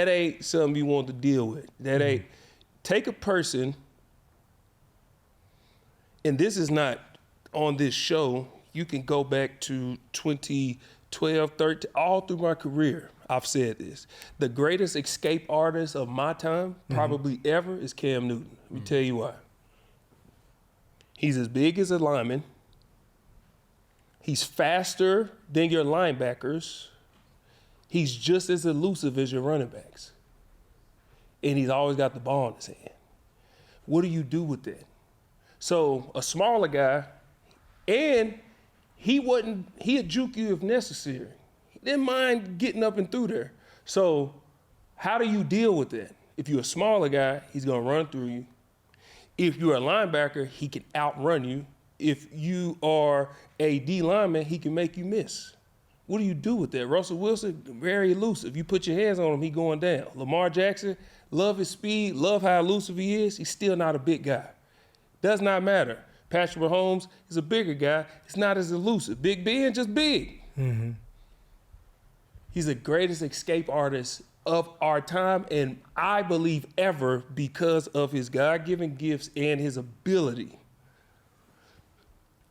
S6: ain't something you want to deal with. That ain't. Take a person, and this is not on this show. You can go back to 2012, 13, all through my career. I've said this. The greatest escape artist of my time, probably ever, is Cam Newton. Let me tell you why. He's as big as a lineman. He's faster than your linebackers. He's just as elusive as your running backs. And he's always got the ball in his hand. What do you do with that? So a smaller guy, and he'd juke you if necessary. He didn't mind getting up and through there. So how do you deal with that? If you're a smaller guy, he's gonna run through you. If you're a linebacker, he can outrun you. If you are a D lineman, he can make you miss. What do you do with that? Russell Wilson, very elusive. You put your hands on him, he going down. Lamar Jackson, love his speed, love how elusive he is. He's still not a big guy. Does not matter. Patrick Mahomes is a bigger guy. He's not as elusive. Big Ben, just big. He's the greatest escape artist of our time, and I believe ever, because of his God-given gifts and his ability.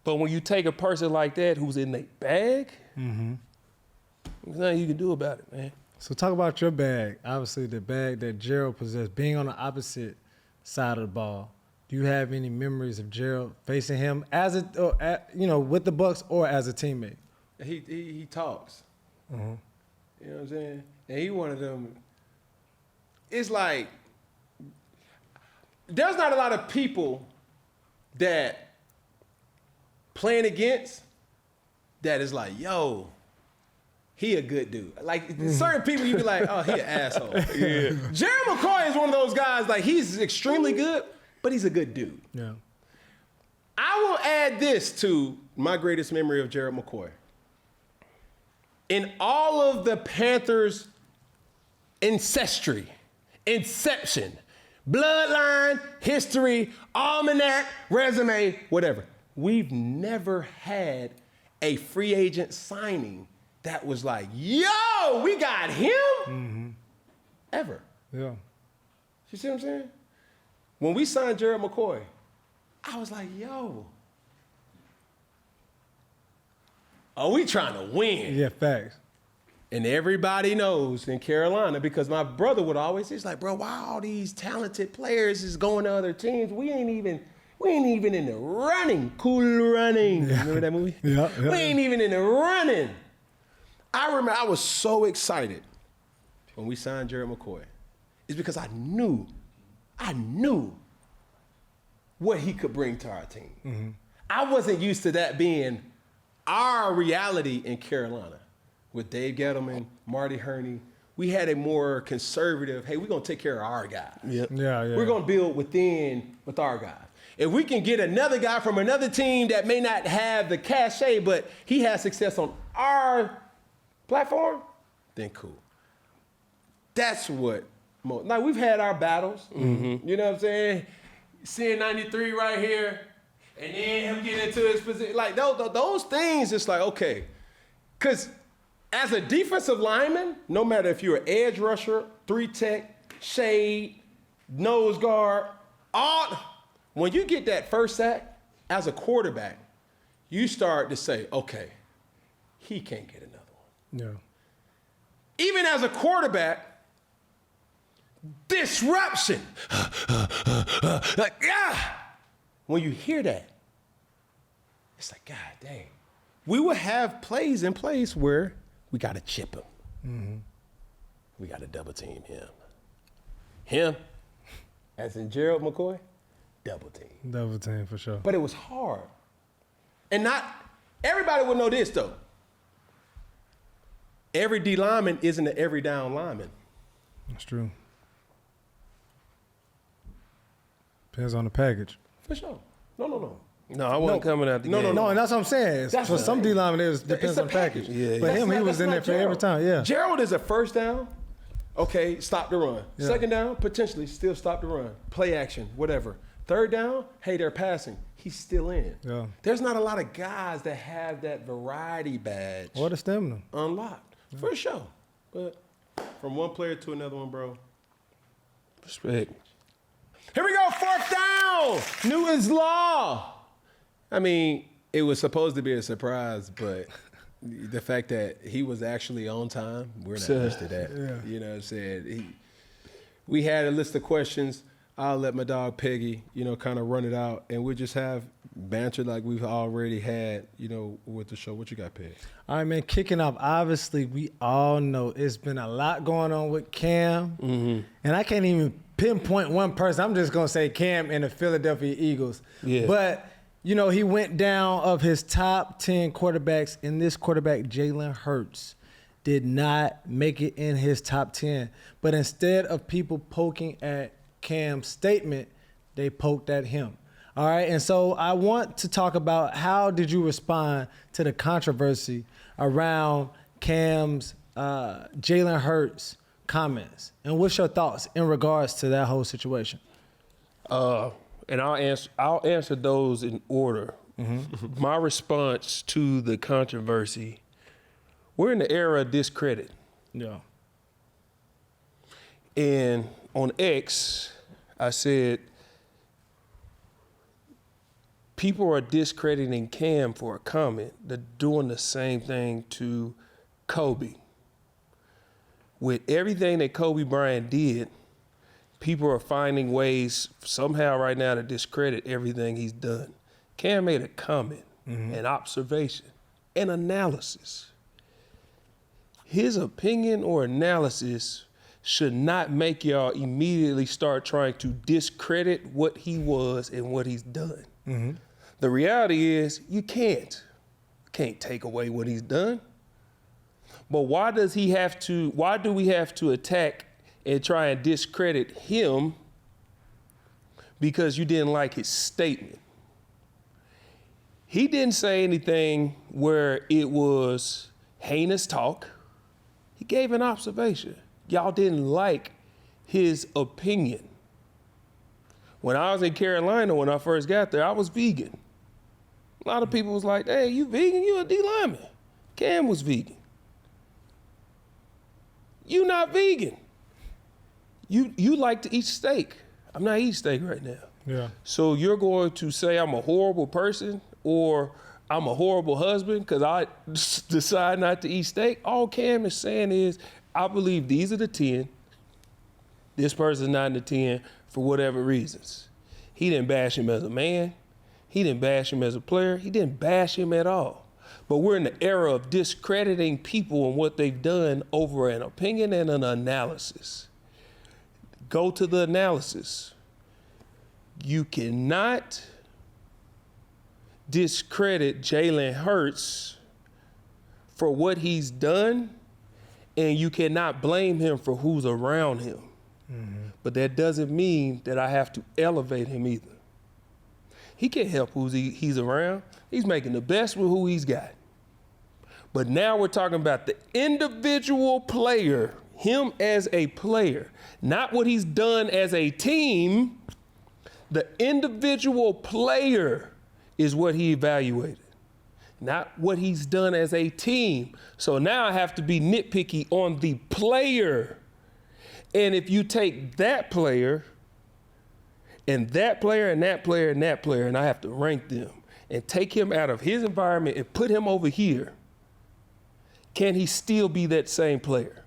S6: But when you take a person like that who's in their bag, there's nothing you can do about it, man.
S2: So talk about your bag. Obviously, the bag that Gerald possessed, being on the opposite side of the ball. Do you have any memories of Gerald facing him as with the Bucs or as a teammate?
S5: He talks. You know what I'm saying? And he one of them. It's like there's not a lot of people that playing against that is like, yo, he a good dude. Like certain people, you be like, oh, he an asshole. Yeah. Gerald McCoy is one of those guys. Like he's extremely good, but he's a good dude.
S2: Yeah.
S5: I will add this to my greatest memory of Gerald McCoy. In all of the Panthers' inception, bloodline, history, almanac, resume, whatever, we've never had a free agent signing that was like, yo, we got him? Ever.
S2: Yeah.
S5: You see what I'm saying? When we signed Gerald McCoy, I was like, yo, are we trying to win?
S2: Yeah, facts.
S5: And everybody knows in Carolina, because my brother would always say, he's like, bro, why all these talented players is going to other teams? We ain't even in the running. Cool Running. Yeah. Remember that movie?
S2: Yeah.
S5: We ain't even in the running. I remember I was so excited when we signed Gerald McCoy. It's because I knew what he could bring to our team. I wasn't used to that being our reality in Carolina. With Dave Gettleman, Marty Herney, we had a more conservative, hey, we're going to take care of our guys.
S6: Yep.
S2: Yeah.
S5: We're going to build with our guys. If we can get another guy from another team that may not have the cachet, but he has success on our platform, then cool. That's what, like we've had our battles, you know what I'm saying? Seeing 93 right here, and then him getting into his position. Like those things, it's like, okay. Because as a defensive lineman, no matter if you're an edge rusher, 3-tech, shade, nose guard, when you get that first sack, as a quarterback, you start to say, okay, he can't get another one.
S2: Yeah.
S5: Even as a quarterback, disruption. When you hear that, it's like, God dang. We will have plays in place where we got to chip him. We got to double team him. Him, as in Gerald McCoy, double team.
S2: Double team for sure.
S5: But it was hard. And not everybody would know this though. Every D lineman isn't an every down lineman.
S2: That's true. Depends on the package.
S5: For sure. No.
S6: No, I wasn't coming out the game.
S2: No, and that's what I'm saying.
S5: That's
S2: For some D linemen, it depends on the package.
S6: Yeah,
S2: But him, he was in there for every time. Yeah.
S5: Gerald is a first down, Okay, stop the run.
S2: Yeah.
S5: Second down, potentially still stop the run. Play action, whatever. Third down, hey, they're passing. He's still in.
S2: Yeah.
S5: There's not a lot of guys that have that variety badge
S2: Or the stamina.
S5: unlocked, for sure. But from one player to another one, bro, respect. Here we go, fourth down. Newton's Law. I mean, it was supposed to be a surprise, but the fact that he was actually on time, we're not used to that.
S2: Yeah.
S5: You know what I'm saying? We had a list of questions. I'll let my dog Peggy, kind of run it out, and we'll just have banter like we've already had, with the show. What you got, Peg?
S2: All right, man, kicking off, obviously, we all know it's been a lot going on with Cam, and I can't even pinpoint one person. I'm just going to say Cam and the Philadelphia Eagles.
S5: Yeah.
S2: But, he went down of his top 10 quarterbacks, and this quarterback, Jalen Hurts, did not make it in his top 10. But instead of people poking at Cam's statement, they poked at him. All right, and so I want to talk about how did you respond to the controversy around Cam's Jalen Hurts comments, and what's your thoughts in regards to that whole situation?
S6: And I'll answer those in order. My response to the controversy: we're in the era of discredit.
S2: Yeah.
S6: And on X, I said, people are discrediting Cam for a comment. They're doing the same thing to Kobe. With everything that Kobe Bryant did, people are finding ways somehow right now to discredit everything he's done. Cam made a comment, an observation, an analysis. His opinion or analysis should not make y'all immediately start trying to discredit what he was and what he's done. The reality is you can't take away what he's done. But why do we have to attack and try and discredit him because you didn't like his statement? He didn't say anything where it was heinous talk. He gave an observation. Y'all didn't like his opinion. When I was in Carolina, when I first got there, I was vegan. A lot of people was like, hey, you vegan? You a D lineman. Cam was vegan. You not vegan. You like to eat steak. I'm not eating steak right now.
S2: Yeah.
S6: So you're going to say I'm a horrible person or I'm a horrible husband because I decide not to eat steak? All Cam is saying is, I believe these are the 10. This person's not in the 10 for whatever reasons. He didn't bash him as a man. He didn't bash him as a player. He didn't bash him at all. But we're in the era of discrediting people and what they've done over an opinion and an analysis. Go to the analysis. You cannot discredit Jalen Hurts for what he's done, and you cannot blame him for who's around him. But that doesn't mean that I have to elevate him either. He can't help who he's around. He's making the best with who he's got. But now we're talking about the individual player, him as a player, not what he's done as a team. The individual player is what he evaluated, not what he's done as a team. So now I have to be nitpicky on the player. And if you take that player and that player and that player and that player, and I have to rank them and take him out of his environment and put him over here, can he still be that same player?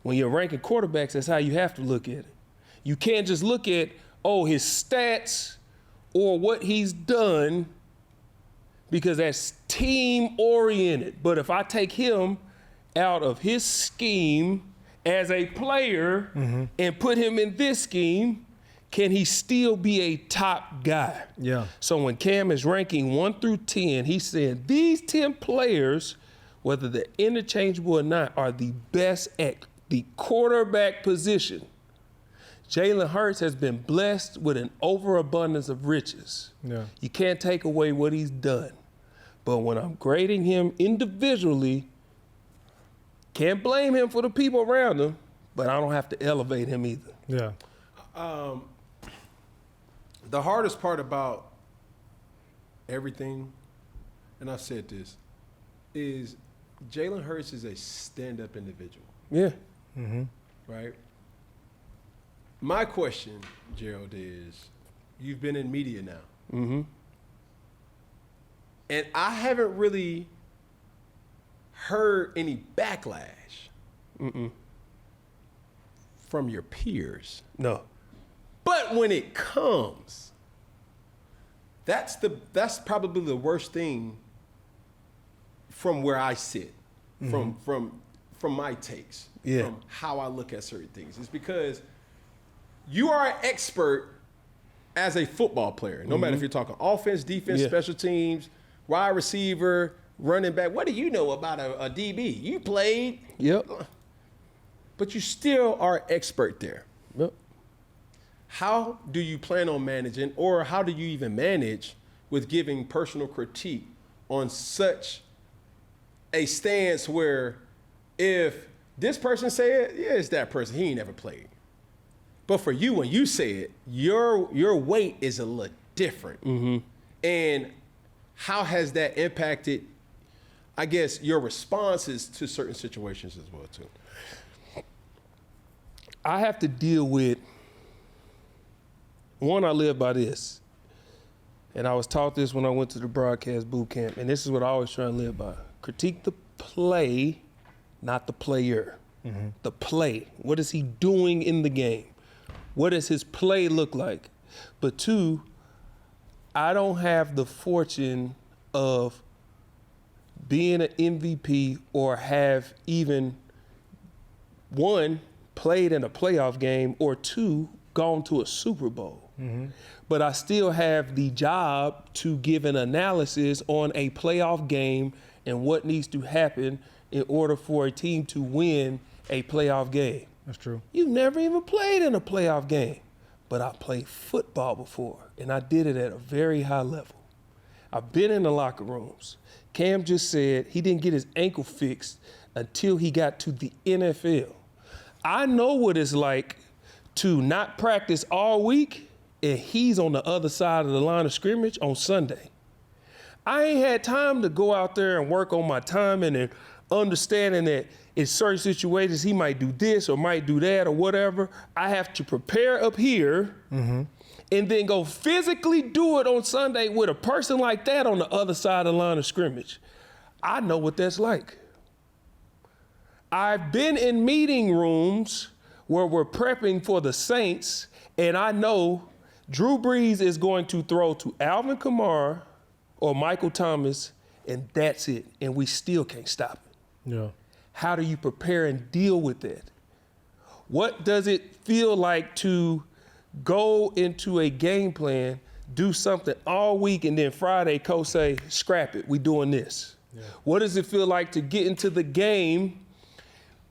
S6: When you're ranking quarterbacks, that's how you have to look at it. You can't just look at, his stats or what he's done, because that's team-oriented. But if I take him out of his scheme as a player and put him in this scheme, can he still be a top guy?
S2: Yeah.
S6: So when Cam is ranking 1 through 10, he's saying these 10 players, whether they're interchangeable or not, are the best at the quarterback position. Jalen Hurts has been blessed with an overabundance of riches.
S2: Yeah.
S6: You can't take away what he's done. But when I'm grading him individually, can't blame him for the people around him, but I don't have to elevate him either.
S2: Yeah.
S5: The hardest part about everything, and I've said this, is Jalen Hurts is a stand-up individual.
S6: Yeah.
S5: Right? My question, Gerald, is you've been in media now. And I haven't really heard any backlash from your peers.
S6: No.
S5: But when it comes, that's probably the worst thing from where I sit, from my takes, from how I look at certain things. It's because you are an expert as a football player, no matter if you're talking offense, defense, special teams, wide receiver, running back. What do you know about a DB? You played.
S6: Yep.
S5: But you still are an expert there.
S6: Yep.
S5: How do you plan on managing, or how do you even manage with giving personal critique on such a stance where if this person say it, yeah, it's that person, he ain't never played. But for you, when you say it, your weight is a little different. And how has that impacted, I guess, your responses to certain situations as well, too?
S6: I have to deal with, one, I live by this. And I was taught this when I went to the broadcast boot camp, and this is what I always try to live by. Critique the play, not the player. The play. What is he doing in the game? What does his play look like? But two, I don't have the fortune of being an MVP or have even, one, played in a playoff game, or two, gone to a Super Bowl. But I still have the job to give an analysis on a playoff game and what needs to happen in order for a team to win a playoff game.
S2: That's true.
S6: You've never even played in a playoff game, but I played football before, and I did it at a very high level. I've been in the locker rooms. Cam just said he didn't get his ankle fixed until he got to the NFL. I know what it's like to not practice all week, and he's on the other side of the line of scrimmage on Sunday. I ain't had time to go out there and work on my timing and understanding that in certain situations he might do this or might do that or whatever. I have to prepare up here and then go physically do it on Sunday with a person like that on the other side of the line of scrimmage. I know what that's like. I've been in meeting rooms where we're prepping for the Saints, and I know Drew Brees is going to throw to Alvin Kamara or Michael Thomas, and that's it. And we still can't stop it.
S2: Yeah.
S6: How do you prepare and deal with that? What does it feel like to go into a game plan, do something all week, and then Friday, coach say, scrap it, we doing this? Yeah. What does it feel like to get into the game?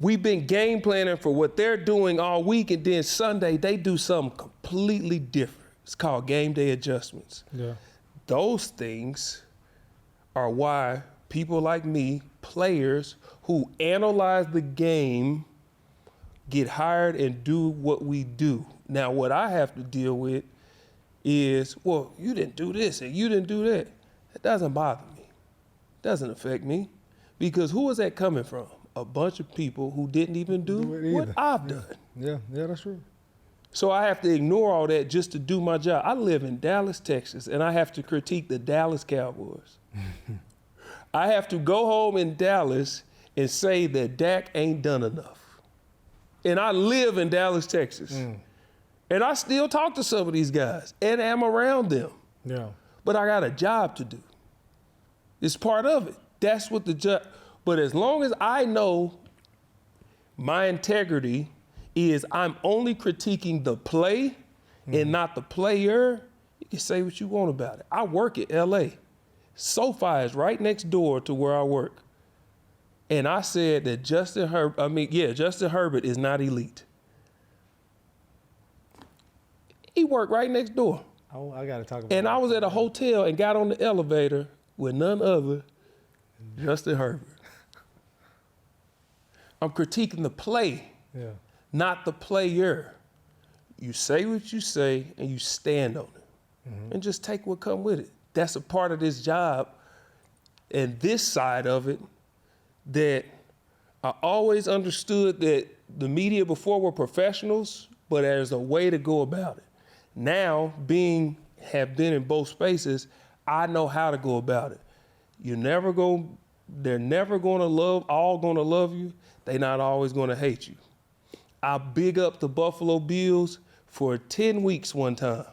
S6: We've been game planning for what they're doing all week, and then Sunday, they do something completely different. It's called game day adjustments. Yeah. Those things are why people like me, players who analyze the game, get hired and do what we do. Now, what I have to deal with is, well, you didn't do this and you didn't do that. It doesn't bother me. It doesn't affect me. Because who is that coming from? A bunch of people who didn't even do what I've done.
S2: Yeah, that's true.
S6: So I have to ignore all that just to do my job. I live in Dallas, Texas, and I have to critique the Dallas Cowboys. I have to go home in Dallas and say that Dak ain't done enough. And I live in Dallas, Texas. And I still talk to some of these guys and am around them.
S2: Yeah.
S6: But I got a job to do. It's part of it. That's what the job. But as long as I know my integrity is I'm only critiquing the play and not the player, you can say what you want about it. I work at LA. SoFi is right next door to where I work. And I said that Justin Herbert is not elite. He worked right next door.
S2: Oh, I got to talk about
S6: And
S2: that.
S6: I was at a hotel and got on the elevator with none other Justin Herbert. I'm critiquing the play, not the player. You say what you say and you stand on it. And just take what come with it. That's a part of this job and this side of it that I always understood that the media before were professionals, but there's a way to go about it. Now, have been in both spaces, I know how to go about it. They're never gonna all gonna love you. They're not always gonna hate you. I big up the Buffalo Bills for 10 weeks one time.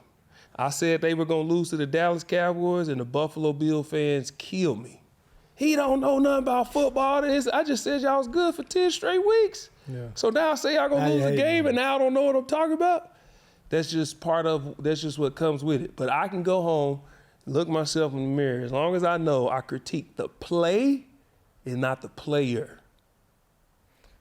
S6: I said they were gonna lose to the Dallas Cowboys and the Buffalo Bill fans killed me. He don't know nothing about football. I just said y'all was good for 10 straight weeks. Yeah. So now I say y'all gonna lose the game and now I don't know what I'm talking about. That's just what comes with it. But I can go home, look myself in the mirror. As long as I know I critique the play and not the player.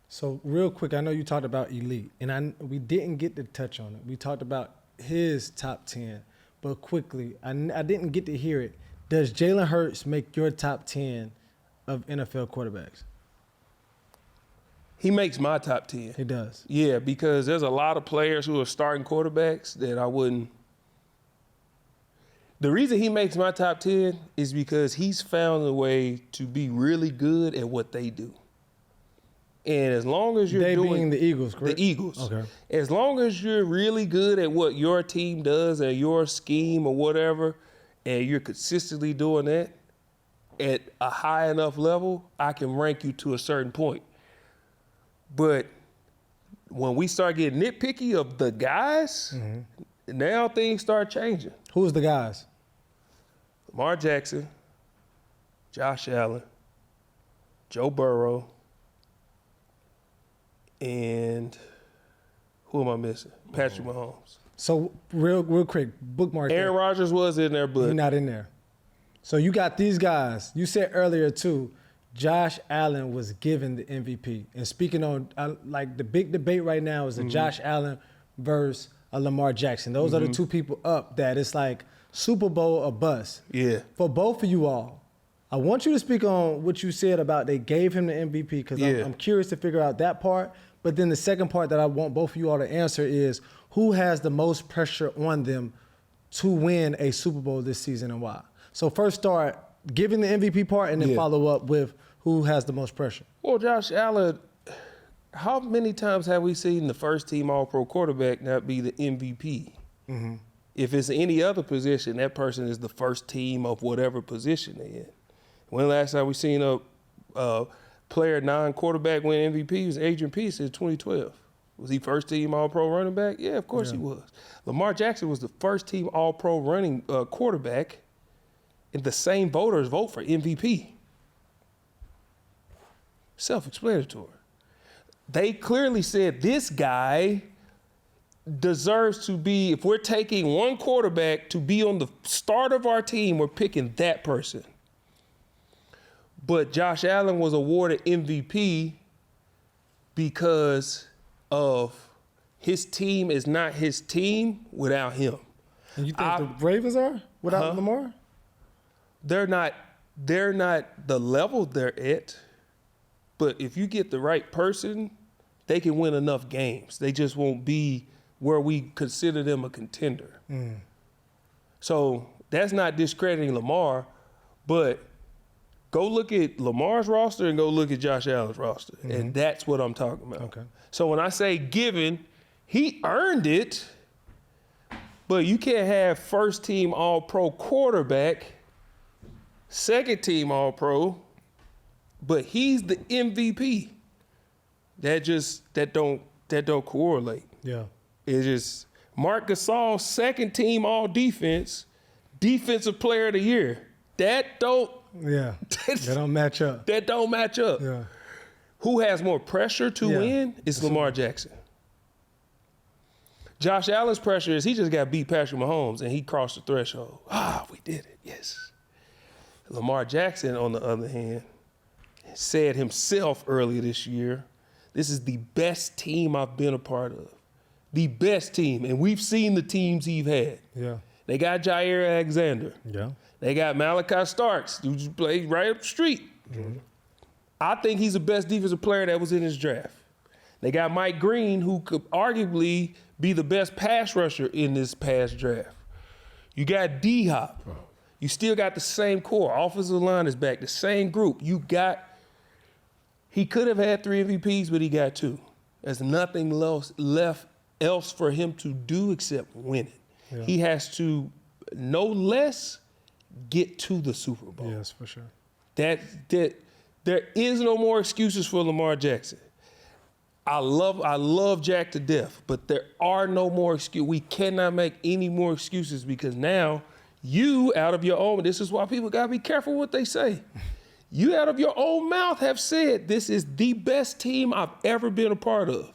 S2: So real quick, I know you talked about elite, and we didn't get to touch on it. We talked about his top 10, but quickly, I didn't get to hear it. Does Jalen Hurts make your top 10 of NFL quarterbacks?
S6: He makes my top 10.
S2: He does.
S6: Yeah, because there's a lot of players who are starting quarterbacks that I wouldn't. The reason he makes my top 10 is because he's found a way to be really good at what they do. And as long as you're
S2: being the Eagles, correct?
S6: The Eagles.
S2: Okay.
S6: As long as you're really good at what your team does and your scheme or whatever, and you're consistently doing that at a high enough level, I can rank you to a certain point. But when we start getting nitpicky of the guys, now things start changing.
S2: Who's the guys?
S6: Lamar Jackson, Josh Allen, Joe Burrow, and who am I missing? Patrick Mahomes.
S2: So real quick, bookmark.
S6: Aaron Rodgers was in there, but
S2: he's not in there. So you got these guys. You said earlier too, Josh Allen was given the MVP. And speaking on, like the big debate right now is the Josh Allen versus Lamar Jackson. Those are the two people up that it's like Super Bowl or bust.
S6: Yeah.
S2: For both of you all, I want you to speak on what you said about they gave him the MVP because I'm curious to figure out that part. But then the second part that I want both of you all to answer is who has the most pressure on them to win a Super Bowl this season and why? So first start giving the MVP part and then follow up with who has the most pressure.
S6: Well, Josh Allen, how many times have we seen the first team All-Pro quarterback not be the MVP? If it's any other position, that person is the first team of whatever position they're in. When last time we seen a player non-quarterback win MVP was Adrian Peterson in 2012. Was he first team All-Pro running back? Yeah, of course he was. Lamar Jackson was the first team All-Pro running quarterback, and the same voters vote for MVP. Self-explanatory. They clearly said this guy deserves to be, if we're taking one quarterback to be on the start of our team, we're picking that person. But Josh Allen was awarded MVP because of his team is not his team without him.
S2: And you think the Ravens are without Lamar?
S6: They're not the level they're at, but if you get the right person, they can win enough games. They just won't be where we consider them a contender. So that's not discrediting Lamar, but go look at Lamar's roster and go look at Josh Allen's roster. And that's what I'm talking about.
S2: Okay.
S6: So when I say given, he earned it, but you can't have first team All-Pro quarterback, second team All-Pro, but he's the MVP. That don't correlate.
S2: Yeah.
S6: It's just Mark Gasol, second team All Defense, Defensive Player of the Year. That don't
S2: match up.
S6: That don't match up.
S2: Yeah.
S6: Who has more pressure to win is Lamar Jackson. Josh Allen's pressure is he just got beat Patrick Mahomes and he crossed the threshold. We did it, yes. Lamar Jackson, on the other hand, said himself earlier this year, this is the best team I've been a part of. The best team. And we've seen the teams he's had.
S2: Yeah.
S6: They got Jair Alexander.
S2: Yeah.
S6: They got Malachi Starks, who just played right up the street. I think he's the best defensive player that was in his draft. They got Mike Green, who could arguably be the best pass rusher in this past draft. You got D-Hop. You still got the same core. Offensive line is back, the same group. He could have had 3 MVPs, but he got 2. There's nothing else for him to do except win it. Yeah. He has to, no less, get to the Super Bowl.
S2: Yes, for sure.
S6: That there is no more excuses for Lamar Jackson. I love Jack to death, but there are no more excuses. We cannot make any more excuses because now you, out of your own, this is why people got to be careful what they say. You, out of your own mouth, have said this is the best team I've ever been a part of.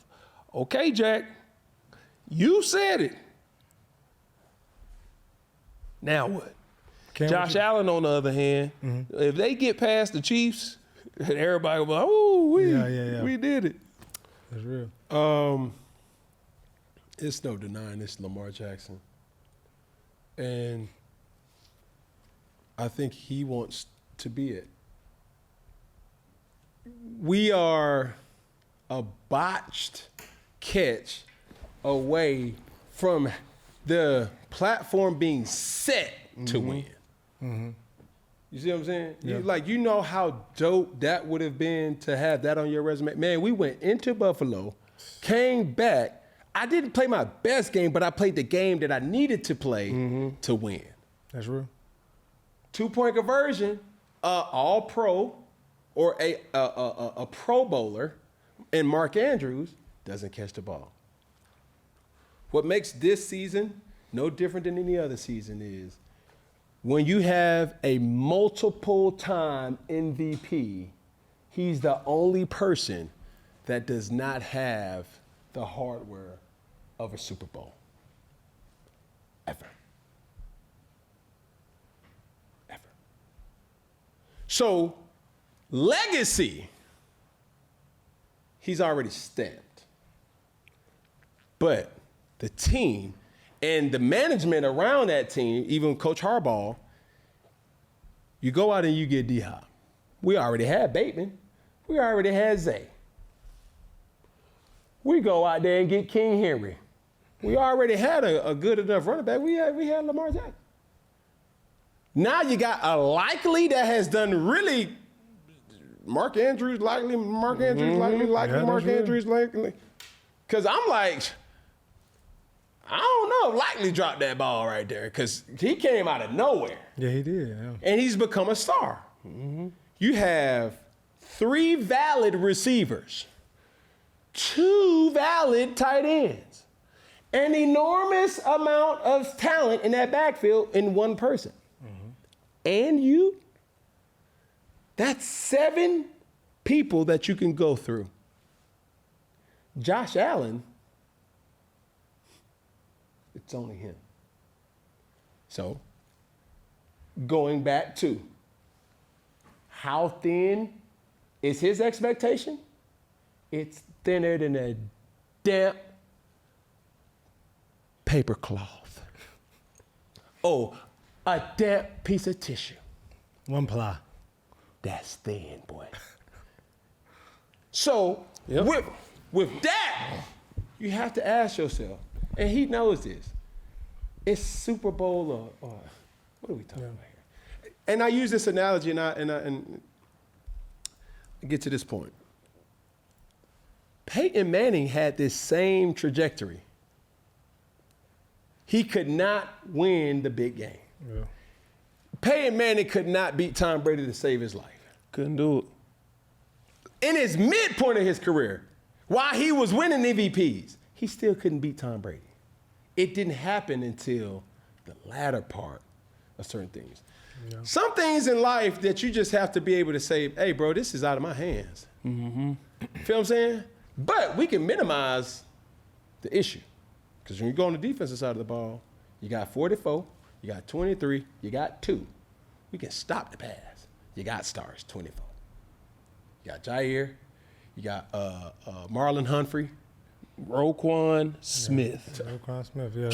S6: Okay, Jack, you said it. Now what? Josh Allen, on the other hand, if they get past the Chiefs, everybody will be like, oh, we did it.
S2: That's real.
S5: It's no denying it's Lamar Jackson. And I think he wants to be it. We are a botched catch away from the platform being set to win. You see what I'm saying?
S2: Yeah.
S5: You know how dope that would have been to have that on your resume? Man, we went into Buffalo, came back. I didn't play my best game, but I played the game that I needed to play to win.
S2: That's real.
S5: 2-point conversion, all pro, or a pro bowler, and Mark Andrews doesn't catch the ball. What makes this season no different than any other season is when you have a multiple-time MVP, he's the only person that does not have the hardware of a Super Bowl. Ever. Ever. So, legacy, he's already stamped. But the team and the management around that team, even Coach Harbaugh, you go out and you get D-Hop. We already had Bateman. We already had Zay. We go out there and get King Henry. We already had a good enough running back. We had Lamar Jackson. Now you got a likely that has done really Mark Andrews likely. Because I'm like, I don't know if Likely dropped that ball right there because he came out of nowhere.
S2: Yeah, he did. Yeah.
S5: And he's become a star. You have 3 valid receivers, 2 valid tight ends, an enormous amount of talent in that backfield in one person. And that's 7 people that you can go through. Josh Allen, it's only him. So, going back to how thin is his expectation? It's thinner than a damp paper cloth. Oh, a damp piece of tissue.
S2: 1 ply.
S5: That's thin, boy. So, with that, you have to ask yourself, and he knows this, it's Super Bowl or what are we talking about here? And I use this analogy and I get to this point. Peyton Manning had this same trajectory. He could not win the big game.
S2: Yeah.
S5: Peyton Manning could not beat Tom Brady to save his life.
S6: Couldn't do it.
S5: In his midpoint of his career, while he was winning MVPs, he still couldn't beat Tom Brady. It didn't happen until the latter part of certain things. Yeah. Some things in life that you just have to be able to say, hey, bro, this is out of my hands. Feel what I'm saying? But we can minimize the issue. Because when you go on the defensive side of the ball, you got 44, you got 23, you got 2. We can stop the pass. You got stars, 24. You got Jair, you got Marlon Humphrey.
S6: Roquan Smith.
S2: Roquan Smith, yeah.
S5: You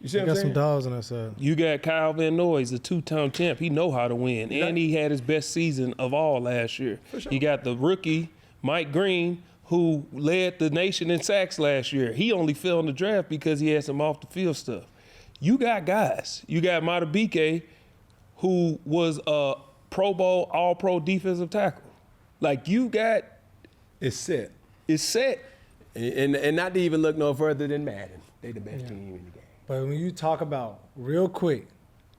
S5: see what I'm
S2: got
S5: saying?
S2: some dogs on that side.
S6: You got Kyle Van Noy, the 2-time champ. He know how to win. And he had his best season of all last year.
S5: For sure.
S6: You got the rookie, Mike Green, who led the nation in sacks last year. He only fell in the draft because he had some off the field stuff. You got guys. You got Madubuike, who was a Pro Bowl, All-Pro defensive tackle. Like, you got.
S5: It's set.
S6: It's set.
S5: And not to even look no further than Madden. They the best team in the game.
S2: But when you talk about, real quick,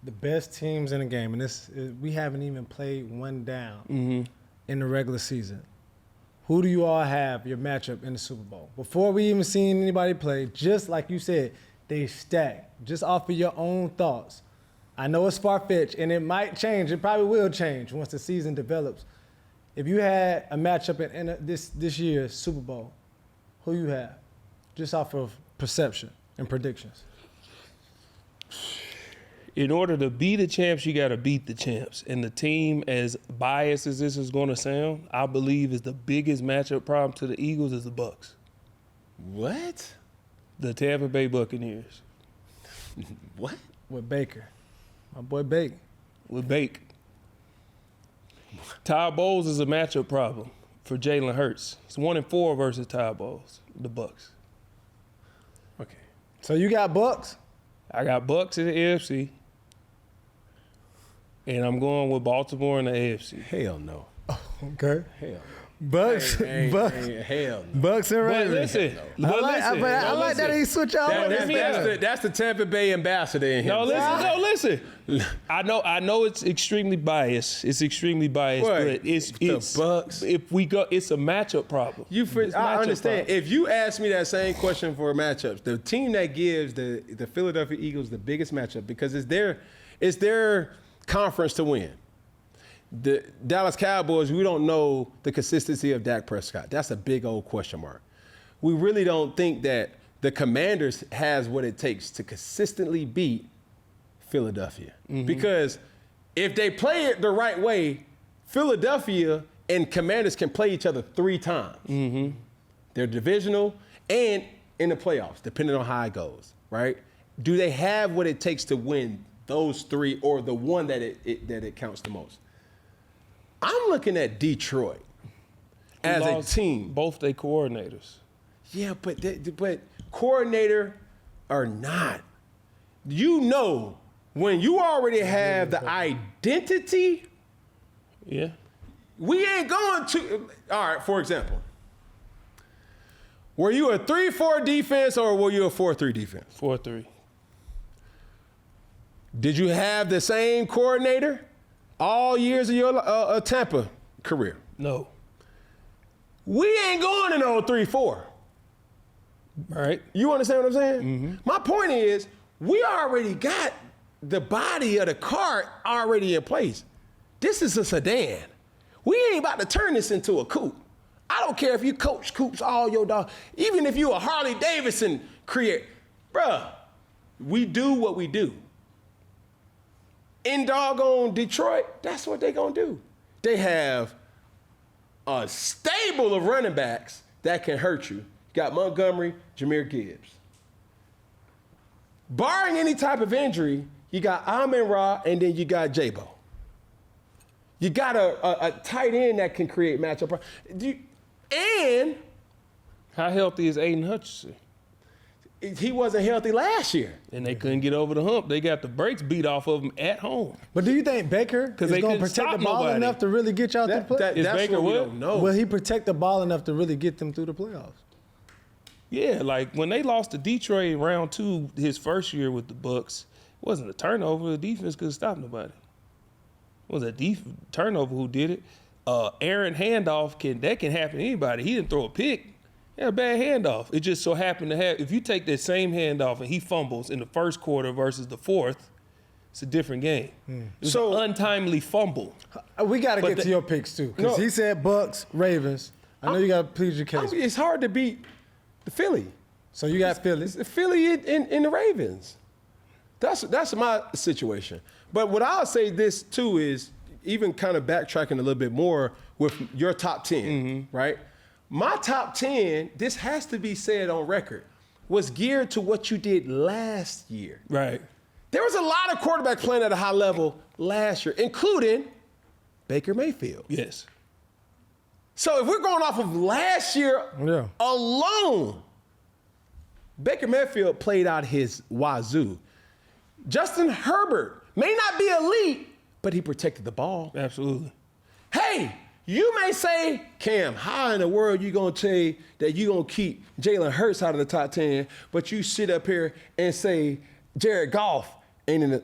S2: the best teams in the game, and we haven't even played one down in the regular season. Who do you all have your matchup in the Super Bowl? Before we even seen anybody play, just like you said, they stack. Just off of your own thoughts. I know it's far-fetched, and it might change. It probably will change once the season develops. If you had a matchup in this year's Super Bowl, who you have? Just off of perception and predictions.
S6: In order to be the champs, you got to beat the champs. And the team, as biased as this is going to sound, I believe is the biggest matchup problem to the Eagles is the Bucs.
S5: What?
S6: The Tampa Bay Buccaneers.
S5: What?
S2: With Baker. My boy Baker.
S6: With Bake. Ty Bowles is a matchup problem for Jalen Hurts. It's 1-4 versus Ty Bowles, the Bucs.
S5: Okay.
S2: So you got Bucs?
S6: I got Bucs in the AFC. And I'm going with Baltimore in the AFC.
S5: Hell no.
S2: Okay.
S5: Hell no.
S2: Bucks,
S5: Hell no.
S2: Bucks and
S6: But
S2: Ravens.
S6: listen,
S2: I like that he switch out.
S5: That's the Tampa Bay ambassador in here.
S6: No, listen. I know it's extremely biased. It's extremely biased,
S5: Right.
S6: but it's
S5: The Bucs.
S6: If we go, it's a matchup problem.
S5: I understand. If you ask me that same question for matchups, the team that gives the Philadelphia Eagles the biggest matchup because it's their conference to win. The Dallas Cowboys, we don't know the consistency of Dak Prescott. That's a big old question mark. We really don't think that the Commanders has what it takes to consistently beat Philadelphia. Because if they play it the right way, Philadelphia and Commanders can play each other 3 times. They're divisional and in the playoffs, depending on how it goes, right? Do they have what it takes to win those 3 or the one that it counts the most? I'm looking at Detroit as a team.
S6: Both their coordinators.
S5: Yeah, but coordinator or not, you know, when you already have the identity,
S6: Yeah.
S5: we ain't going to. All right, for example, were you a 3-4 defense or were you a 4-3 defense?
S6: 4-3.
S5: Did you have the same coordinator all years of your Tampa career?
S6: No.
S5: We ain't going to no 3-4.
S6: All right.
S5: You understand what I'm saying? My point is, we already got the body of the cart already in place. This is a sedan. We ain't about to turn this into a coupe. I don't care if you coach coupes all your dog. Even if you a Harley Davidson creator. Bruh, we do what we do. In doggone Detroit, that's what they gonna do. They have a stable of running backs that can hurt you. You got Montgomery, Jahmyr Gibbs. Barring any type of injury, you got Amon-Ra, and then you got J-Bo. You got a tight end that can create matchup. And
S6: How healthy is Aiden Hutchinson?
S5: he wasn't healthy last year.
S6: And they couldn't get over the hump. They got the brakes beat off of them at home.
S2: But do you think Baker is
S6: they
S2: going to
S6: couldn't
S2: protect the
S6: stop
S2: ball
S6: nobody.
S2: enough to really get y'all through the playoffs?
S6: Is
S5: That's
S6: Baker
S5: what we
S6: what?
S5: don't know.
S2: Will he protect the ball enough to really get them through the playoffs?
S6: Yeah, like when they lost to Detroit in round 2, his first year with the Bucs, it wasn't a turnover. The defense couldn't stop nobody. It was a turnover who did it. Aaron handoff can happen to anybody. He didn't throw a pick. He had a bad handoff. It just so happened to have, if you take that same handoff and he fumbles in the first quarter versus the fourth, it's a different game. It was an untimely fumble.
S2: We got to get to your picks, too. Because he said Bucks, Ravens. I know you got to plead your case.
S5: It's hard to beat the Philly.
S2: So you got Philly.
S5: The Philly in the Ravens. That's my situation. But what I'll say this, too, is even kind of backtracking a little bit more with your top 10, right? My top 10, this has to be said on record, was geared to what you did last year.
S6: Right.
S5: There was a lot of quarterback playing at a high level last year, including Baker Mayfield.
S6: Yes.
S5: So if we're going off of last year alone, Baker Mayfield played out his wazoo. Justin Herbert may not be elite, but he protected the ball.
S6: Absolutely.
S5: Hey, you may say, Cam, how in the world you gonna say that you gonna keep Jalen Hurts out of the top 10, but you sit up here and say Jared Goff ain't in the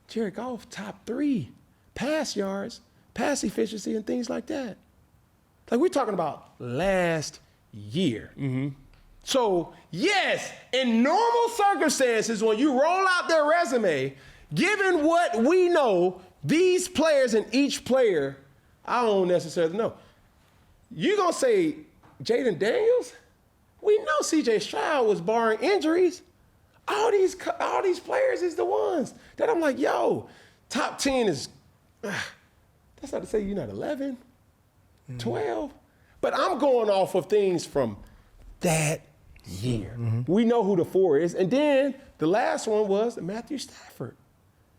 S5: Jared Goff top 3 pass yards, pass efficiency, and things like that. Like we're talking about last year. So yes, in normal circumstances, when you roll out their resume, given what we know, these players and each player, I don't necessarily know. You gonna say Jaden Daniels? We know C.J. Stroud was barring injuries. All these players is the ones that I'm like, yo, top 10 is. That's not to say you're not 11, 12, but I'm going off of things from that year. We know who the 4 is, and then the last one was Matthew Stafford.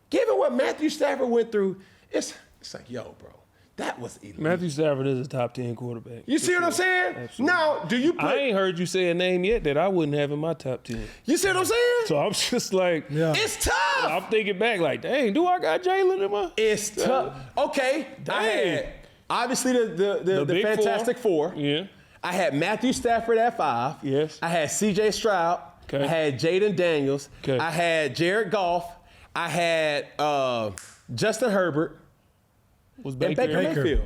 S5: Given what Matthew Stafford went through, it's like, yo, bro. That was elite.
S6: Matthew Stafford is a top 10 quarterback.
S5: You see what I'm saying?
S6: Absolutely.
S5: Now, do you put...
S6: I ain't heard you say a name yet that I wouldn't have in my top 10.
S5: You see what I'm saying?
S6: So I'm just like...
S5: It's tough.
S6: I'm thinking back like, dang, do I got Jalen in my...
S5: It's tough. Okay, I had, obviously, the Fantastic Four.
S6: Yeah.
S5: I had Matthew Stafford at 5.
S6: Yes.
S5: I had C.J. Stroud.
S6: Okay.
S5: I had Jaden Daniels.
S6: Okay.
S5: I had Jared Goff. I had Justin Herbert.
S6: Was
S5: And Baker Mayfield.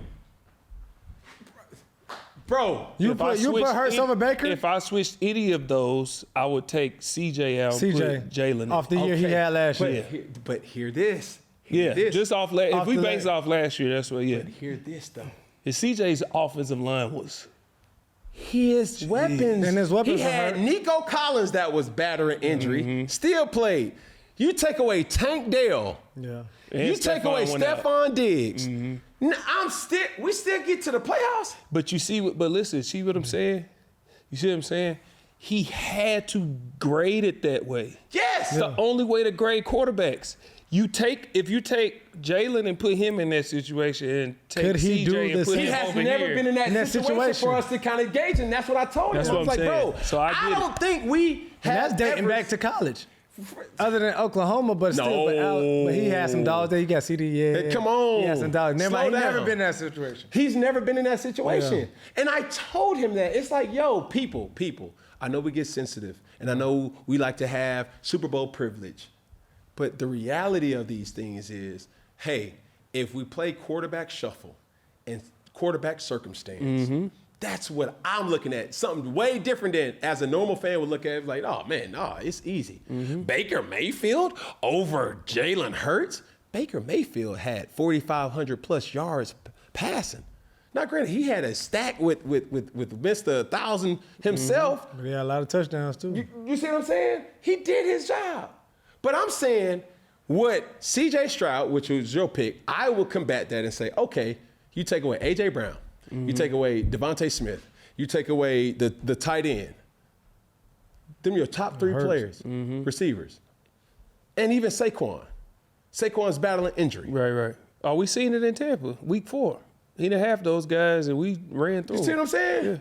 S5: Bro,
S2: You put Hurts over Baker?
S6: If I switched any of those, I would take CJ out and put Jalen
S2: off the year he had last year.
S5: But hear this.
S6: Just off if we base off last year, that's what,
S5: But hear this, though.
S6: CJ's offensive line was...
S5: His weapons.
S2: And his weapons
S5: he
S2: were
S5: had
S2: hurt.
S5: Nico Collins that was battering injury, still played. You take away Tank Dell.
S2: Yeah.
S6: And
S5: You take
S6: Stephon
S5: away
S6: went out.
S5: Stephon Diggs. We still get to the playoffs.
S6: But you see, but listen, see what I'm saying? You see what I'm saying? He had to grade it that way.
S5: Yes.
S6: It's the only way to grade quarterbacks. If you take Jalen and put him in that situation and take
S2: Could he
S6: CJ
S2: do
S6: and
S2: the
S6: put
S2: same?
S5: He
S6: him
S5: has
S6: over
S5: never
S6: here,
S5: been in that situation for us to kind of gauge, and that's what I told him.
S6: That's
S5: I
S6: what
S5: was
S6: I'm
S5: like,
S6: saying.
S5: bro,
S6: So I get
S5: don't think we
S2: And
S5: have
S2: that's dating
S5: ever-
S2: back to college. Other than Oklahoma, but still, but he had some dollars there. He got CD.
S5: Hey, come on.
S2: He had some dollars.
S5: Slow
S2: He's never
S5: down.
S2: been in that situation.
S5: He's never been in that situation. And I told him that. It's like, yo, people, I know we get sensitive, and I know we like to have Super Bowl privilege. But the reality of these things is, hey, if we play quarterback shuffle and quarterback circumstance, that's what I'm looking at. Something way different than as a normal fan would look at it like, oh, man, no, it's easy. Baker Mayfield over Jalen Hurts? Baker Mayfield had 4,500 plus yards passing. Now, granted, he had a stack with Mr. 1,000 himself.
S2: But he had a lot of touchdowns, too.
S5: You see what I'm saying? He did his job. But I'm saying what C.J. Stroud, which was your pick, I will combat that and say, okay, you take away A.J. Brown. You take away Devontae Smith. You take away the tight end. Them your top 3 players, receivers. And even Saquon. Saquon's battling injury.
S6: Right. Oh, we seen it in Tampa, week 4. He didn't have those guys, and we ran through
S5: You see what I'm saying?
S6: Yeah.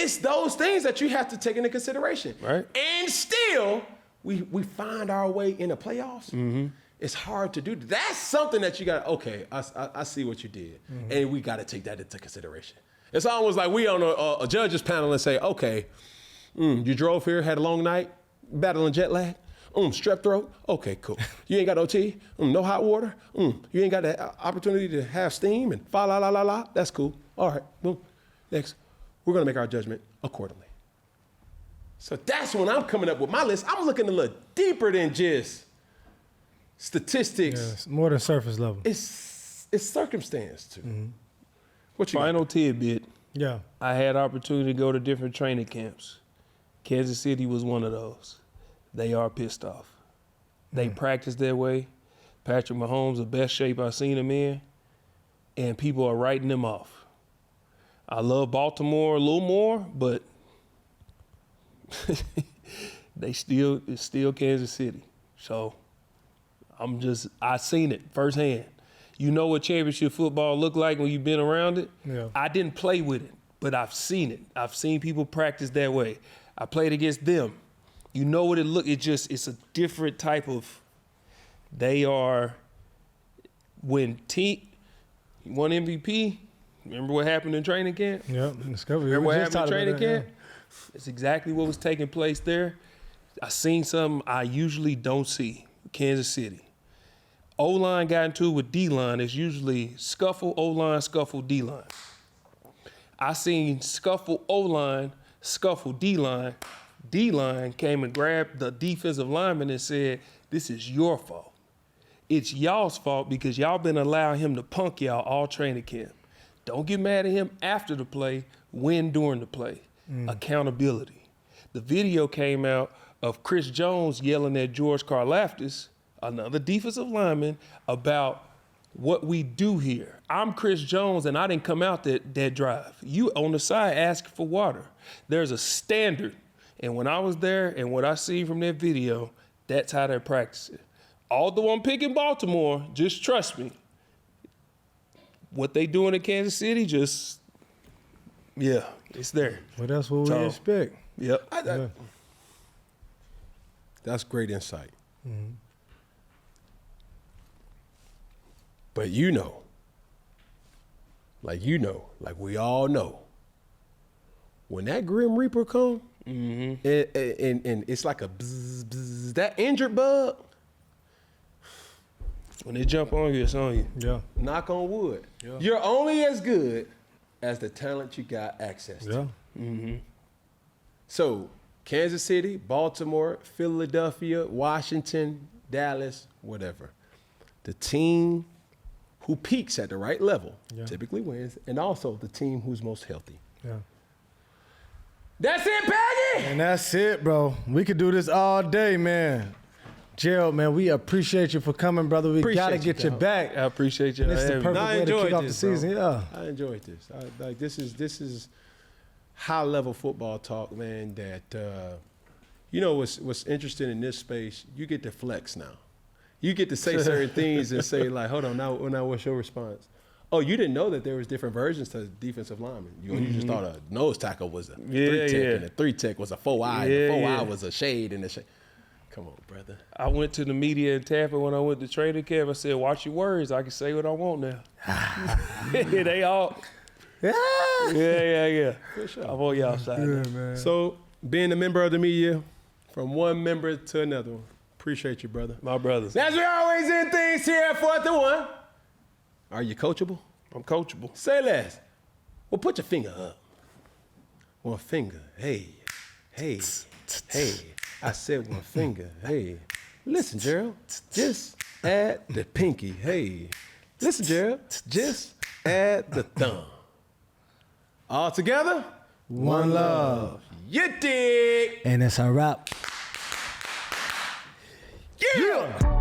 S5: It's those things that you have to take into consideration.
S6: Right.
S5: And still, we find our way in the playoffs. It's hard to do. That's something that you got, okay, I see what you did. And we got to take that into consideration. It's almost like we on a judges panel and say, okay, you drove here, had a long night, battling jet lag, strep throat, okay, cool. You ain't got OT, no hot water, you ain't got the opportunity to have steam and fa la la la la, that's cool. All right, boom, next. We're gonna make our judgment accordingly. So that's when I'm coming up with my list. I'm looking a little deeper than just statistics.
S2: Yeah, it's more than surface level.
S5: It's circumstance too. What you
S6: Final tidbit.
S2: Yeah.
S6: I had opportunity to go to different training camps. Kansas City was one of those. They are pissed off. They practice their way. Patrick Mahomes, the best shape I've seen him in, and people are writing them off. I love Baltimore a little more, but it's still Kansas City. So I seen it firsthand. You know what championship football looked like when you've been around it?
S2: Yeah.
S6: I didn't play with it, but I've seen it. I've seen people practice that way. I played against them. You know what it look. It's a different type of. They are. When T won MVP. Remember what happened in training camp?
S2: Yeah, discovery.
S6: Remember what happened in training camp? It's exactly what was taking place there. I seen something I usually don't see. Kansas City. O-line got into it with D-line. It's usually scuffle O-line, scuffle D-line. I seen scuffle O-line, scuffle D-line. D-line came and grabbed the defensive lineman and said, this is your fault. It's y'all's fault because y'all been allowing him to punk y'all all training camp. Don't get mad at him after the play, win during the play. Accountability. The video came out of Chris Jones yelling at George Karlaftis, another defensive lineman, about what we do here. I'm Chris Jones, and I didn't come out that drive. You on the side asking for water. There's a standard. And when I was there and what I see from that video, that's how they're practicing. Although I'm picking Baltimore, just trust me. What they doing in Kansas City, just, yeah, it's there.
S2: Well, that's what we expect.
S6: Yep.
S5: That's great insight. But you know, like we all know, when that Grim Reaper come, and it's like a bzz, bzz, that injured bug,
S6: when they jump on you, it's on you.
S2: Yeah.
S5: knock on wood, you're only as good as the talent you got access to.
S2: Yeah.
S5: So Kansas City, Baltimore, Philadelphia, Washington, Dallas, whatever. The team who peaks at the right level typically wins, and also the team who's most healthy.
S2: Yeah.
S5: That's it, Peggy!
S2: And that's it, bro. We could do this all day, man. Gerald, man, we appreciate you for coming, brother. We
S5: Appreciate
S2: gotta
S5: you,
S2: get you
S5: dog.
S2: back.
S6: I appreciate you.
S2: This is the perfect
S5: I
S2: way to
S5: enjoyed
S2: kick off the
S5: this, bro.
S2: season. Yeah.
S5: I enjoyed this. This is high level football talk, man. That you know what's interesting in this space. You get to flex now. You get to say certain things and say like, hold on, now what's your response? Oh, you didn't know that there was different versions to defensive linemen. You just thought a nose tackle was a 3-tech and a 3-tech was a 4-eye.
S6: Yeah,
S5: and the 4-eye
S6: yeah.
S5: was a shade and a shade. Come on, brother.
S6: I went to the media in Tampa when I went to training camp. I said, watch your words. I can say what I want now. They all. Yeah.
S5: For sure.
S6: I want y'all side.
S2: Yeah, man.
S5: So being a member of the media, from one member to another one, appreciate you, brother.
S6: My brothers.
S5: As we always end things here at 4th and 1. Are you coachable?
S6: I'm coachable.
S5: Say less. Well, put your finger up. One finger. Hey. I said one finger. Hey. Listen, Gerald. Just add the pinky. Hey. Listen, Gerald. Just add the thumb. All together?
S2: One love.
S5: You dig?
S2: And it's a wrap.
S5: Yeah.